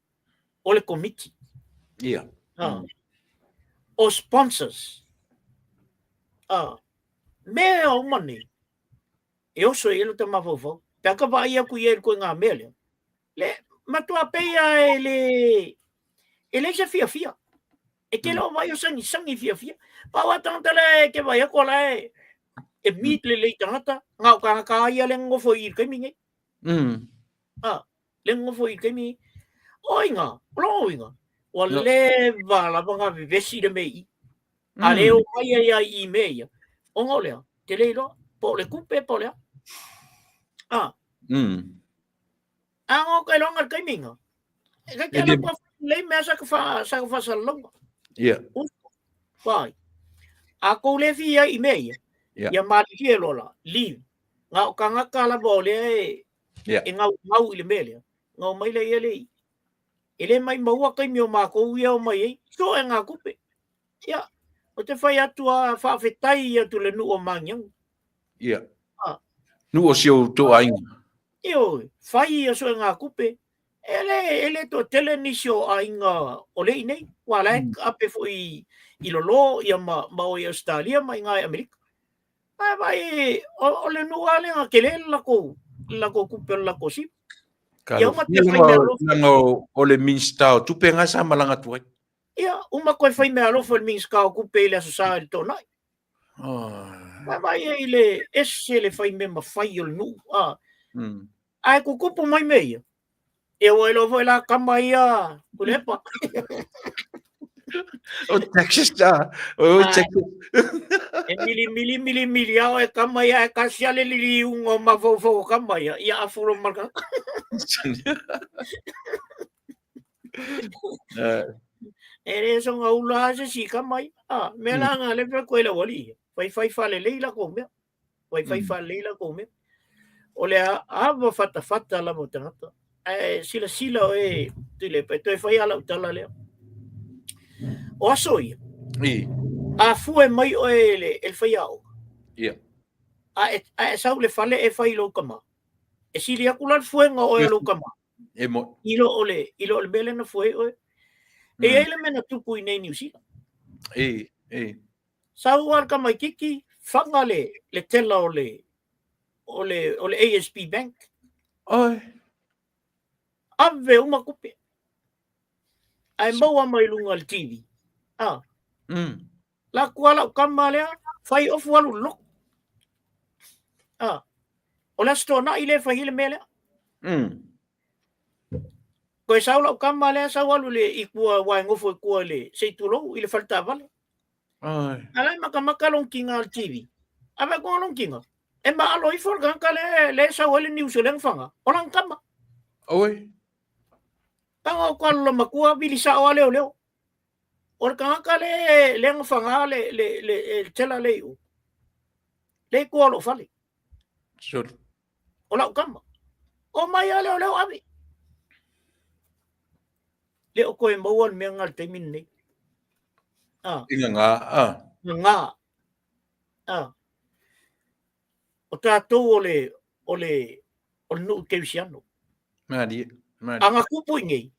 O le committee. Ia. O sponsors. Mea o mani. E oso e lo te mafofo. Paka va ia ku ye ko nga mele. Le matua peia ele se fia. E ke lo vai o sangi fia. Pa wa tanta le ke vai ko le e mit le tangata nga ka ia le ngo fo I ke mingi. Le ngo fo I ke mi. Oinga. O le va la banga vesi de mei. Ale o mai ia I meia. O ngolea. Te leilo po le kupe po le. Ang okay long al minga. Kaya lang pa le me sa ka sa long. Ia. Pai. Ako le fia I meia. Ya mali ke lola. Li. Nga ka nga kala bole Ia. E ngau I le mele. Ngau mai le ele. Ele mai maua kai mio mako ia o mai. So e nga kupe. Ia. O te whai atua whawhetai atu le nu o mangyang. Ia. Nu o sio to ainga. Io, whai aso e ngā kupe. Ele to tele nisio ainga o lei nei. Wala ape fo I lolo ia ma o I Australia ma I ngai Amerika. Vai o le nu ale nga kele lako kupe lako si. Ia uma te whai mea lo. Lango o le minstao tupe nga sa malanga tuai. Ia, uma koe whai mea lo fo le minskao kupe ile aso sa il tonai. Vai ele esse le whai mea ma whai o le nu. Ai ku kupu mai meia. E o elo foi la kama ia kulepa. O Texas da. O Texas. E mili ao e kama ia e kasia le lili ungo ma fo kama ia. Ia afuro marka. E so nga ula se si kama ia. Me la nga le pe ko le wali. Fai fa le leila ko me. Fai fa leila ko me. O le ava fata la mo tangata. Sila o e tile pe toi fai ala utala leo. O aso ia. A fue mai o ele fai au. Ia. A sau le fale e fai lo kama. E sili akular fue nga o e lo kama. E mo. Ilo ole bele na fue o. E ele mena tupu I nei New Zealand. Sau ar kama kiki fanga le tela o le ASB Bank. Oi. Ave uma kupe. Ai maua mai lunga al TV. La kuala kama lea fai of walu lok. O la stona ile fai ile mele. Ko sa la kama lea sa walu le ikua wa ngofo ikua le sei tulo ile falta vale. Ai. Alai maka long kinga al TV. Ave ko long kinga. E ma alo I for kan le sa wale New Zealand fanga. Orang kama. Oi. Tango ko lo makua bilisa o leo. Or kan le ngfanga le tela leo. Le ko lo fale. Sure. Ola kama. O mai leo abi. Le ko e mawon me ngal te min ni. Inga nga. Nga. o tātou o le no keusiano. Mari. Anga kupu ngai.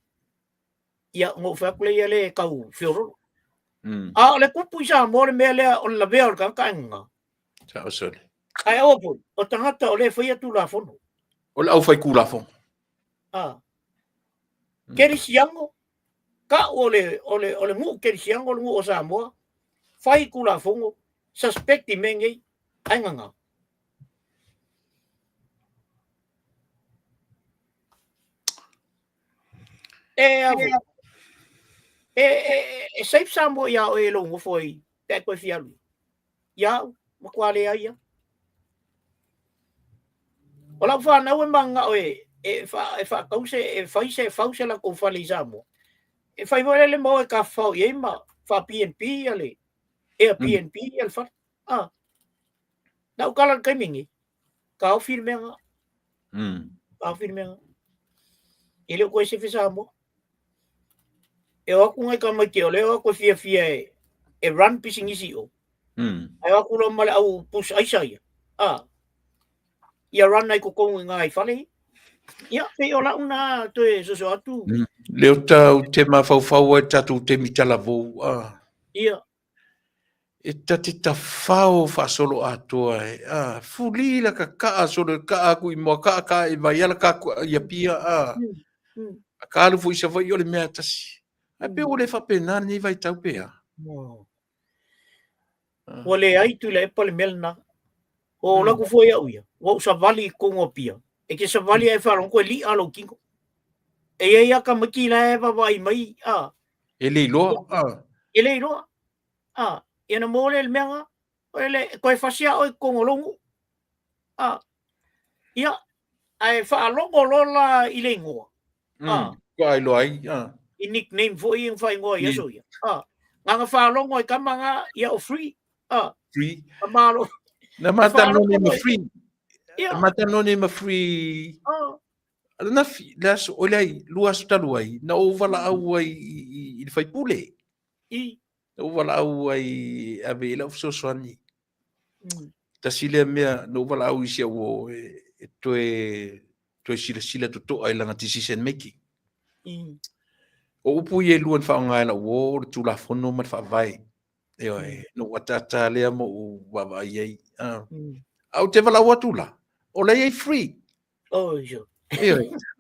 Ia ngo whakule ia le kau whioro. O le kupu isa mo le mea lea o la vea o le kakainga. Sa o sole. Ai opo, o tangata o le whaia tu la fono. O le au fai kula fong. Keri siango. Ka o le ngu keri siango le ngu o Samoa. Whai kula fongo. Suspecti mengei. Ai nganga. Safe Samoa ia o e longo foi. Te koe fialu. Ia, makuale ai ia. O la whanau e manga oe. E whakause, e whaise la ko whale Samoa. E whai wale le mo e ka whau i ma. Wha PNP ale. E a PNP al wha. Nau kala kai mingi. Ka au firmenga. Ka au firmenga. E leo koe se fi Samoa. E waku ngai ka mai te o leo koe fia e run pissing isi o. Ai waku lo male au push aisa ia. Ia run ai ko kongu ngai whale. Ia, pe o la una toe so atu. Leo tau te mawhauwhau e tatu te mitala vou. Ia. E tati ta whao whasolo atua e. Fuli la ka kaa solo kaa kui mo kaa e vai ala kaa ia pia. A kālu fu isa vai o le mea tasi. Ai pe o le whapena ni vai tau pea. Wale ai tu le epa le melna. O laku foi au ia. Wau sa vali kongo pia. E ke sa vali ai wharon koe li alo kingo. E ia ia ka maki la e wawai mai. E le loa. E le loa. Ia na mole le meanga. Koe whasia oi kongo longu. Ia. Ai whaalongo lola i le ngoa. Ko ai loa ai. I nickname foi i whai ngoa ia so ia. Nganga whaalongo i kamanga ia o free. Free. Amalo. Na mata no ni ma free. Mata no ni ma free. Na las olai luas taluai na ovala au ai i fai pule. Na ovala au ai ave la so soani. Ta sile mea no ovala au i sia wo toe sila to ai langa decision making. O upu ye luan fa ngai la wo tu la fono ma fa vai. No watata le mo wa vai ai. Au te vala watula. O lei free. Jo.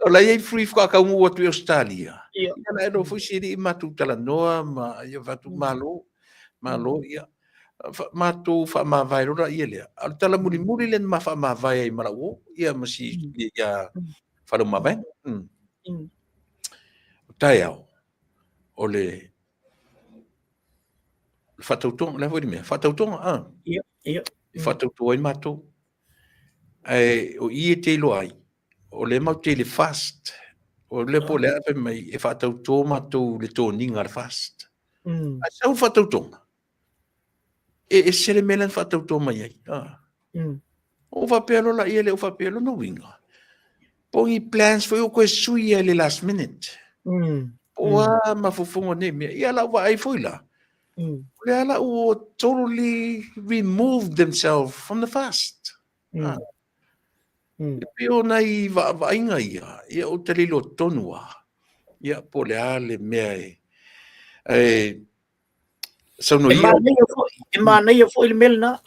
O lei free fa ka mu watu Australia. Ia no fu siri matu tala noa ma ia vatu malo ia. Matu fa ma vai ro ia le. Al tala muri len ma fa ma vai ai mala wo ia masi ia fa ma vai. Tai au. Ole fatautonga la foi me fatautonga Ia. Fatautonga i matou o i te lo ai o le mau te le fast o le po le ave mai e fatautonga matou le toninga le fast a sau fatautonga e se le melan fatautonga mai ai o va pelo la ia le o va pelo no winga pongi plans foi o ko sui le last minute o ma fofonga ne me ia la vai foi la Leala o totally removed themselves from the fast. Pio nai vainga ia o te lilo tonua. Ia po leale mea sauno ia. E mana ia fo il melna.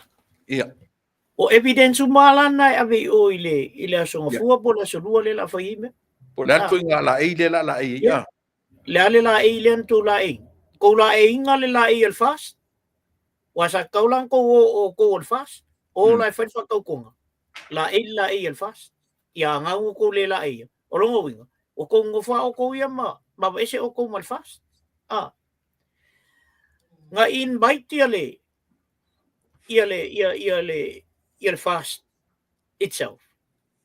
Ia. O evidence malana ave o ile asonga fua po la solua le la faime. Po la tu nga la e la e ia. Le la e le tu la e. Ko la e inga le la e el fast. Wasa kaulang ko el fast. O la fa fa ko la e el fast. Ia nga ko le la e. O longo winga. O ko ngo fa o ko ia ma ese o ko mal fast. Nga invite ia le fast itself.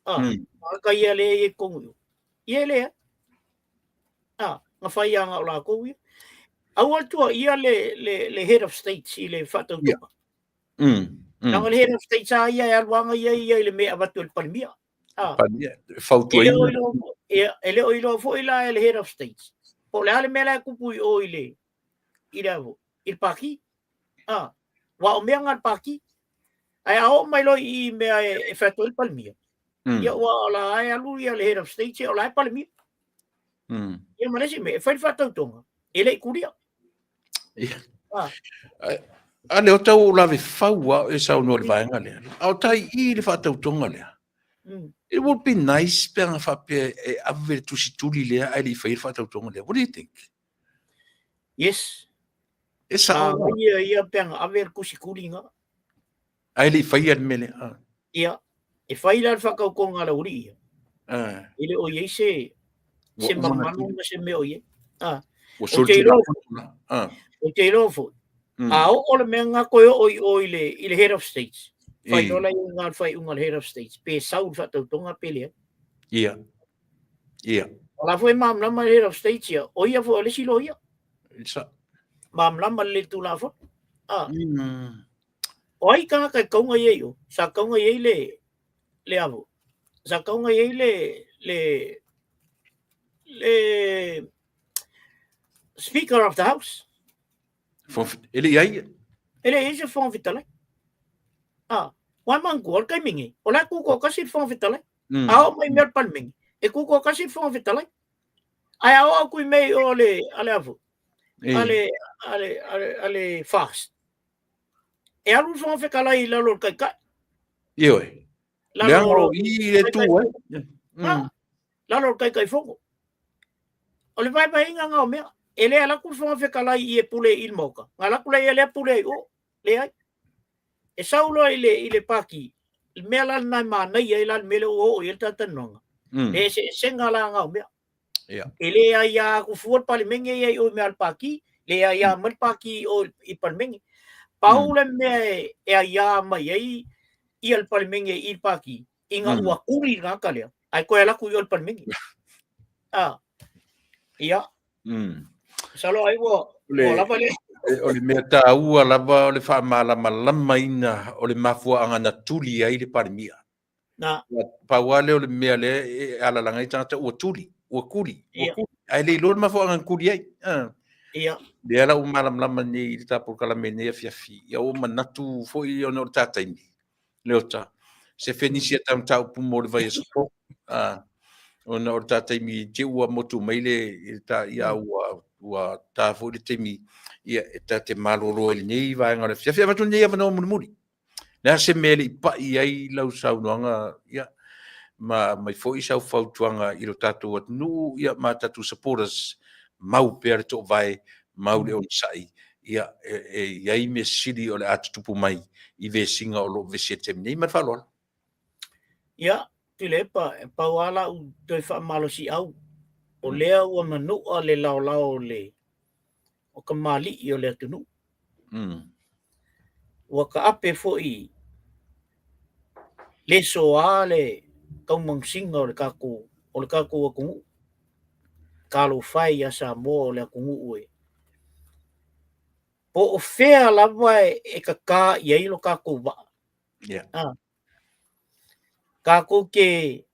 Ka ia le ko ia le. Nga fa ia nga la ko ia. Awal tua ia le head of state si le fatau tupa. Nang le head of state sa ia wanga ia le mea batu el palmia. Palmia. Fautu ai. Ele oilo fo ila le head of state. Po le ale mela kupui o ile vo. Il paki. Wa o mea ngal paki. Ai ao mai lo I me e fatuel palmia. Ia wa la ai alu ia le head of state o la palmia. Ia manesi me fai fatau tonga. Ele kuria. A leo tau la ve faua e sa no le vaenga le. Au tai I le fatau tonga le. It would be nice penga fa pe e ave tu si tuli le ai le fai fatau tonga le. What do you think? Yes. Esa o ia penga ave kusikulinga. ai le fai an mele. Ia e fai la fakau konga la uri. Ele o ye se mamanu na se me o ye. O solti la. O te lofo. O le menga ko o ile head of states. Fai no la nga fai unga head of states. Pe sau fatau tonga pele. Ia. La foi mam la head of states ia. O ia fo le silo ia. Isa. Mam la le tu la fo. O ai ka ka konga ye yo. Sa konga ye le avo. Sa konga ye le Speaker of the House. Ele ia. Ele é esse fon vitale. Wa mangol kai mingi. Ola ku ko kasi fon vitale. Ao mai mer pan mingi. E ku ko kasi fon vitale. Ai ao ku mai ole avo. Ale fast. E alu fon fekala I la lor kai kai. Io. La lor I le tu La lor kai kai fongo. Ole vai vai nga me. Ele ala ku fon fekala I e pule il moka. Ngala ku le pule o. Le ai. E saulo ile paki. Me ala na ma na ia ila mele o il tatanonga. E se ngala nga me. Ele ai ku fuot pali menge ia o me al paki. Le ai mal paki o I palmengi. Paula me e ai mai ai I al palmengi I paki. Inga ua kuri nga kale. Ai ko ala ku il palmengi. Ia. Salo ai wo la pale. O le mea tā ua lava o le wha malama ina o le mafua anga na tuli ai le parimia. Paua leo le mea le e alalanga I tangata ua tuli, ua kuri. Ai le ilo le mafua anga kuri ai. Le ala o malama ni I le tapu kalame ne fiafi. Ia o manatu fo I ona o le tātaimi. Leo ta. Se fenisia tam tau pumo le vai esopo. Ona o le tātaimi te ua motu maile ta ia ua tā fo le temi. Ia eta te maloro ele nei vai ngara fia matu nei ava no muri na se mele I pa ai lau sau noanga ia mai foi sau fautuanga I lo tatu at nu ia ma tatu supporters mau per to vai mau le on sai ia ia me sili o le atupu mai I ve singa o lo ve setem nei ma falo ia pa wala u te fa malo si au o lea ua manu o le lao le o ka mali I o le atunu. Ua ka ape fo I le soa le kaumangsinga o le kaku o kungu. Kalo fai a sa mo o le kungu ue. Po o fea lava e ka I ailo kaku wa. Kaku ke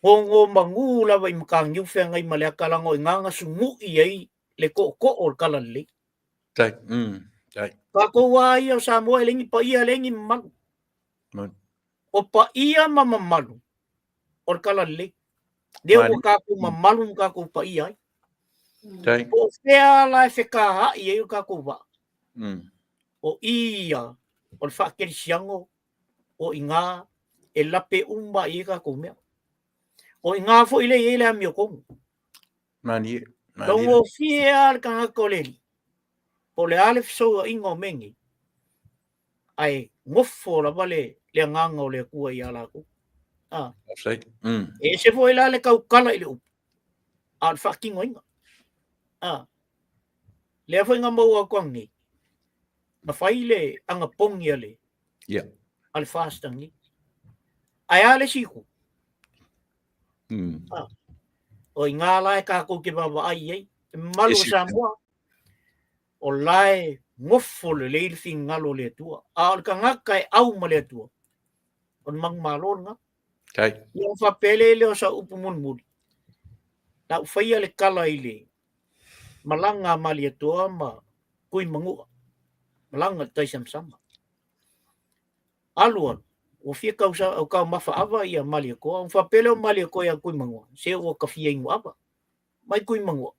hongo mangu lava I makang yu fea ngai malea kalango I nganga sungu I ai le ko o kala le. Tai. Kako wa ia sa mo elengi pa ia lengi malu. O pa ia mama malu. O kala le. Deo ko kako mamalu kako pa ia. Tai. O fea la feka ha ia kako wa. O ia o fa ke siango o inga e lape umba ia kako me. O inga fo ile ami ko. Mani. Dongo fia ka koleli. O le alef so ingo mengi. Ai ngofo la vale le nganga o le kua I ala ku. E se foi la le kau kala I le up. Al fucking oinga. Le foi nga mau a kwangi. Ma fai le anga pongi ale. Al fastangi. Ai ale siku. O inga lai ka ko ke baba ai ai. Malu sa mo. O lai ngofo le leil fin ngalo le tua. Al ka ngakai au male tua. On mang malon nga. Yung fa pele le sa upumun mudi. Na ufaya le kala ile. Malanga mali tua ma kui mangu. Malanga tai sama. Aluan. O fia kau sa o kau mafa ava ia mali ko. Ang whapele o mali ko ia kui mangua. Se o ka fia ingo ava. Mai kui mangua.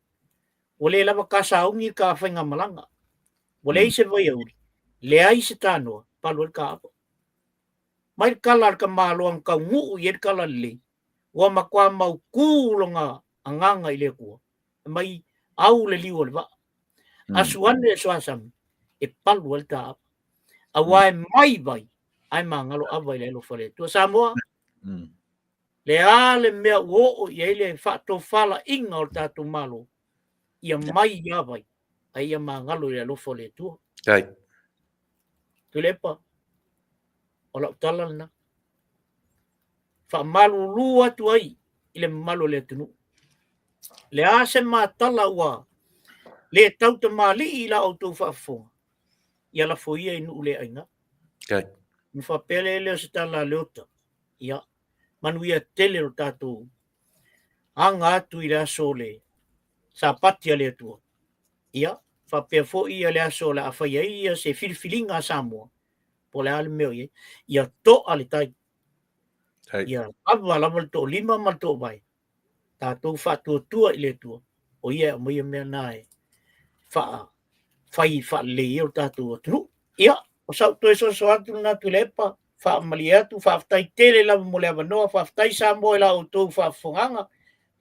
Wale lava ka saungi ka whainga malanga. Wale se vai auri. Le ai se tānoa. Paluan ka ava. Mai kalar ka maluang ka nguu ier kalar le. Wa makwa mau kulonga anganga ile ko. Mai au le liwa le va. Asuane suasam. E paluan ka ava. Awai mai vai. Ai mangalo avai le lo fale. Tua Samoa. Le ale mea o ia le fato fala inga o tatu malo. Ia mai ia vai. Ai ia mangalo le lo fale tua. Kai. Tulepa. Ola utala na. Fa malu lua tu ai. Ile malo le tunu. Le ase ma tala ua. Le tauta mali ila o tu fa'afonga. Ia la foia inu le ainga. Kai. Mfa pele le se tala leota. Ia. Manuia tele o tātou. Anga atu i le aso le. Sa patia le atua. Ia. Whapea fo ia le aso le awhaia ia se whiriwhiringa Samoa. Po le ale meo ia. Ia to ale tai. Ia. Awa lama to 5 ma to vai. Tātou whatua tua i le tua. O ia mo ia mea nae. Whai le ia o tātou atunu. Ia. O sau toi so atu na tu lepa. Whaamali atu, whaafitai tere lava mo le avanoa, whaafitai sa moe la o tau whaafonganga,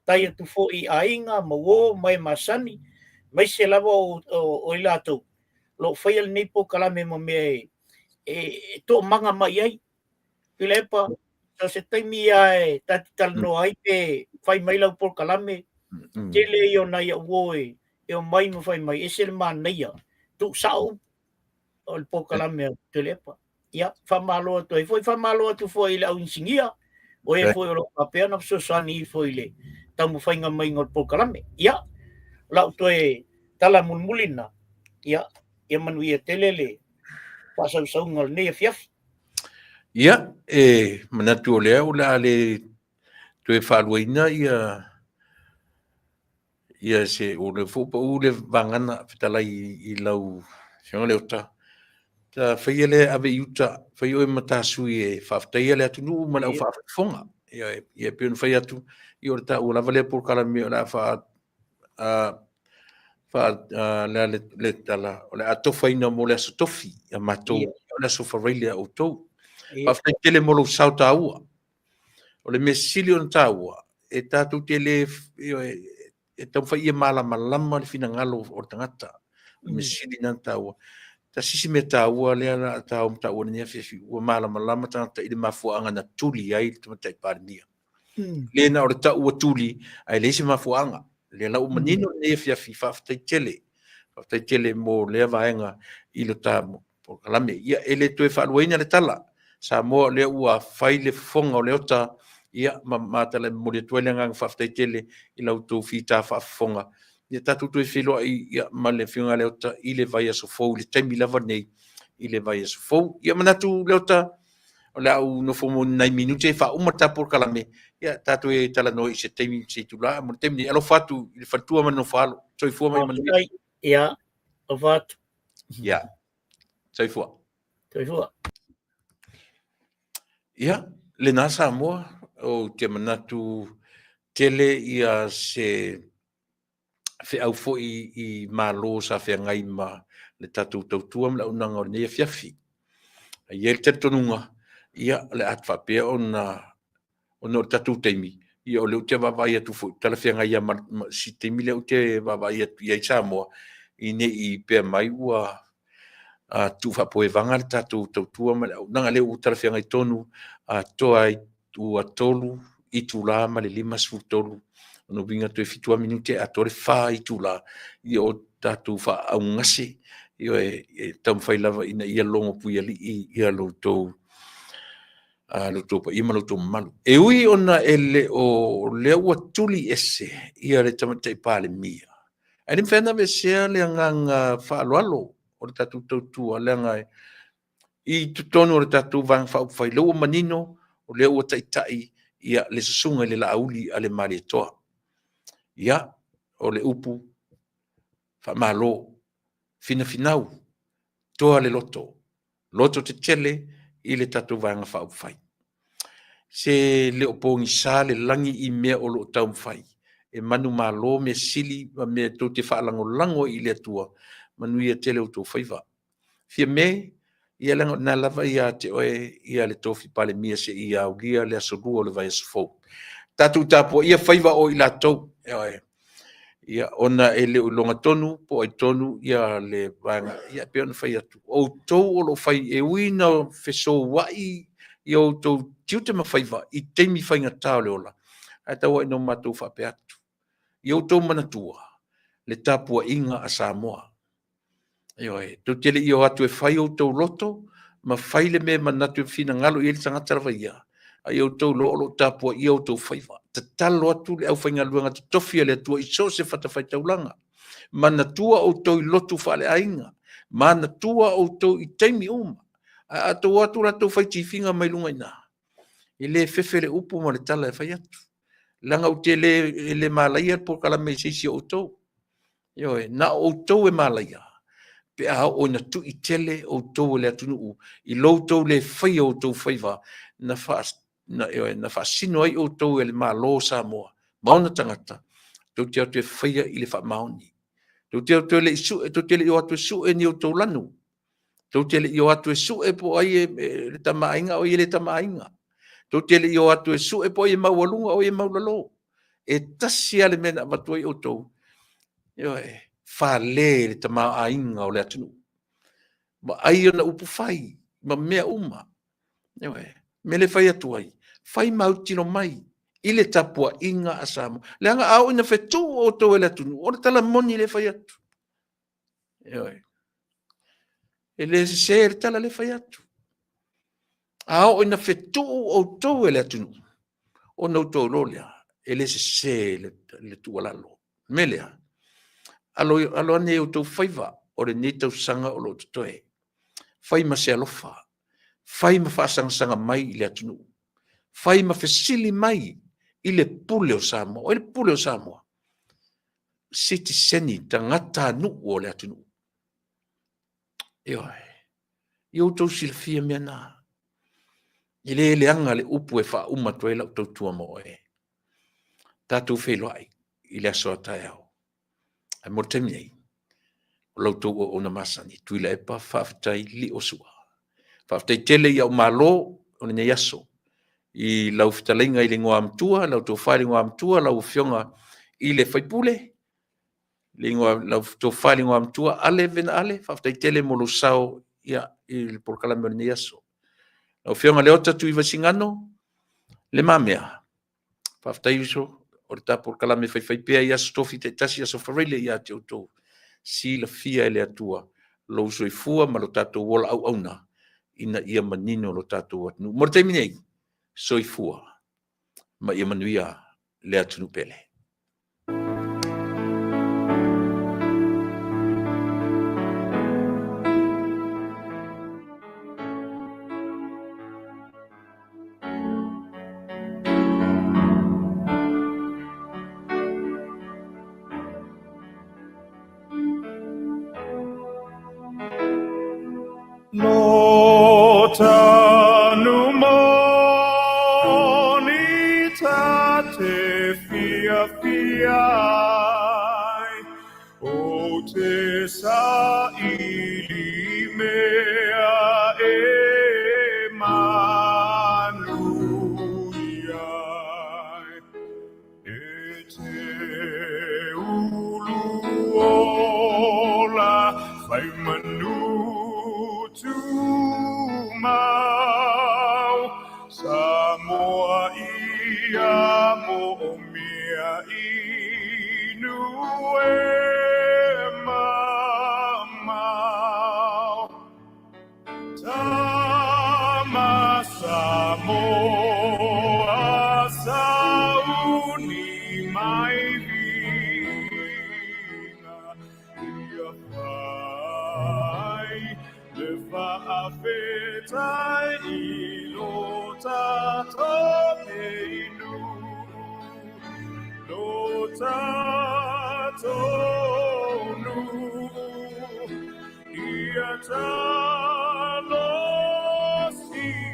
tai atu fo i ainga, mawo, mai masani, mai se lava o ila atu. Lo whaia le nipo kalame mo me to manga mai ai. Pilepa, so se taimi ai, tati talano ai pe, whai mai lau por kalame, tele i o nai a woe, e o mai mo whai mai, e se le maa neia, tu sao, o le por kalame, pilepa. Ia, whamaloa toi. Foi whamaloa tu foi le au insingia. O e foi o lo papea na sosani foi le. Tamu whainga mai ngot pokalame. Ia, lau toi tala mulmulina. Ia, ia manu ia telele. Pasau saungal ne fiafi. Ia, manatu o lea o la le toi whaluaina ia se o le fupa u le vangana fitala i lau fianga leo ta. Ta whaia le ave iuta, whaia o e matasui e whaftaia le atu nuu mana au whaafonga. Ia pion whaia atu, i ora ta ua lava le porkala me o la le tala, o le atofaina mo le aso tofi, a matou, o le aso whareile au tou. Whaftai tele molo sau ta ua. O le mesili on ta ua, e tatu tele, e tau whaia malama le fina ngalo o tangata. Mesili nan ta ua. Ta sisi me ta ua le ana ta o ta ua ni fi ua malama ta ile mafuanga na tuli ai te mata pandemia. Le na o ta ua tuli ai le si mafuanga. Le la o manino ne fi fa tele mo le vaenga i lo ta po kalame ia ele to e fa luina le tala. Sa mo le ua fai le fonga o le ota ia mata le mo le tuele ngang fa tele i lo to fi ta fa fonga. Ia tatu tu e whilo ia ma le whiunga leo ta i le vai aso fau, le taimi lava nei i le vai aso fau. Ia manatu leo ta o le au no fomo nai minute e wha umata por kalame. Ia tatu e tala no i se taimi se tula, mo taimi alo fatu i le fatua manu whaalo. Toi fua mai manu. Ia, o fatu. Ia, toi fua. Toi fua. Ia, le nasa moa o te manatu tele ia se fe au fo i malo sa fe ngai ma le tatu tautua la unanga o ne fiafi. Ia le tonunga ia le atfa pe ona tatu taimi. Ia o le te vavai atu fo tala fe ngai ma si taimi le te vavai atu ia Samoa i ne i pe mai ua tu fa po e vanga le tatu tautua ma unanga le tala fe ngai tonu toa tu atolu i tu la ma le 5 tolu. No vinga tu e fitua minute a tore wha i tula i o tatu wha au ngase i o e tam whai lava ina ia longo pui ali i a loutou pa ima loutou malu. E ui ona ele o lea ua tuli ese i a le tamatai pāle mia. A ni whena me sea le nganga wha aloalo o le tatu tautua le ngai i tutonu o le tatu vang wha upwhai lau manino o lea ua taitai i a le susunga le la auli a le mari toa. Ia, o le upu, whamalo, fina finau, toa le loto te tele, i le tatou vanga whaupwhai. Se le opongi sa le langi i mea o lo tau mwhai. E manu malo me sili ma me tau te whaalango lango i le atua. Manu ia tele o tau whaiva. Fia me, ia langa na lava ia te oe ia le tofi pale mia se ia au lia le asorua o le vai asofou. Tatou tapo ia whaiva o i la tau. Ia ona e le ulonga tonu, po ai tonu, ia le vanga, ia pe ona whai atu. O tau o lo whai e uina wheso wai, ia o tau tiute ma whaiva, i teimi whainga tau le ola. Ai tau ai no matou whape atu. Ia o tau manatua, le tapua inga a Samoa. Tau tele i o atu e whai o tau loto, ma whai le me manatu e whina ngalo i le tangata rawa ia. Ai o tau lo tapua i o tau whaiva. Ta talo atu le au whainga luanga te tofia le atua i so se whatawhai taulanga. Mana tua o tau i lotu whale ainga. Mana tua o tau i teimi uma. A tau atu la tau whai tifinga mai lunga ina. I le whewhere upu ma le tala e whai atu. Langa o te le malaia po kala me seisi o tau. Na o tau e malaia. Pe a o na tu i tele o tau le atunu u. I lo tau le whai o tau whaiva. Na fast. Na whasino ai o tau e le malo Samoa. Mauna tangata. Tau te atu e whaia i le wha maoni. Tau te atu e le isu e tau te le i o atu e su e ni o tau lanu. Tau te le i o atu e su e po ai e le tamainga o i le tamainga. Tau te le i o atu e su e po ai e maualunga o i e maulalo. E tasi ale mena matua i o tau. Whale le tamainga o le atunu. Ma ai ona upu whai. Ma mea uma. Me le whai atu ai. Whai mautino mai, i le tapua inga a Samoa. Le anga au ina whetu o tau e le atunu, o le tala moni le whai atu. E le se le tala le whai atu. Au ina whetu o tau e le atunu, o nau tau lolea, e le se le tualalo. Melea, alo ane o tau whaiva, o le ne tau sanga o lo tutoe. Whai ma se alofa, whai ma whaasanga mai i le atunu. Whai ma whesili mai i le pule o Samoa. O le pule o Samoa. Siti seni tangata nu o le atunu. Iau tau silfia mea nā. I le anga le upu e wha umatu e lau tau tua mo e. Tātou whelo ai. I le asoa tai au. Ai mo temi ei. O lau tau o na masani. Tuila e pa whawhitai li o sua. Whawhitai tele i au malo o ne yaso. I lau fitalinga i le ngoa amtua, lau tau whai le ngoa amtua, lau fionga i le whaipule. Lau tau whai le ngoa amtua, ale vena ale, whaftai tele mo lo sao ia i le porkalame o ni aso. Lau fionga le ota tu i vasingano, le mamea. Whaftai uso, o le ta porkalame whaipea i aso tofi te tasi aso whareile i ate o tau. Si la fia e le atua, lo uso i fua, ma lo tatou wola au auna, ina ia manino lo tatou atnu. Morte minei. Soifua, ma ia manuia le atunu pele. Ia talo si